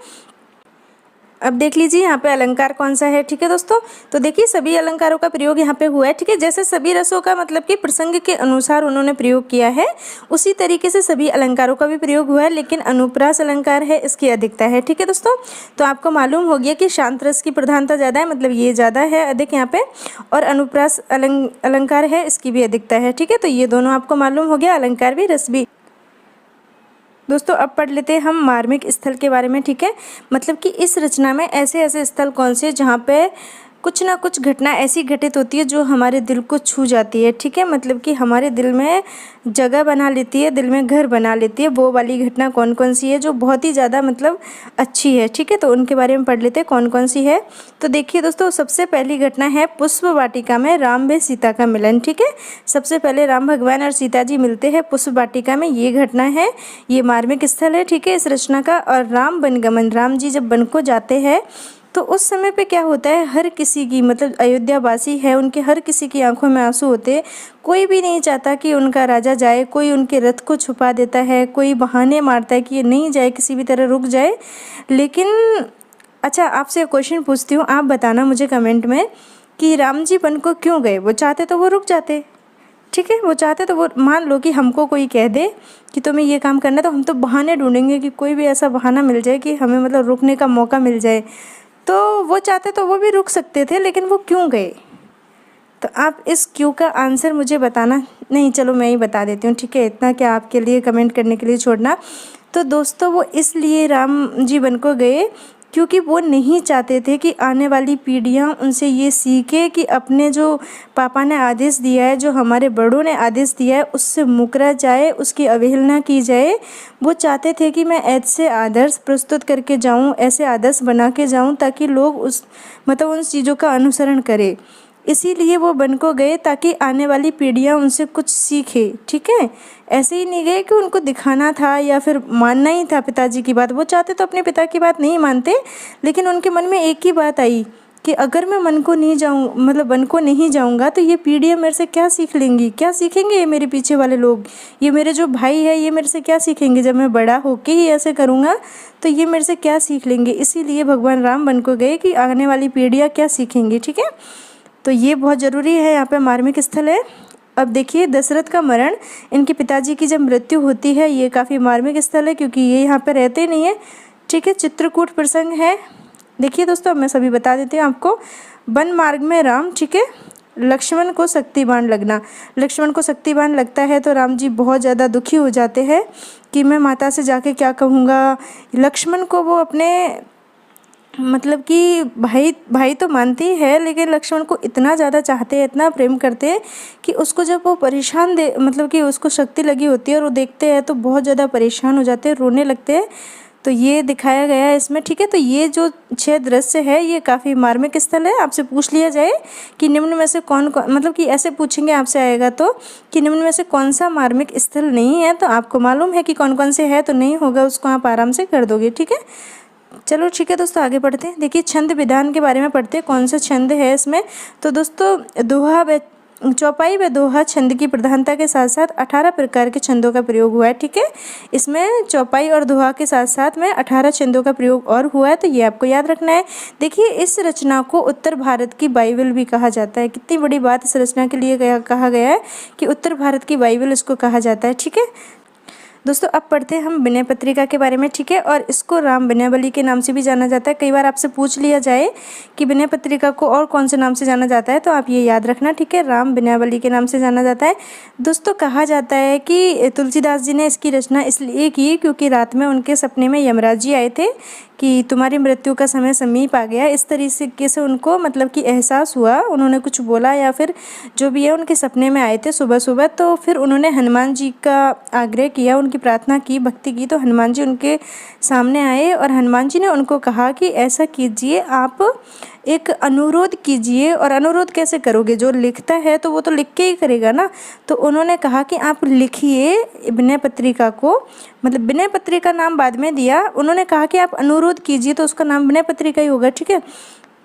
अब देख लीजिए यहाँ पे अलंकार कौन सा है। ठीक है दोस्तों, तो देखिए सभी अलंकारों का प्रयोग यहाँ पे हुआ है। ठीक है, जैसे सभी रसों का मतलब कि प्रसंग के अनुसार उन्होंने प्रयोग किया है, उसी तरीके से सभी अलंकारों का भी प्रयोग हुआ है, लेकिन अनुप्रास अलंकार है इसकी अधिकता है। ठीक है दोस्तों, तो आपको मालूम हो गया कि शांत रस की प्रधानता ज़्यादा है, मतलब ये ज़्यादा है अधिक यहाँ पे, और अनुप्रास अलंकार है इसकी भी अधिकता है। ठीक है, तो ये दोनों आपको मालूम हो गया, अलंकार भी रस भी। दोस्तों अब पढ़ लेते हैं हम मार्मिक स्थल के बारे में। ठीक है, मतलब कि इस रचना में ऐसे ऐसे स्थल कौन से जहाँ पे कुछ ना कुछ घटना ऐसी घटित होती है जो हमारे दिल को छू जाती है। ठीक है, मतलब कि हमारे दिल में जगह बना लेती है, दिल में घर बना लेती है। वो वाली घटना कौन कौन सी है जो बहुत ही ज़्यादा मतलब अच्छी है। ठीक है, तो उनके बारे में पढ़ लेते हैं कौन कौन सी है। तो देखिए दोस्तों, सबसे पहली घटना है पुष्प वाटिका में राम व सीता का मिलन। ठीक है, सबसे पहले राम भगवान और सीता जी मिलते हैं पुष्प वाटिका में, ये घटना है, ये मार्मिक स्थल है। ठीक है, इस रचना का। और राम वनगमन, राम जी जब वन को जाते हैं तो उस समय पे क्या होता है, हर किसी की मतलब अयोध्या वासी है उनके हर किसी की आंखों में आंसू होते हैं। कोई भी नहीं चाहता कि उनका राजा जाए, कोई उनके रथ को छुपा देता है, कोई बहाने मारता है कि ये नहीं जाए, किसी भी तरह रुक जाए। लेकिन अच्छा, आपसे क्वेश्चन पूछती हूँ, आप बताना मुझे कमेंट में कि राम जी वन को क्यों गए? वो चाहते तो वो रुक जाते। ठीक है, वो चाहते तो वो, मान लो कि हमको कोई कह दे कि तुम्हें ये काम करना है, तो हम तो बहाने ढूंढेंगे कि कोई भी ऐसा बहाना मिल जाए कि हमें मतलब रुकने का मौका मिल जाए। तो वो चाहते तो वो भी रुक सकते थे, लेकिन वो क्यों गए? तो आप इस क्यों का आंसर मुझे बताना। नहीं, चलो मैं ही बता देती हूँ। ठीक है, इतना क्या आपके लिए कमेंट करने के लिए छोड़ना। तो दोस्तों वो इसलिए राम जी वन को गए क्योंकि वो नहीं चाहते थे कि आने वाली पीढ़ियाँ उनसे ये सीखे कि अपने जो पापा ने आदेश दिया है, जो हमारे बड़ों ने आदेश दिया है, उससे मुकरा जाए, उसकी अवहेलना की जाए। वो चाहते थे कि मैं ऐसे आदर्श प्रस्तुत करके जाऊं, ऐसे आदर्श बना के जाऊं ताकि लोग उस मतलब उन चीज़ों का अनुसरण करें। इसीलिए वो वन को गए ताकि आने वाली पीढ़ियाँ उनसे कुछ सीखे। ठीक है, ऐसे ही नहीं गए कि उनको दिखाना था या फिर मानना ही था पिताजी की बात। वो चाहते तो अपने पिता की बात नहीं मानते, लेकिन उनके मन में एक ही बात आई कि अगर मैं वन को नहीं जाऊँ, मतलब वन को नहीं जाऊँगा तो ये पीढ़ियाँ मेरे से क्या सीख लेंगी, क्या सीखेंगे ये मेरे पीछे वाले लोग, ये मेरे जो भाई है ये मेरे से क्या सीखेंगे? जब मैं बड़ा होके ही ऐसे करूँगा तो ये मेरे से क्या सीख लेंगे? इसीलिए भगवान राम वन को गए कि आने वाली पीढ़ियाँ क्या सीखेंगी। ठीक है, तो ये बहुत ज़रूरी है, यहाँ पे मार्मिक स्थल है। अब देखिए दशरथ का मरण, इनके पिताजी की जब मृत्यु होती है, ये काफ़ी मार्मिक स्थल है क्योंकि ये यहाँ पे रहते नहीं है। ठीक है, चित्रकूट प्रसंग है। देखिए दोस्तों, मैं सभी बता देती हूँ आपको। वन मार्ग में राम, ठीक है, लक्ष्मण को शक्तिबाण लगना, लक्ष्मण को शक्तिबाण लगता है तो राम जी बहुत ज़्यादा दुखी हो जाते हैं कि मैं माता से जाके क्या कहूँगा। लक्ष्मण को वो अपने मतलब कि भाई तो मानती है, लेकिन लक्ष्मण को इतना ज़्यादा चाहते हैं, इतना प्रेम करते हैं कि उसको जब वो परेशान दे मतलब कि उसको शक्ति लगी होती है और वो देखते हैं तो बहुत ज़्यादा परेशान हो जाते हैं, रोने लगते हैं। तो ये दिखाया गया है इसमें। ठीक है, तो ये जो 6 दृश्य है ये काफ़ी मार्मिक स्थल है। आपसे पूछ लिया जाए कि निम्न में से कौन कौन, मतलब कि ऐसे पूछेंगे आपसे आएगा तो कि निम्न में से कौन सा मार्मिक स्थल नहीं है, तो आपको मालूम है कि कौन कौन से है, तो नहीं होगा उसको आप आराम से कर दोगे। ठीक है, चलो ठीक है दोस्तों, आगे पढ़ते हैं। देखिए छंद विधान के बारे में पढ़ते हैं, कौन सा छंद है इसमें। तो दोस्तों दोहा व चौपाई व दोहा छंद की प्रधानता के साथ साथ 18 प्रकार के छंदों का प्रयोग हुआ है। ठीक है, इसमें चौपाई और दोहा के साथ साथ में 18 छंदों का प्रयोग और हुआ है, तो ये आपको याद रखना है। देखिए इस रचना को उत्तर भारत की बाइबल भी कहा जाता है। कितनी बड़ी बात इस रचना के लिए कहा गया है कि उत्तर भारत की बाइबल इसको कहा जाता है। ठीक है दोस्तों, अब पढ़ते हैं हम विनय पत्रिका के बारे में। ठीक है, और इसको राम विनयवली के नाम से भी जाना जाता है। कई बार आपसे पूछ लिया जाए कि विनय पत्रिका को और कौन से नाम से जाना जाता है, तो आप ये याद रखना। ठीक है, राम विनयवली के नाम से जाना जाता है। दोस्तों कहा जाता है कि तुलसीदास जी ने इसकी रचना इसलिए की क्योंकि रात में उनके सपने में यमराज जी आए थे कि तुम्हारी मृत्यु का समय समीप आ गया। इस तरीके से उनको मतलब कि एहसास हुआ, उन्होंने कुछ बोला या फिर जो भी है उनके सपने में आए थे सुबह सुबह। तो फिर उन्होंने हनुमान जी का आग्रह किया, उनकी प्रार्थना की, भक्ति की। तो हनुमान जी उनके सामने आए और हनुमान जी ने उनको कहा कि ऐसा कीजिए, आप एक अनुरोध कीजिए। और अनुरोध कैसे करोगे, जो लिखता है तो वो तो लिख के ही करेगा ना। तो उन्होंने कहा कि आप लिखिए विनय पत्रिका को, मतलब विनय पत्रिका नाम बाद में दिया, उन्होंने कहा कि आप अनुरोध कीजिए तो उसका नाम विनय पत्रिका ही होगा। ठीक है,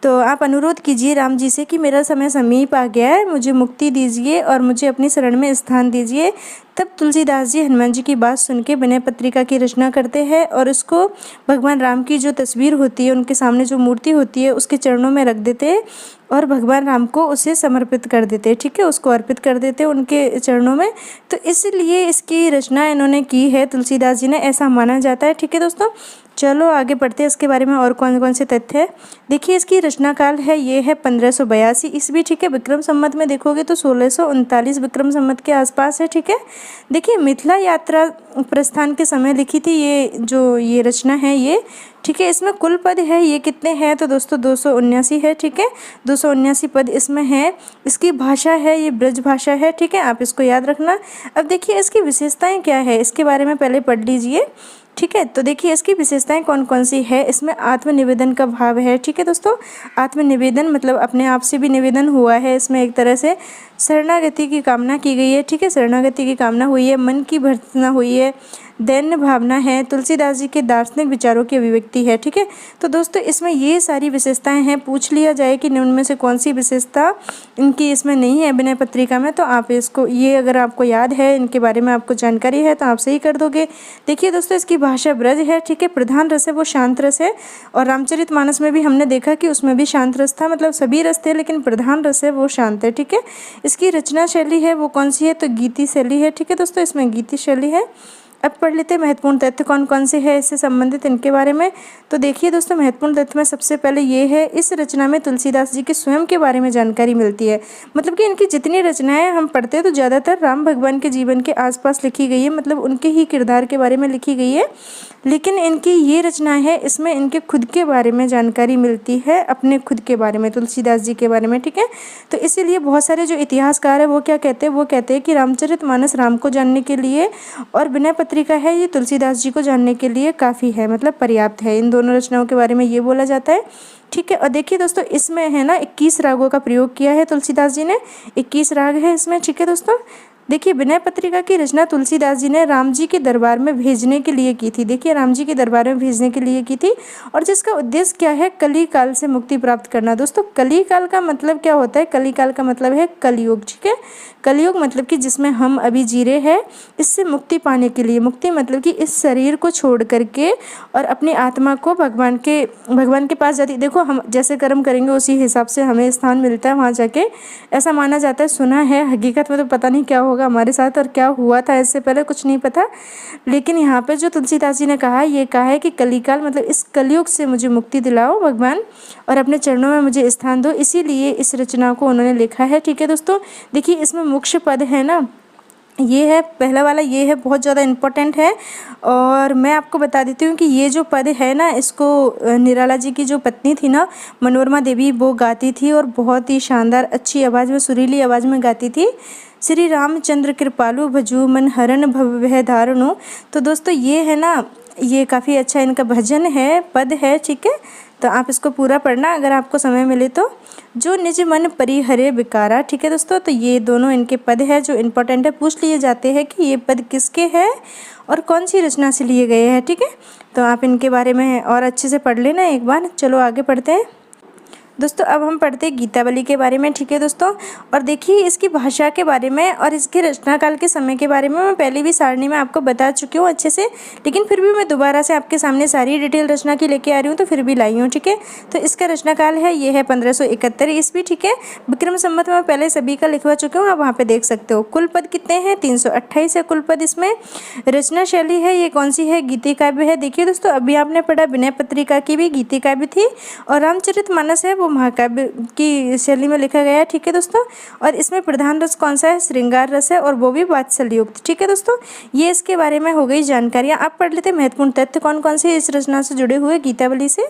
तो आप अनुरोध कीजिए राम जी से कि मेरा समय समीप आ गया है, मुझे मुक्ति दीजिए और मुझे अपनी शरण में स्थान दीजिए। तब तुलसीदास जी हनुमान जी की बात सुन के विनय पत्रिका की रचना करते हैं और उसको भगवान राम की जो तस्वीर होती है, उनके सामने जो मूर्ति होती है, उसके चरणों में रख देते हैं और भगवान राम को उसे समर्पित कर देते हैं। ठीक है, उसको अर्पित कर देते हैं उनके चरणों में। तो इसलिए इसकी रचना इन्होंने की है तुलसीदास जी ने, ऐसा माना जाता है। ठीक है दोस्तों, चलो आगे बढ़ते हैं इसके बारे में और कौन कौन से तथ्य है। देखिए इसकी रचना काल है, ये है 1582 ईस्वी। ठीक है, विक्रम संवत में देखोगे तो 1639 विक्रम संवत के आसपास है। ठीक है, देखिए मिथिला यात्रा प्रस्थान के समय लिखी थी ये रचना है ये। ठीक है, इसमें कुल पद है ये कितने हैं तो दोस्तों 279 है। ठीक है, 279 पद इसमें है। इसकी भाषा है ये ब्रज भाषा है। ठीक है, आप इसको याद रखना। अब देखिए इसकी विशेषताएं क्या है, इसके बारे में पहले पढ़ लीजिए। ठीक है, तो देखिए इसकी विशेषताएं कौन कौन सी है। इसमें आत्मनिवेदन का भाव है। ठीक है दोस्तों, आत्मनिवेदन मतलब अपने आप से भी निवेदन हुआ है। इसमें एक तरह से शरणागति की कामना की गई है। ठीक है, शरणागति की कामना हुई है, मन की भर्त्सना हुई है, दैन्य भावना है, तुलसीदास जी के दार्शनिक विचारों की अभिव्यक्ति है। ठीक है, तो दोस्तों इसमें ये सारी विशेषताएं हैं। पूछ लिया जाए कि उनमें से कौन सी विशेषता इनकी इसमें नहीं है विनय पत्रिका में, तो आप इसको ये अगर आपको याद है, इनके बारे में आपको जानकारी है तो आप सही कर दोगे। देखिए दोस्तों इसकी भाषा ब्रज है। ठीक है, प्रधान रस है वो शांत रस है, और रामचरितमानस में भी हमने देखा कि उसमें भी शांत रस था, मतलब सभी रस थे लेकिन प्रधान रस है वो शांत है। ठीक है, इसकी रचना शैली है वो कौन सी है तो गीति शैली है। ठीक है दोस्तों, इसमें गीति शैली है। अब पढ़ लेते हैं महत्वपूर्ण तथ्य कौन कौन से हैं इससे संबंधित, इनके बारे में। तो देखिए दोस्तों महत्वपूर्ण तथ्य में सबसे पहले ये है, इस रचना में तुलसीदास जी के स्वयं के बारे में जानकारी मिलती है। मतलब कि इनकी जितनी रचनाएं हम पढ़ते हैं तो ज़्यादातर राम भगवान के जीवन के आसपास लिखी गई है, मतलब उनके ही किरदार के बारे में लिखी गई है। लेकिन इनकी ये रचना है, इसमें इनके खुद के बारे में जानकारी मिलती है, अपने खुद के बारे में, तुलसीदास जी के बारे में। ठीक है, तो इसीलिए बहुत सारे जो इतिहासकार है वो क्या कहते हैं, वो कहते हैं कि रामचरितमानस राम को जानने के लिए और विनय पत्रिका है ये तुलसीदास जी को जानने के लिए काफ़ी है, मतलब पर्याप्त है। इन दोनों रचनाओं के बारे में ये बोला जाता है। ठीक है, और देखिए दोस्तों इसमें है ना 21 रागों का प्रयोग किया है तुलसीदास जी ने, 21 राग है इसमें। ठीक है दोस्तों, देखिए विनय पत्रिका की रचना तुलसीदास जी ने राम जी के दरबार में भेजने के लिए की थी। देखिए राम जी के दरबार में भेजने के लिए की थी, और जिसका उद्देश्य क्या है, कली काल से मुक्ति प्राप्त करना। दोस्तों कली काल का मतलब क्या होता है, कली काल का मतलब है कलयुग। ठीक है, कलयुग मतलब कि जिसमें हम अभी जी रहे हैं, इससे मुक्ति पाने के लिए, मुक्ति मतलब कि इस शरीर को छोड़ करके और अपनी आत्मा को भगवान के पास जाती। देखो हम जैसे कर्म करेंगे उसी हिसाब से हमें स्थान मिलता है वहाँ जाके, ऐसा माना जाता है, सुना है। हकीकत में तो पता नहीं क्या होगा हमारे साथ और क्या हुआ था इससे पहले कुछ नहीं पता। लेकिन यहाँ पे जो तुलसीदास जी ने कहा, ये कहा है कि कलिकाल मतलब इस कलयुग से मुझे मुक्ति दिलाओ भगवान, और अपने चरणों में मुझे स्थान दो, इसीलिए इस रचना को उन्होंने लिखा है। ठीक है दोस्तों, देखिए इसमें मुख्य पद है ना, ये है पहला वाला, ये है बहुत ज़्यादा इम्पोर्टेंट है। और मैं आपको बता देती हूँ कि ये जो पद है ना, इसको निराला जी की जो पत्नी थी ना मनोरमा देवी, वो गाती थी और बहुत ही शानदार अच्छी आवाज़ में, सुरीली आवाज़ में गाती थी। श्री रामचंद्र कृपालु भजू मन हरण भव धारणु। तो दोस्तों ये है ना, ये काफ़ी अच्छा इनका भजन है, पद है। ठीक है, तो आप इसको पूरा पढ़ना अगर आपको समय मिले तो। जो निज मन परिहरे विकारा। ठीक है दोस्तों, तो ये दोनों इनके पद है जो इम्पोर्टेंट है, पूछ लिए जाते हैं कि ये पद किसके हैं और कौन सी रचना से लिए गए हैं। ठीक है, तो आप इनके बारे में और अच्छे से पढ़ लेना एक बार। चलो आगे पढ़ते हैं दोस्तों। अब हम पढ़ते हैं गीतावली के बारे में। ठीक है दोस्तों, और देखिए इसकी भाषा के बारे में और इसके रचना काल के समय के बारे में मैं पहले भी सारणी में आपको बता चुकी हूँ अच्छे से, लेकिन फिर भी मैं दोबारा से आपके सामने सारी डिटेल रचना की लेके आ रही हूँ, तो फिर भी लाई हूँ। ठीक है, तो इसका रचना काल है, ये है 1571 ईस्वी। ठीक है, विक्रम संवत में पहले सभी का लिखवा चुकी हूँ, आप वहाँ पे देख सकते हो। कुल पद कितने हैं, 328 है कुल पद इसमें। रचना शैली है ये कौन सी है, गीति काव्य है। देखिए दोस्तों अभी आपने पढ़ा विनय पत्रिका की भी गीति काव्य थी, और रामचरितमानस है वो महाकाव्य की शैली में लिखा गया है। ठीक है दोस्तों, और इसमें प्रधान रस कौन सा है, श्रृंगार रस है, और वो भी वात्सल्य युक्त। ठीक है दोस्तों, ये इसके बारे में हो गई जानकारियाँ। आप पढ़ लेते महत्वपूर्ण तथ्य कौन कौन से इस रचना से जुड़े हुए गीतावली से।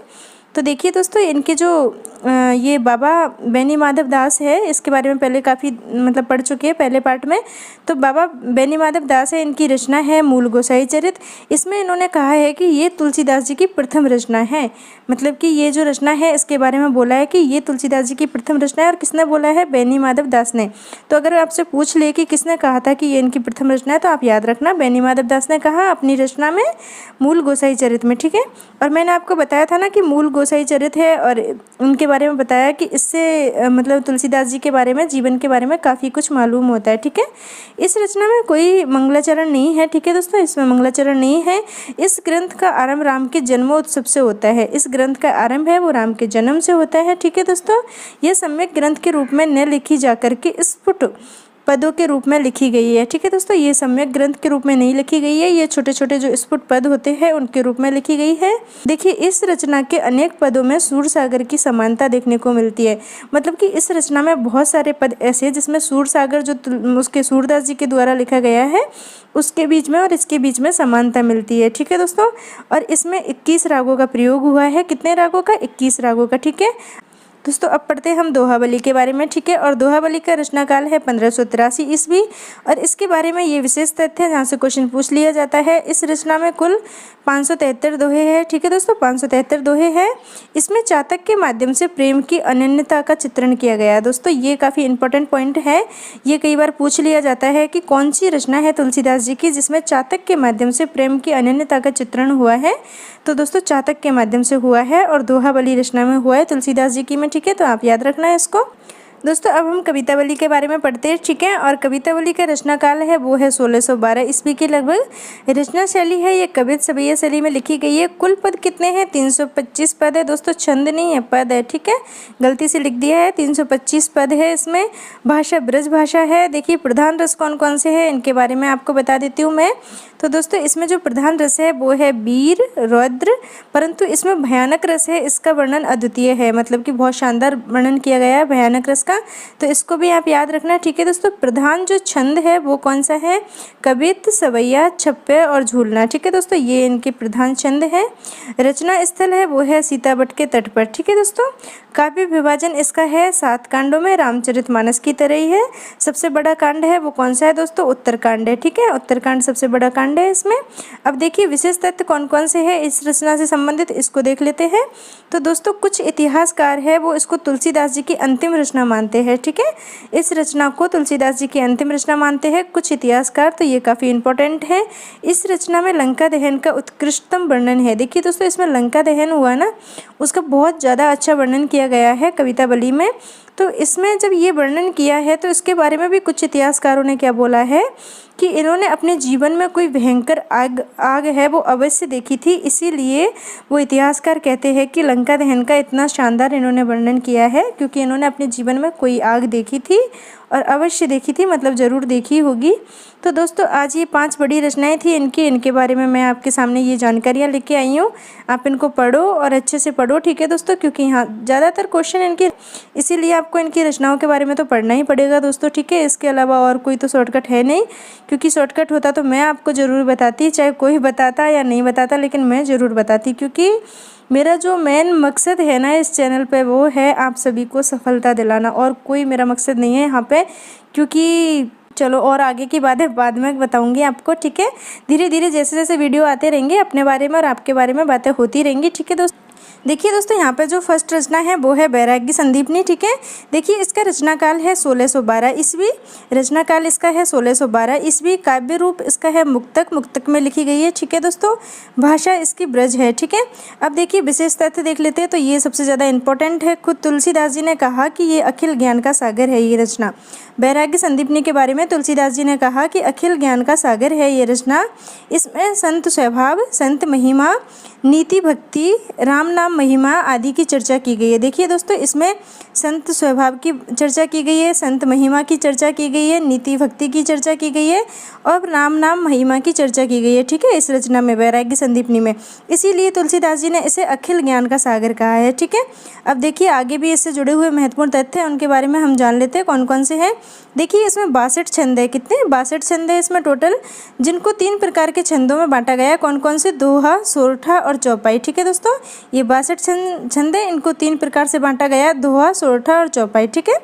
तो देखिए दोस्तों इनके जो ये बाबा बेनी माधव दास है, इसके बारे में पहले काफ़ी मतलब पढ़ चुके हैं पहले पार्ट में। तो बाबा बेनी माधव दास है, इनकी रचना है मूल गोसाई चरित। इसमें इन्होंने कहा है कि ये तुलसीदास जी की प्रथम रचना है, मतलब कि ये जो रचना है इसके बारे में बोला है कि ये तुलसीदास जी की प्रथम रचना है। और किसने बोला है, बेनी माधव दास ने। तो अगर आपसे पूछ ले कि किसने कहा था कि ये इनकी प्रथम रचना है, तो आप याद रखना बेनी माधव दास ने कहा अपनी रचना में मूल गोसाई चरित में। ठीक है, और मैंने आपको बताया था ना कि मूल गोसाई चरित है और उनके बारे में बताया कि इससे मतलब तुलसीदास जी के बारे में, जीवन के बारे में काफ़ी कुछ मालूम होता है। ठीक है, इस रचना में कोई मंगलाचरण नहीं है। ठीक है दोस्तों, इसमें मंगलाचरण नहीं है। इस ग्रंथ का आरंभ राम के जन्मोत्सव से होता है। इस ग्रंथ का आरंभ है वो राम के जन्म से होता है। ठीक है दोस्तों, यह सम्यक ग्रंथ के रूप में न लिखी जाकर के स्फुट पदों के रूप में लिखी गई है। ठीक है दोस्तों, ये सम्यक ग्रंथ के रूप में नहीं लिखी गई है, ये छोटे छोटे जो स्फुट पद होते हैं उनके रूप में लिखी गई है। देखिए, इस रचना के अनेक पदों में सूरसागर की समानता देखने को मिलती है। मतलब कि इस रचना में बहुत सारे पद ऐसे हैं जिसमें सूरसागर जो उसके सूरदास जी के द्वारा लिखा गया है उसके बीच में और इसके बीच में समानता मिलती है। ठीक है दोस्तों, और इसमें 21 रागों का प्रयोग हुआ है। कितने रागों का? 21 रागों का। ठीक है दोस्तों, अब पढ़ते हैं हम दोहाबली के बारे में। ठीक है, और दोहाबली का रचनाकाल है 1583 ईस्वी और इसके बारे में ये विशेष तथ्य है जहाँ से क्वेश्चन पूछ लिया जाता है। इस रचना में कुल 573 दोहे हैं। ठीक है दोस्तों, 573 दोहे हैं। इसमें चातक के माध्यम से प्रेम की अनन्यता का चित्रण किया गया है। दोस्तों, ये काफ़ी इंपॉर्टेंट पॉइंट है, ये कई बार पूछ लिया जाता है कि कौन सी रचना है तुलसीदास जी की जिसमें चातक के माध्यम से प्रेम की अनन्यता का चित्रण हुआ है। तो दोस्तों, चातक के माध्यम से हुआ है और दोहाबली रचना में हुआ है तुलसीदास जी की में। ठीक है, तो आप याद रखना है इसको। दोस्तों, अब हम कवितावली के बारे में पढ़ते हैं। ठीक है, और कवितावली का रचनाकाल है वो है 1612 ईस्वी के लगभग। रचना शैली है ये कवित सवैया शैली में लिखी गई है। कुल पद कितने हैं? 325 पद है दोस्तों, छंद नहीं है, पद है। ठीक है, गलती से लिख दिया है, 325 पद है इसमें। भाषा ब्रज भाषा है। देखिए, प्रधान रस कौन कौन से हैं इनके बारे में आपको बता देती हूँ मैं। तो दोस्तों, इसमें जो प्रधान रस है वो है वीर रौद्र, परंतु इसमें भयानक रस है, इसका वर्णन अद्वितीय है, मतलब कि बहुत शानदार वर्णन किया गया है भयानक रस का, तो इसको भी आप याद रखना। ठीक है दोस्तों, प्रधान जो छंद है वो कौन सा है? कवित, सवैया, छप्पे और झूलना। ठीक है दोस्तों, ये इनके प्रधान छंद है। रचना स्थल है वो है सीतावट के तट पर। ठीक है दोस्तों, काव्य विभाजन इसका है 7 कांडों में, रामचरितमानस की तरह ही है। सबसे बड़ा कांड है वो कौन सा है दोस्तों? उत्तरकांड है। ठीक है, उत्तरकांड सबसे बड़ा कांड है इसमें। अब देखिए, विशेष तथ्य कौन कौन से हैं इस रचना से संबंधित, इसको देख लेते हैं। तो दोस्तों, कुछ इतिहासकार है वो इसको तुलसीदास जी की अंतिम रचना मानते हैं। ठीक है, इस रचना को तुलसीदास जी की अंतिम रचना मानते हैं कुछ इतिहासकार, तो ये काफ़ी इंपॉर्टेंट है। इस रचना में लंका दहन का उत्कृष्टतम वर्णन है। देखिए दोस्तों, इसमें लंका दहन हुआ ना, उसका बहुत ज़्यादा अच्छा वर्णन किया गया है कवितावली में। तो इसमें जब ये वर्णन किया है तो इसके बारे में भी कुछ इतिहासकारों ने क्या बोला है कि इन्होंने अपने जीवन में कोई भयंकर आग है वो अवश्य देखी थी, इसीलिए वो इतिहासकार कहते हैं कि लंका दहन का इतना शानदार इन्होंने वर्णन किया है, क्योंकि इन्होंने अपने जीवन में कोई आग देखी थी और अवश्य देखी थी, मतलब ज़रूर देखी होगी। तो दोस्तों, आज ये 5 बड़ी रचनाएं थी इनके बारे में मैं आपके सामने ये जानकारियाँ लेके आई हूँ। आप इनको पढ़ो और अच्छे से पढ़ो। ठीक है दोस्तों, क्योंकि यहाँ ज़्यादातर क्वेश्चन इनके, इसीलिए आपको इनकी रचनाओं के बारे में तो पढ़ना ही पड़ेगा दोस्तों। ठीक है, इसके अलावा और कोई तो शॉर्टकट है नहीं, क्योंकि शॉर्टकट होता तो मैं आपको ज़रूर बताती, चाहे कोई बताता या नहीं बताता, लेकिन मैं ज़रूर बताती, क्योंकि मेरा जो मेन मकसद है ना इस चैनल पे वो है आप सभी को सफलता दिलाना, और कोई मेरा मकसद नहीं है यहाँ पे। क्योंकि चलो, और आगे की बातें बाद में बताऊंगी आपको। ठीक है, धीरे धीरे जैसे जैसे वीडियो आते रहेंगे अपने बारे में और आपके बारे में बातें होती रहेंगी। ठीक है दोस्तों, देखिए दोस्तों, यहाँ पे जो फर्स्ट रचना है वो है बैरागी संदीपनी। ठीक है, देखिए इसका रचनाकाल है 1612 ईस्वी। रचनाकाल इसका है 1612 ईस्वी। काव्य रूप इसका है मुक्तक, मुक्तक में लिखी गई है। ठीक है दोस्तों, भाषा इसकी ब्रज है। ठीक है, अब देखिए विशेष तथ्य देख लेते हैं, तो ये सबसे ज़्यादा इंपॉर्टेंट है। खुद तुलसीदास जी ने कहा कि ये अखिल ज्ञान का सागर है ये रचना। बैरागी संदीपनी के बारे में तुलसीदास जी ने कहा कि अखिल ज्ञान का सागर है ये रचना। इसमें संत स्वभाव, संत महिमा, नीति भक्ति, राम नाम महिमा आदि की चर्चा की गई है। देखिए दोस्तों, इसमें संत स्वभाव की चर्चा की गई है, संत महिमा की चर्चा की गई है, नीति भक्ति की चर्चा की गई है और राम नाम महिमा की चर्चा की गई है। ठीक है, इस रचना में बैरागी संदीपनी में, इसीलिए तुलसीदास जी ने इसे अखिल ज्ञान का सागर कहा है। ठीक है, अब देखिए आगे भी इससे जुड़े हुए महत्वपूर्ण तथ्य हैं, उनके बारे में हम जान लेते हैं कौन कौन से हैं। देखिए, इसमें 62 छंद है। कितने? 62 छंद है इसमें टोटल, जिनको 3 प्रकार के छंदों में बांटा गया है। कौन कौन से? दोहा, सोरठा और चौपाई। ठीक है दोस्तों, ये 62 छंद है, इनको 3 प्रकार से बांटा गया, दोहा, सोरठा और चौपाई। ठीक है,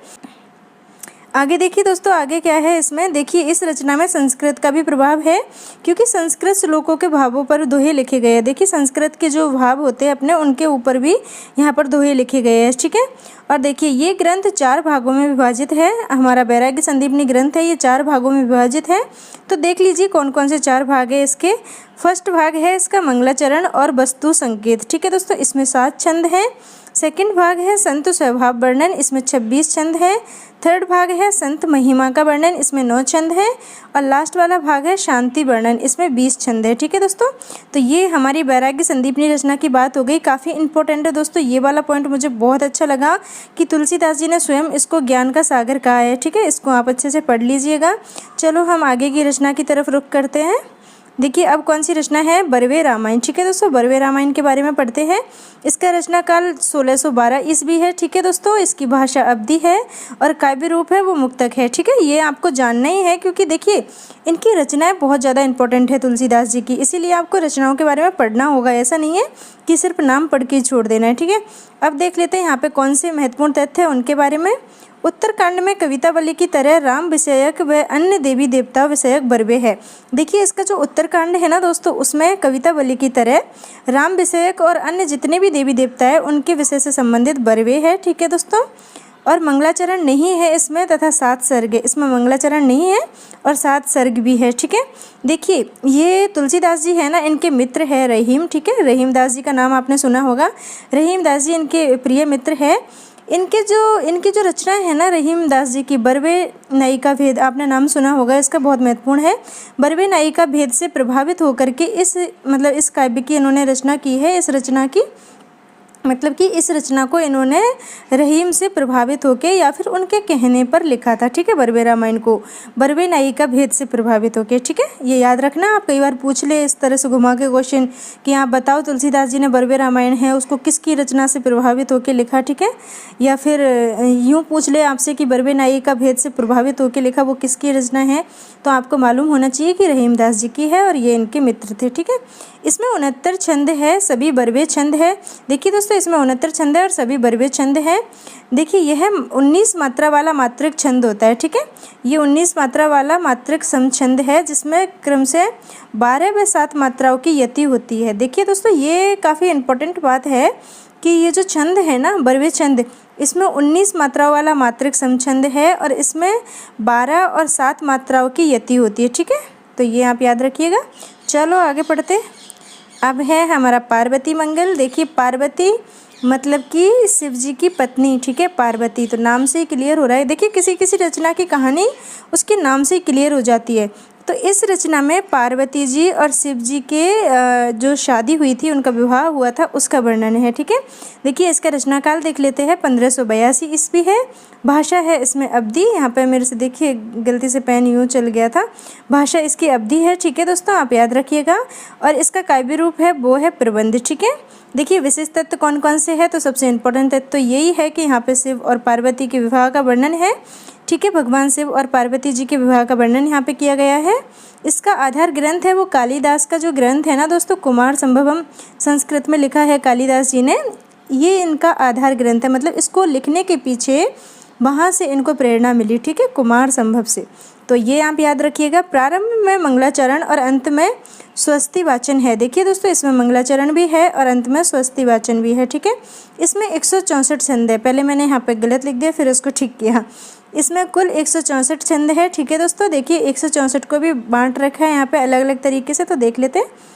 आगे देखिए दोस्तों, आगे क्या है इसमें। देखिए, इस रचना में संस्कृत का भी प्रभाव है, क्योंकि संस्कृत श्लोकों के भावों पर दोहे लिखे गए हैं। देखिए, संस्कृत के जो भाव होते हैं अपने, उनके ऊपर भी यहाँ पर दोहे लिखे गए हैं। ठीक है, और देखिए ये ग्रंथ 4 भागों में विभाजित है। हमारा बैरागी संदीपनी ग्रंथ है, ये 4 भागों में विभाजित है। तो देख लीजिए कौन कौन से 4 भाग है इसके। फर्स्ट भाग है इसका मंगलाचरण और वस्तु संकेत। ठीक है दोस्तों, इसमें 7 छंद हैं। सेकंड भाग है संत स्वभाव वर्णन, इसमें 26 छंद हैं। थर्ड भाग है संत महिमा का वर्णन, इसमें 9 छंद हैं। और लास्ट वाला भाग है शांति वर्णन, इसमें 20 छंद है। ठीक है दोस्तों, तो ये हमारी वैराग्य संदीपनी रचना की बात हो गई। काफ़ी इंपॉर्टेंट है दोस्तों, ये वाला पॉइंट मुझे बहुत अच्छा लगा कि तुलसीदास जी ने स्वयं इसको ज्ञान का सागर कहा है। ठीक है, इसको आप अच्छे से पढ़ लीजिएगा। चलो हम आगे की रचना की तरफ रुख करते हैं। देखिए अब कौन सी रचना है, बरवे रामायण। ठीक है दोस्तों, बरवे रामायण के बारे में पढ़ते हैं। इसका रचना काल 1612 ईस्वी है। ठीक है दोस्तों, इसकी भाषा अवधी है और काव्य रूप है वो मुक्तक है। ठीक है, ये आपको जानना ही है क्योंकि देखिए इनकी रचनाएं बहुत ज़्यादा इंपॉर्टेंट है तुलसीदास जी की, इसीलिए आपको रचनाओं के बारे में पढ़ना होगा। ऐसा नहीं है कि सिर्फ नाम पढ़ के छोड़ देना है। ठीक है, अब देख लेते हैं यहाँ पे कौन से महत्वपूर्ण तथ्य है उनके बारे में। उत्तरकांड में कवितावली की तरह राम विषयक व अन्य देवी देवता विषयक बरवे है। देखिए इसका जो उत्तरकांड है ना दोस्तों, उसमें कवितावली की तरह राम विषयक और अन्य जितने भी देवी देवता है उनके विषय से संबंधित बरवे है। ठीक है दोस्तों, और मंगलाचरण नहीं है इसमें तथा 7 सर्ग है। इसमें मंगलाचरण नहीं है और 7 सर्ग भी है। ठीक है, देखिए ये तुलसीदास जी है ना, इनके मित्र है रहीम। ठीक है, रहीम दास जी का नाम आपने सुना होगा। रहीम दास जी इनके प्रिय मित्र है। इनकी जो रचना है ना रहीम दास जी की, बरवे नायिका भेद, आपने नाम सुना होगा, इसका बहुत महत्वपूर्ण है। बरवे नायिका भेद से प्रभावित होकर के इस काव्य की इन्होंने रचना की है। इस रचना को इन्होंने रहीम से प्रभावित होकर या फिर उनके कहने पर लिखा था। ठीक है, बरवे रामायण को बरवे नायिका भेद से प्रभावित होकर। ठीक है, ये याद रखना, आप कई बार पूछ ले इस तरह से घुमा के क्वेश्चन कि आप बताओ तुलसीदास जी ने बरवे रामायण है उसको किसकी रचना से प्रभावित होकर लिखा। ठीक है, या फिर यूँ पूछ ले आपसे कि बरवे नायिका भेद से प्रभावित होकर लिखा वो किसकी रचना है, तो आपको मालूम होना चाहिए कि रहीम दास जी की है और ये इनके मित्र थे। ठीक है, इसमें 69 छंद है, सभी बरवे छंद है। देखिए दोस्तों इसमें 69 छंद है और सभी बरवे छंद है। देखिए यह 19 मात्रा वाला मात्रिक छंद होता है। ठीक है, ये 19 मात्रा वाला मात्रिक समछंद है जिसमें क्रम से 12 व 7 मात्राओं की यति होती है। देखिए दोस्तों ये काफ़ी इंपॉर्टेंट बात है कि ये जो छंद है ना बरवे छंद, इसमें 19 मात्राओं वाला मात्रिक समछंद है और इसमें 12 और 7 मात्राओं की यति होती है। ठीक है, तो ये आप याद रखिएगा। चलो आगे पढ़ते। अब है हमारा पार्वती मंगल। देखिए पार्वती मतलब कि शिव जी की पत्नी। ठीक है, पार्वती तो नाम से ही क्लियर हो रहा है। देखिए किसी किसी रचना की कहानी उसके नाम से ही क्लियर हो जाती है। तो इस रचना में पार्वती जी और शिव जी के जो शादी हुई थी, उनका विवाह हुआ था, उसका वर्णन है। ठीक है, देखिए इसका रचनाकाल देख लेते हैं। 1582 ईस्वी है। भाषा है इसमें अवधी। यहाँ पे मेरे से देखिए गलती से पेन यूँ चल गया था। भाषा इसकी अवधी है। ठीक है दोस्तों, आप याद रखिएगा। और इसका काव्य रूप है वो है प्रबंध। ठीक है, देखिए विशेष तत्व कौन कौन से हैं, तो सबसे इम्पोर्टेंट तत्व तो यही है कि यहाँ पे शिव और पार्वती के विवाह का वर्णन है। ठीक है, भगवान शिव और पार्वती जी के विवाह का वर्णन यहाँ पे किया गया है। इसका आधार ग्रंथ है वो कालिदास का जो ग्रंथ है ना दोस्तों, कुमार संभवम, संस्कृत में लिखा है कालिदास जी ने। ये इनका आधार ग्रंथ है, मतलब इसको लिखने के पीछे वहाँ से इनको प्रेरणा मिली। ठीक है, कुमार संभव से। तो ये आप याद रखिएगा। प्रारंभ में मंगलाचरण और अंत में स्वस्ति वाचन है। देखिए दोस्तों इसमें मंगलाचरण भी है और अंत में स्वस्ति वाचन भी है। ठीक है, इसमें 164 छंद है। पहले मैंने यहाँ पे गलत लिख दिया फिर उसको ठीक किया। इसमें कुल 164 छंद है। ठीक है दोस्तों, देखिए 164 को भी बांट रखा है यहाँ पे अलग अलग तरीके से, तो देख लेते हैं।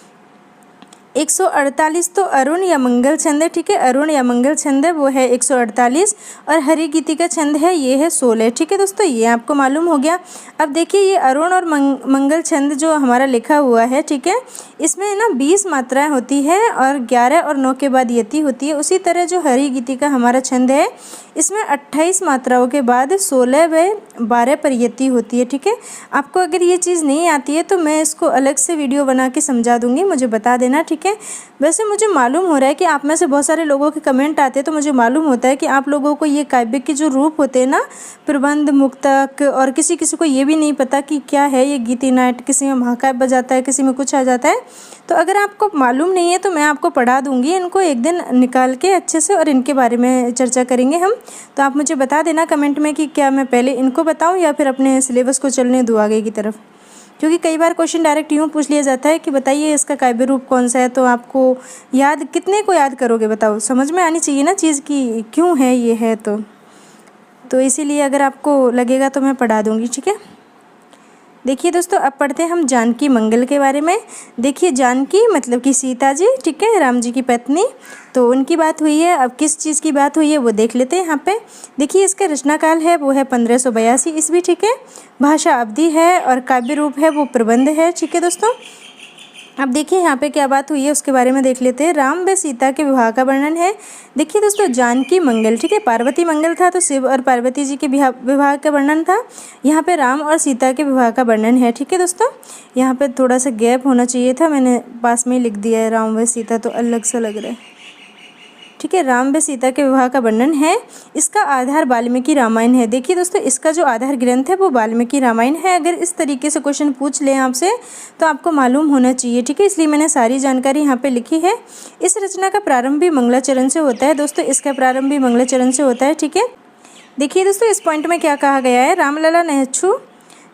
148 तो अरुण या मंगल छंद है। ठीक है, अरुण या मंगल छंद है वो है 148 और हरि गीति का छंद है ये है 16। ठीक है दोस्तों, ये आपको मालूम हो गया। अब देखिए ये अरुण और मंगल छंद जो हमारा लिखा हुआ है, ठीक है, इसमें ना 20 मात्राएं होती है और 11 और 9 के बाद यति होती है। उसी तरह जो हरि गीति का हमारा छंद है इसमें 28 मात्राओं के बाद 16 व 12 पर यति होती है। ठीक है, आपको अगर ये चीज़ नहीं आती है तो मैं इसको अलग से वीडियो बना के समझा दूंगी, मुझे बता देना। ठीक है, वैसे मुझे मालूम हो रहा है कि आप में से बहुत सारे लोगों के कमेंट आते हैं, तो मुझे मालूम होता है कि आप लोगों को ये काव्य के जो रूप होते हैं ना, प्रबंध, मुक्तक, और किसी किसी को ये भी नहीं पता कि क्या है ये गीति नाट, किसी में महाकाव्य बजाता है, किसी में कुछ आ जाता है। तो अगर आपको मालूम नहीं है तो मैं आपको पढ़ा दूंगी इनको एक दिन निकाल के अच्छे से, और इनके बारे में चर्चा करेंगे हम। तो आप मुझे बता देना कमेंट में कि क्या मैं पहले इनको बताऊं या फिर अपने सिलेबस को चलने दूँ आगे की तरफ, क्योंकि कई बार क्वेश्चन डायरेक्ट यूँ पूछ लिया जाता है कि बताइए इसका काव्य रूप कौन सा है। तो आपको याद, कितने को याद करोगे बताओ, समझ में आनी चाहिए ना चीज़ की क्यों है ये है। तो इसीलिए अगर आपको लगेगा तो मैं पढ़ा दूँगी। ठीक है, देखिए दोस्तों, अब पढ़ते हैं हम जानकी मंगल के बारे में। देखिए जानकी मतलब कि सीता जी, ठीक है, राम जी की पत्नी, तो उनकी बात हुई है। अब किस चीज़ की बात हुई है वो देख लेते हैं यहाँ पे। देखिए इसका रचनाकाल है वो है 1582 ईस्वी, ठीक है। भाषा अवधी है और काव्य रूप है वो प्रबंध है, ठीक है दोस्तों। अब देखिए यहाँ पे क्या बात हुई है उसके बारे में देख लेते हैं। राम व सीता के विवाह का वर्णन है। देखिए दोस्तों, जानकी मंगल, ठीक है, पार्वती मंगल था तो शिव और पार्वती जी के विवाह का वर्णन था। यहाँ पे राम और सीता के विवाह का वर्णन है, ठीक है दोस्तों। यहाँ पे थोड़ा सा गैप होना चाहिए था, मैंने पास में ही लिख दिया है राम व सीता, तो अलग सा लग रहा है, ठीक है। राम व सीता के विवाह का वर्णन है। इसका आधार वाल्मीकि रामायण है। देखिए दोस्तों, इसका जो आधार ग्रंथ है वो वाल्मीकि रामायण है। अगर इस तरीके से क्वेश्चन पूछ लें आपसे तो आपको मालूम होना चाहिए, ठीक है, इसलिए मैंने सारी जानकारी यहाँ पे लिखी है। इस रचना का प्रारंभ भी मंगलाचरण से होता है दोस्तों, इसका प्रारंभ भी मंगलाचरण से होता है, ठीक है। देखिए दोस्तों, इस पॉइंट में क्या कहा गया है, रामलला नेहछु,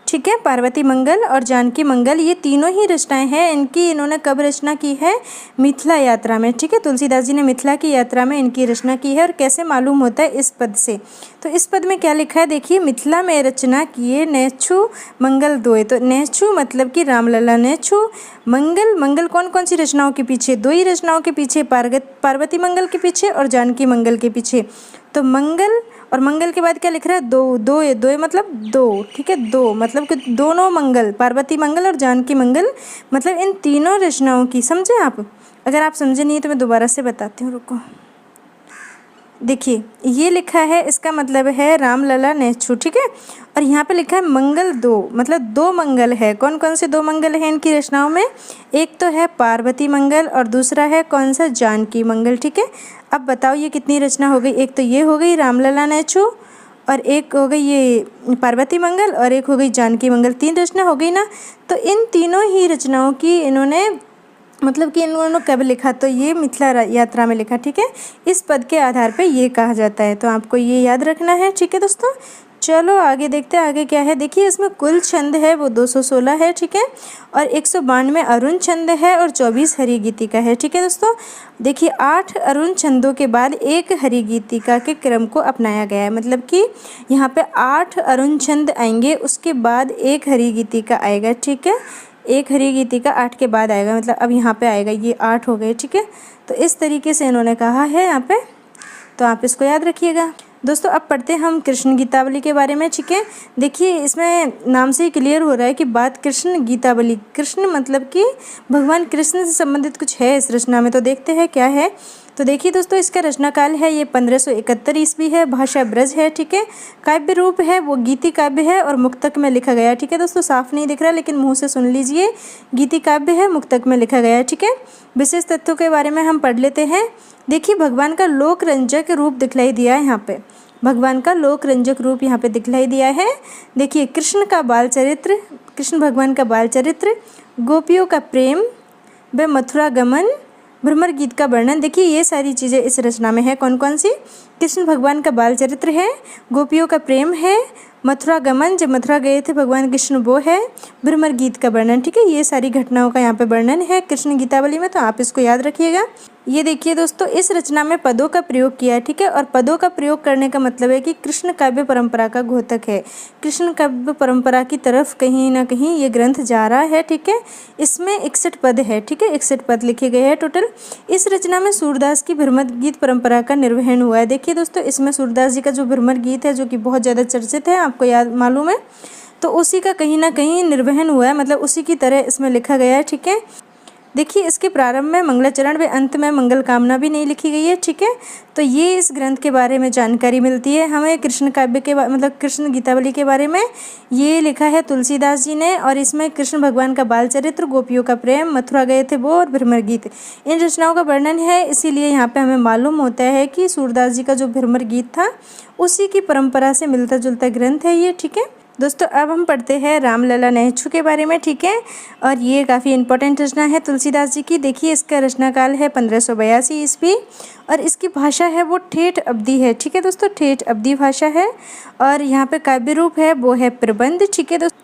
ठीक है, पार्वती मंगल और जानकी मंगल, ये तीनों ही रचनाएं हैं इनकी। इन्होंने कब रचना की है, मिथिला यात्रा में, ठीक है। तुलसीदास जी ने मिथिला की यात्रा में इनकी रचना की है। और कैसे मालूम होता है, इस पद से। तो इस पद में क्या लिखा है, देखिए, मिथिला में रचना किए नेछु मंगल दोय। तो नेछु मतलब कि रामलला नेछु, मंगल, मंगल कौन कौन सी रचनाओं के पीछे, दो ही रचनाओं के पीछे, पार्वती मंगल के पीछे और जानकी मंगल के पीछे। तो मंगल और मंगल के बाद क्या लिख रहा है, दो, दो मतलब दो, ठीक है, दो मतलब कि दोनों मंगल, पार्वती मंगल और जानकी मंगल, मतलब इन तीनों रचनाओं की, समझे आप। अगर आप समझे नहीं तो मैं दोबारा से बताती हूँ, रुको। देखिए ये लिखा है, इसका मतलब है रामलला नेछु, ठीक है। और यहाँ पे लिखा है मंगल दो, मतलब दो मंगल है। कौन कौन से दो मंगल हैं इनकी रचनाओं में, एक तो है पार्वती मंगल और दूसरा है कौन सा, जानकी मंगल, ठीक है। अब बताओ ये कितनी रचना हो गई, एक तो ये हो गई रामलला नेछु और एक हो गई ये पार्वती मंगल और एक हो गई जानकी मंगल, तीन रचना हो गई ना। तो इन तीनों ही रचनाओं की इन्होंने मतलब कि इन्होंने कब लिखा, तो ये मिथिला यात्रा में लिखा, ठीक है। इस पद के आधार पे ये कहा जाता है, तो आपको ये याद रखना है, ठीक है दोस्तों। चलो आगे देखते हैं, आगे क्या है। देखिए इसमें कुल छंद है वो 216 है, ठीक है, और 192 अरुण छंद है और 24 हरि गीतिका है, ठीक है दोस्तों। देखिए 8 अरुण छंदों के बाद एक हरि गीतिका के क्रम को अपनाया गया है, मतलब कि यहाँ पे 8 अरुण छंद आएंगे, उसके बाद एक हरि गीतिका आएगा, ठीक है। एक हरि गीतिका 8 के बाद आएगा, मतलब अब यहाँ पे आएगा, ये 8 हो गए, ठीक है। तो इस तरीके से इन्होंने कहा है यहाँ पे, तो आप इसको याद रखिएगा दोस्तों। अब पढ़ते हैं हम कृष्ण गीतावली के बारे में, ठीक है। देखिए इसमें नाम से ही क्लियर हो रहा है कि बात कृष्ण गीतावली, कृष्ण मतलब कि भगवान कृष्ण से संबंधित कुछ है इस रचना में, तो देखते हैं क्या है। तो देखिए दोस्तों, इसका रचनाकाल है ये 1571 ईस्वी है। भाषा ब्रज है, ठीक है। काव्य रूप है वो गीति काव्य है और मुक्तक में लिखा गया है, ठीक है दोस्तों। साफ नहीं दिख रहा लेकिन मुंह से सुन लीजिए, गीति काव्य है, मुक्तक में लिखा गया है, ठीक है। विशेष तथ्यों के बारे में हम पढ़ लेते हैं। देखिए भगवान का लोक रंजक रूप दिखलाई दिया है यहाँ पे, भगवान का लोक रंजक रूप यहाँ पे दिखलाई दिया है। देखिए कृष्ण का बाल चरित्र, कृष्ण भगवान का बाल चरित्र, गोपियों का प्रेम व मथुरा गमन, भ्रमर गीत का वर्णन। देखिए ये सारी चीज़ें इस रचना में है। कौन कौन सी, कृष्ण भगवान का बाल चरित्र है, गोपियों का प्रेम है, मथुरा गमन, जब मथुरा गए थे भगवान कृष्ण वो है, भ्रमर गीत का वर्णन, ठीक है। ये सारी घटनाओं का यहाँ पे वर्णन है कृष्ण गीतावली में, तो आप इसको याद रखिएगा। ये देखिए दोस्तों, इस रचना में पदों का प्रयोग किया है, ठीक है। और पदों का प्रयोग करने का मतलब है कि कृष्ण काव्य परंपरा का घोतक है, कृष्ण काव्य परंपरा की तरफ कहीं ना कहीं ये ग्रंथ जा रहा है, ठीक है। इसमें 61 पद है, ठीक है, 61 पद लिखे गए हैं टोटल। इस रचना में सूरदास की भ्रमर गीत परंपरा का निर्वहन हुआ है। देखिए दोस्तों, इसमें सूरदास जी का जो भ्रमर गीत है जो कि बहुत ज़्यादा चर्चित है, आपको याद मालूम है, तो उसी का कहीं ना कहीं निर्वहन हुआ है, मतलब उसी की तरह इसमें लिखा गया है, ठीक है। देखिए इसके प्रारंभ में मंगलाचरण व अंत में मंगल कामना भी नहीं लिखी गई है, ठीक है। तो ये इस ग्रंथ के बारे में जानकारी मिलती है हमें। कृष्ण काव्य के मतलब कृष्ण गीतावली के बारे में ये लिखा है तुलसीदास जी ने, और इसमें कृष्ण भगवान का बाल चरित्र, गोपियों का प्रेम, मथुरा गए थे वो और भ्रमर गीत, इन रचनाओं का वर्णन है। इसीलिए यहाँ पे हमें मालूम होता है कि सूरदास जी का जो भ्रमर गीत था उसी की परंपरा से मिलता जुलता ग्रंथ है ये, ठीक है दोस्तों। अब हम पढ़ते हैं रामलला नेछु के बारे में, ठीक है। और ये काफ़ी इंपॉर्टेंट रचना है तुलसीदास जी की। देखिए इसका रचनाकाल है 1582 ईस्वी और इसकी भाषा है वो ठेठ अवधी है, ठीक है दोस्तों, ठेठ अवधी भाषा है। और यहाँ पे काव्य रूप है वो है प्रबंध, ठीक है दोस्तों।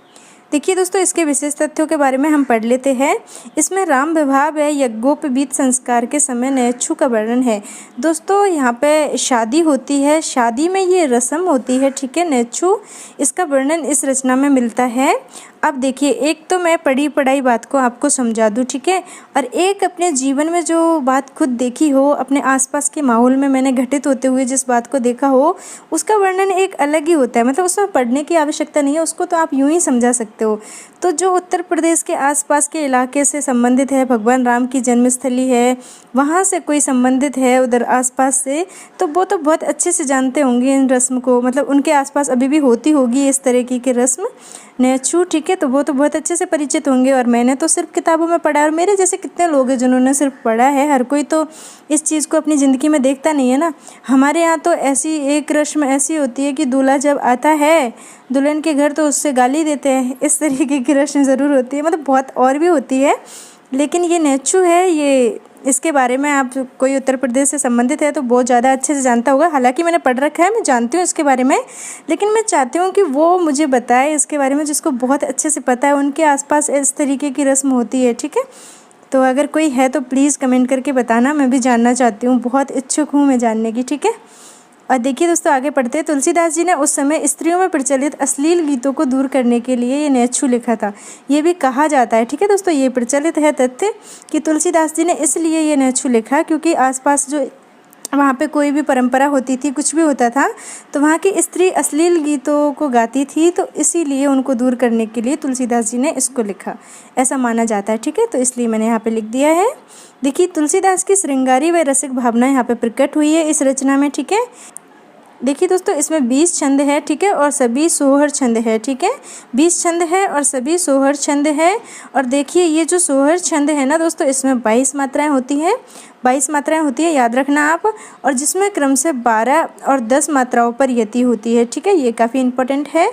देखिए दोस्तों, इसके विशेष तथ्यों के बारे में हम पढ़ लेते हैं। इसमें राम विवाह व यज्ञोपवीत संस्कार के समय नेछु का वर्णन है। दोस्तों यहाँ पे शादी होती है, शादी में ये रस्म होती है, ठीक है, नेछु, इसका वर्णन इस रचना में मिलता है। अब देखिए, एक तो मैं पढ़ी पढ़ाई बात को आपको समझा दूँ, ठीक है, और एक अपने जीवन में जो बात खुद देखी हो, अपने आसपास के माहौल में मैंने घटित होते हुए जिस बात को देखा हो, उसका वर्णन एक अलग ही होता है। मतलब उसमें पढ़ने की आवश्यकता नहीं है, उसको तो आप यूँ ही समझा सकते हो। तो जो उत्तर प्रदेश के आसपास के इलाके से संबंधित है, भगवान राम की जन्मस्थली है, वहाँ से कोई संबंधित है उधर आसपास से, तो वो तो बहुत अच्छे से जानते होंगे इन रस्म को। मतलब उनके आसपास अभी भी होती होगी इस तरह की रस्म नेचू, ठीक है, तो वो तो बहुत अच्छे से परिचित होंगे। और मैंने तो सिर्फ किताबों में पढ़ा है, और मेरे जैसे कितने लोग हैं जिन्होंने सिर्फ पढ़ा है। हर कोई तो इस चीज़ को अपनी ज़िंदगी में देखता नहीं है ना। हमारे यहाँ तो ऐसी एक रस्म ऐसी होती है कि दूल्हा जब आता है दुल्हन के घर तो उससे गाली देते हैं, इस तरीके की रस्म ज़रूर होती है। मतलब बहुत और भी होती है, लेकिन ये नेचू है, ये इसके बारे में आप कोई उत्तर प्रदेश से संबंधित है तो बहुत ज़्यादा अच्छे से जानता होगा। हालांकि मैंने पढ़ रखा है, मैं जानती हूँ इसके बारे में, लेकिन मैं चाहती हूँ कि वो मुझे बताए इसके बारे में जिसको बहुत अच्छे से पता है, उनके आसपास इस तरीके की रस्म होती है, ठीक है। तो अगर कोई है तो प्लीज़ कमेंट करके बताना, मैं भी जानना चाहती हूँ, बहुत इच्छुक हूँ मैं जानने की, ठीक है। और देखिए दोस्तों, आगे पढ़ते हैं। तुलसीदास जी ने उस समय स्त्रियों में प्रचलित अश्लील गीतों को दूर करने के लिए ये नेचू लिखा था, ये भी कहा जाता है, ठीक है दोस्तों। ये प्रचलित है तथ्य कि तुलसीदास जी ने इसलिए ये नेचू लिखा क्योंकि आसपास जो वहाँ पे कोई भी परंपरा होती थी, कुछ भी होता था, तो वहाँ की स्त्री अश्लील गीतों को गाती थी, तो इसीलिए उनको दूर करने के लिए तुलसीदास जी ने इसको लिखा, ऐसा माना जाता है, ठीक है। तो इसलिए मैंने यहाँ पे लिख दिया है। देखिए, तुलसीदास की श्रृंगारी व रसिक भावना यहाँ पे प्रकट हुई है इस रचना में, ठीक है। देखिए दोस्तों, इसमें 20 छंद है, ठीक है, और सभी सोहर छंद है, ठीक है। 20 छंद है और सभी सोहर छंद है। और देखिए, ये जो सोहर छंद है ना दोस्तों, इसमें 22 मात्राएं होती हैं, 22 मात्राएं होती है, याद रखना आप। और जिसमें क्रम से 12 और 10 मात्राओं पर यति होती है, ठीक है। ये काफ़ी इंपॉर्टेंट है।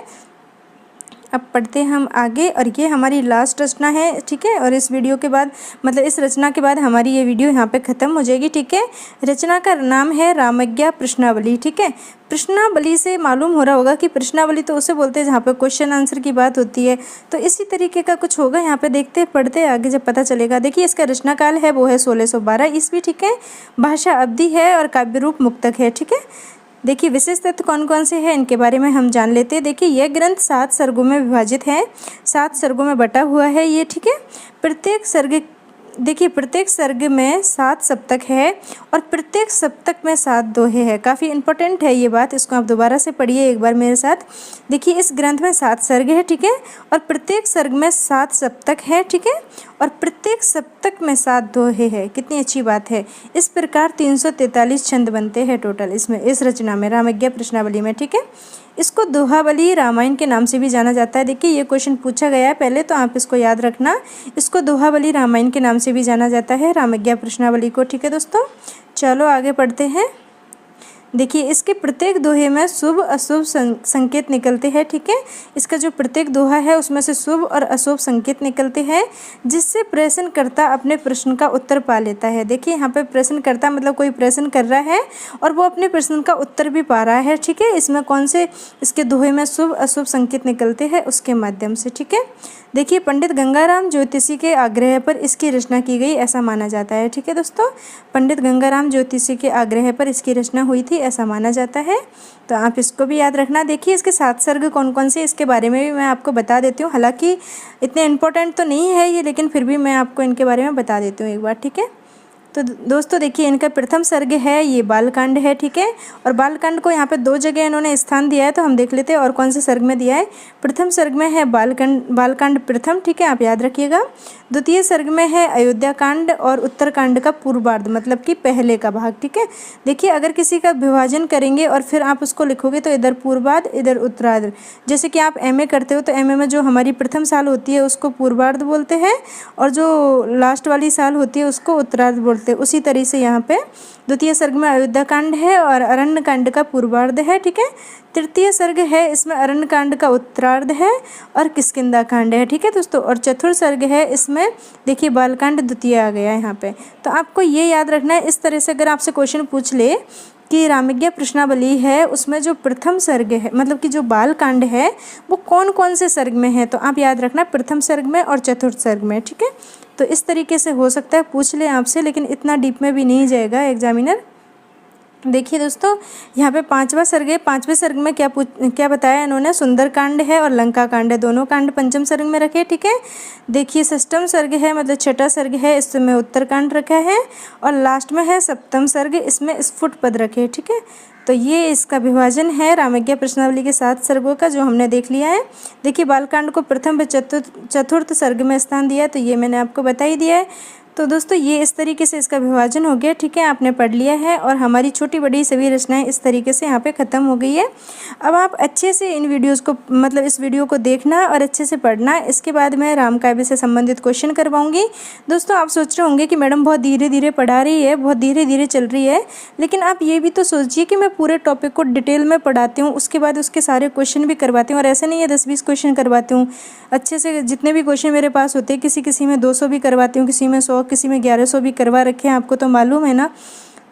अब पढ़ते हैं हम आगे, और ये हमारी लास्ट रचना है, ठीक है। और इस वीडियो के बाद, मतलब इस रचना के बाद हमारी ये वीडियो यहाँ पे ख़त्म हो जाएगी, ठीक है। रचना का नाम है रामज्ञा प्रश्नावली, ठीक है। प्रश्नावली से मालूम हो रहा होगा कि प्रश्नावली तो उसे बोलते हैं जहाँ पे क्वेश्चन आंसर की बात होती है, तो इसी तरीके का कुछ होगा यहाँ पे। देखते पढ़ते आगे जब पता चलेगा। देखिए, इसका रचना काल है वो है 1612 ईस्वी, ठीक है। भाषा अवधी है और काव्य रूप मुक्तक है, ठीक है। देखिए, विशेष तत्व कौन कौन से हैं इनके बारे में हम जान लेते हैं। देखिए, यह ग्रंथ 7 सर्गों में विभाजित है, 7 सर्गों में बटा हुआ है ये, ठीक है। प्रत्येक सर्ग, देखिए, प्रत्येक सर्ग में 7 सप्तक है और प्रत्येक सप्तक में 7 दोहे हैं। काफ़ी इंपॉर्टेंट है ये बात, इसको आप दोबारा से पढ़िए एक बार मेरे साथ। देखिए, इस ग्रंथ में 7 सर्ग है, ठीक है, और प्रत्येक सर्ग में 7 सप्तक है, ठीक है, और प्रत्येक सप्तक में 7 दोहे हैं। कितनी अच्छी बात है। इस प्रकार 343 छंद बनते हैं टोटल इसमें, इस रचना में, रामज्ञा प्रश्नावली में, ठीक है। इसको दोहावली रामायण के नाम से भी जाना जाता है। देखिए, ये क्वेश्चन पूछा गया है पहले, तो आप इसको याद रखना। इसको दोहावली रामायण के नाम से भी जाना जाता है, रामज्ञा प्रश्नावली को, ठीक है दोस्तों। चलो आगे पढ़ते हैं। देखिए, इसके प्रत्येक दोहे में शुभ अशुभ संकेत निकलते हैं, ठीक है। इसका जो प्रत्येक दोहा है उसमें से शुभ और अशुभ संकेत निकलते हैं, जिससे प्रश्नकर्ता अपने प्रश्न का उत्तर पा लेता है। देखिए, यहाँ पे प्रश्नकर्ता मतलब कोई प्रश्न कर रहा है और वो अपने प्रश्न का उत्तर भी पा रहा है, ठीक है। इसमें कौन से इसके दोहे में शुभ अशुभ संकेत निकलते हैं उसके माध्यम से, ठीक है। देखिए, पंडित गंगाराम ज्योतिषी के आग्रह पर इसकी रचना की गई, ऐसा माना जाता है, ठीक है दोस्तों। पंडित गंगाराम ज्योतिषी के आग्रह पर इसकी रचना हुई थी, ऐसा माना जाता है, तो आप इसको भी याद रखना। देखिए, इसके 7 सर्ग कौन कौन से, इसके बारे में भी मैं आपको बता देती हूँ। हालांकि इतने इम्पोर्टेंट तो नहीं है ये, लेकिन फिर भी मैं आपको इनके बारे में बता देती हूँ एक बार, ठीक है। तो दोस्तों, देखिए, इनका प्रथम सर्ग है ये बालकांड है, ठीक है। और बालकांड को यहाँ पे 2 जगह इन्होंने स्थान दिया है, तो हम देख लेते हैं और कौन से सर्ग में दिया है। प्रथम सर्ग में है बालकांड प्रथम, ठीक है, आप याद रखिएगा। द्वितीय सर्ग में है अयोध्या कांड और उत्तरकांड का पूर्वार्ध, मतलब कि पहले का भाग, ठीक है। देखिए, अगर किसी का विभाजन करेंगे और फिर आप उसको लिखोगे तो इधर पूर्वार्ध इधर उत्तरार्ध, जैसे कि आप एमए करते हो तो एमए में जो हमारी प्रथम साल होती है उसको पूर्वार्ध बोलते हैं और जो लास्ट वाली साल होती है उसको उत्तरार्ध बोलते हैं। उसी तरह से यहाँ पे द्वितीय सर्ग में अयोध्या कांड है और अरण्य कांड का पूर्वार्ध है, ठीक है। तृतीय सर्ग है, इसमें अरण्य कांड का उत्तरार्ध है और किष्किंधा कांड है, ठीक है दोस्तों। और चतुर्थ सर्ग है, इसमें देखिए बालकांड द्वितीय आ गया है यहाँ पे। तो आपको ये याद रखना है। इस तरह से अगर आपसे क्वेश्चन पूछ ले कि रामज्ञा प्रश्नावली है उसमें जो प्रथम सर्ग है, मतलब कि जो बालकांड है वो कौन कौन से सर्ग में है, तो आप याद रखना प्रथम सर्ग में और चतुर्थ सर्ग में, ठीक है। तो इस तरीके से हो सकता है पूछ ले आपसे, लेकिन इतना डीप में भी नहीं जाएगा एग्जामिनर। देखिए दोस्तों, यहाँ पे 5वां सर्ग है। 5वें सर्ग में क्या बताया इन्होंने, सुंदरकांड है और लंका कांड है, दोनों कांड पंचम सर्ग में रखे। ठीक है, देखिए षष्ठम सर्ग है, मतलब छठा सर्ग है, इसमें उत्तरकांड रखा है और लास्ट में है सप्तम सर्ग, इसमें स्फुट पद रखे। ठीक है, तो ये इसका विभाजन है रामज्ञा प्रश्नावली के 7 सर्गों का, जो हमने देख लिया है। देखिए बालकांड को प्रथम व चतुर्थ सर्ग में स्थान दिया है, तो ये मैंने आपको बता ही दिया है। तो दोस्तों ये इस तरीके से इसका विभाजन हो गया। ठीक है, आपने पढ़ लिया है और हमारी छोटी बड़ी सभी रचनाएं इस तरीके से यहाँ पे ख़त्म हो गई है। अब आप अच्छे से इन वीडियोज़ को, मतलब इस वीडियो को देखना और अच्छे से पढ़ना। इसके बाद मैं रामकाव्य से संबंधित क्वेश्चन करवाऊंगी। दोस्तों आप सोच रहे होंगे कि मैडम बहुत धीरे धीरे पढ़ा रही है, बहुत धीरे धीरे चल रही है, लेकिन आप ये भी तो सोचिए कि मैं पूरे टॉपिक को डिटेल में पढ़ाती हूँ, उसके बाद उसके सारे क्वेश्चन भी करवाती हूँ। और ऐसे नहीं है 10-20 क्वेश्चन करवाती हूँ, अच्छे से जितने भी क्वेश्चन मेरे पास होते हैं, किसी में 200 भी करवाती हूँ, किसी में 100, किसी में 1100 भी करवा रखे हैं, आपको तो मालूम है ना।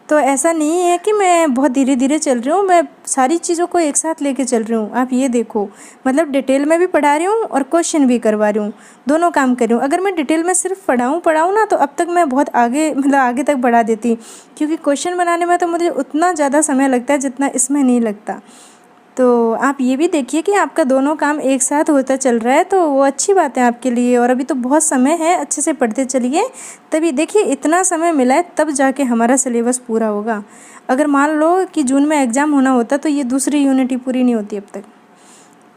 तो ऐसा नहीं है कि मैं बहुत धीरे धीरे चल रही हूँ, मैं सारी चीज़ों को एक साथ लेके चल रही हूँ। आप ये देखो, मतलब डिटेल में भी पढ़ा रही हूँ और क्वेश्चन भी करवा रही हूँ, दोनों काम कर रही हूँ। अगर मैं डिटेल में सिर्फ पढ़ाऊँ ना, तो अब तक मैं बहुत आगे, मतलब आगे तक बढ़ा देती, क्योंकि क्वेश्चन बनाने में तो मुझे उतना ज़्यादा समय लगता है जितना इसमें नहीं लगता। तो आप ये भी देखिए कि आपका दोनों काम एक साथ होता चल रहा है, तो वो अच्छी बात है आपके लिए। और अभी तो बहुत समय है, अच्छे से पढ़ते चलिए, तभी देखिए इतना समय मिला है, तब जाके हमारा सिलेबस पूरा होगा। अगर मान लो कि जून में एग्ज़ाम होना होता तो ये दूसरी यूनिट ही पूरी नहीं होती अब तक।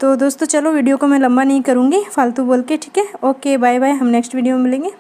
तो दोस्तों चलो, वीडियो को मैं लंबा नहीं करूँगी फालतू बोल के। ठीक है, ओके बाय बाय, हम नेक्स्ट वीडियो में मिलेंगे।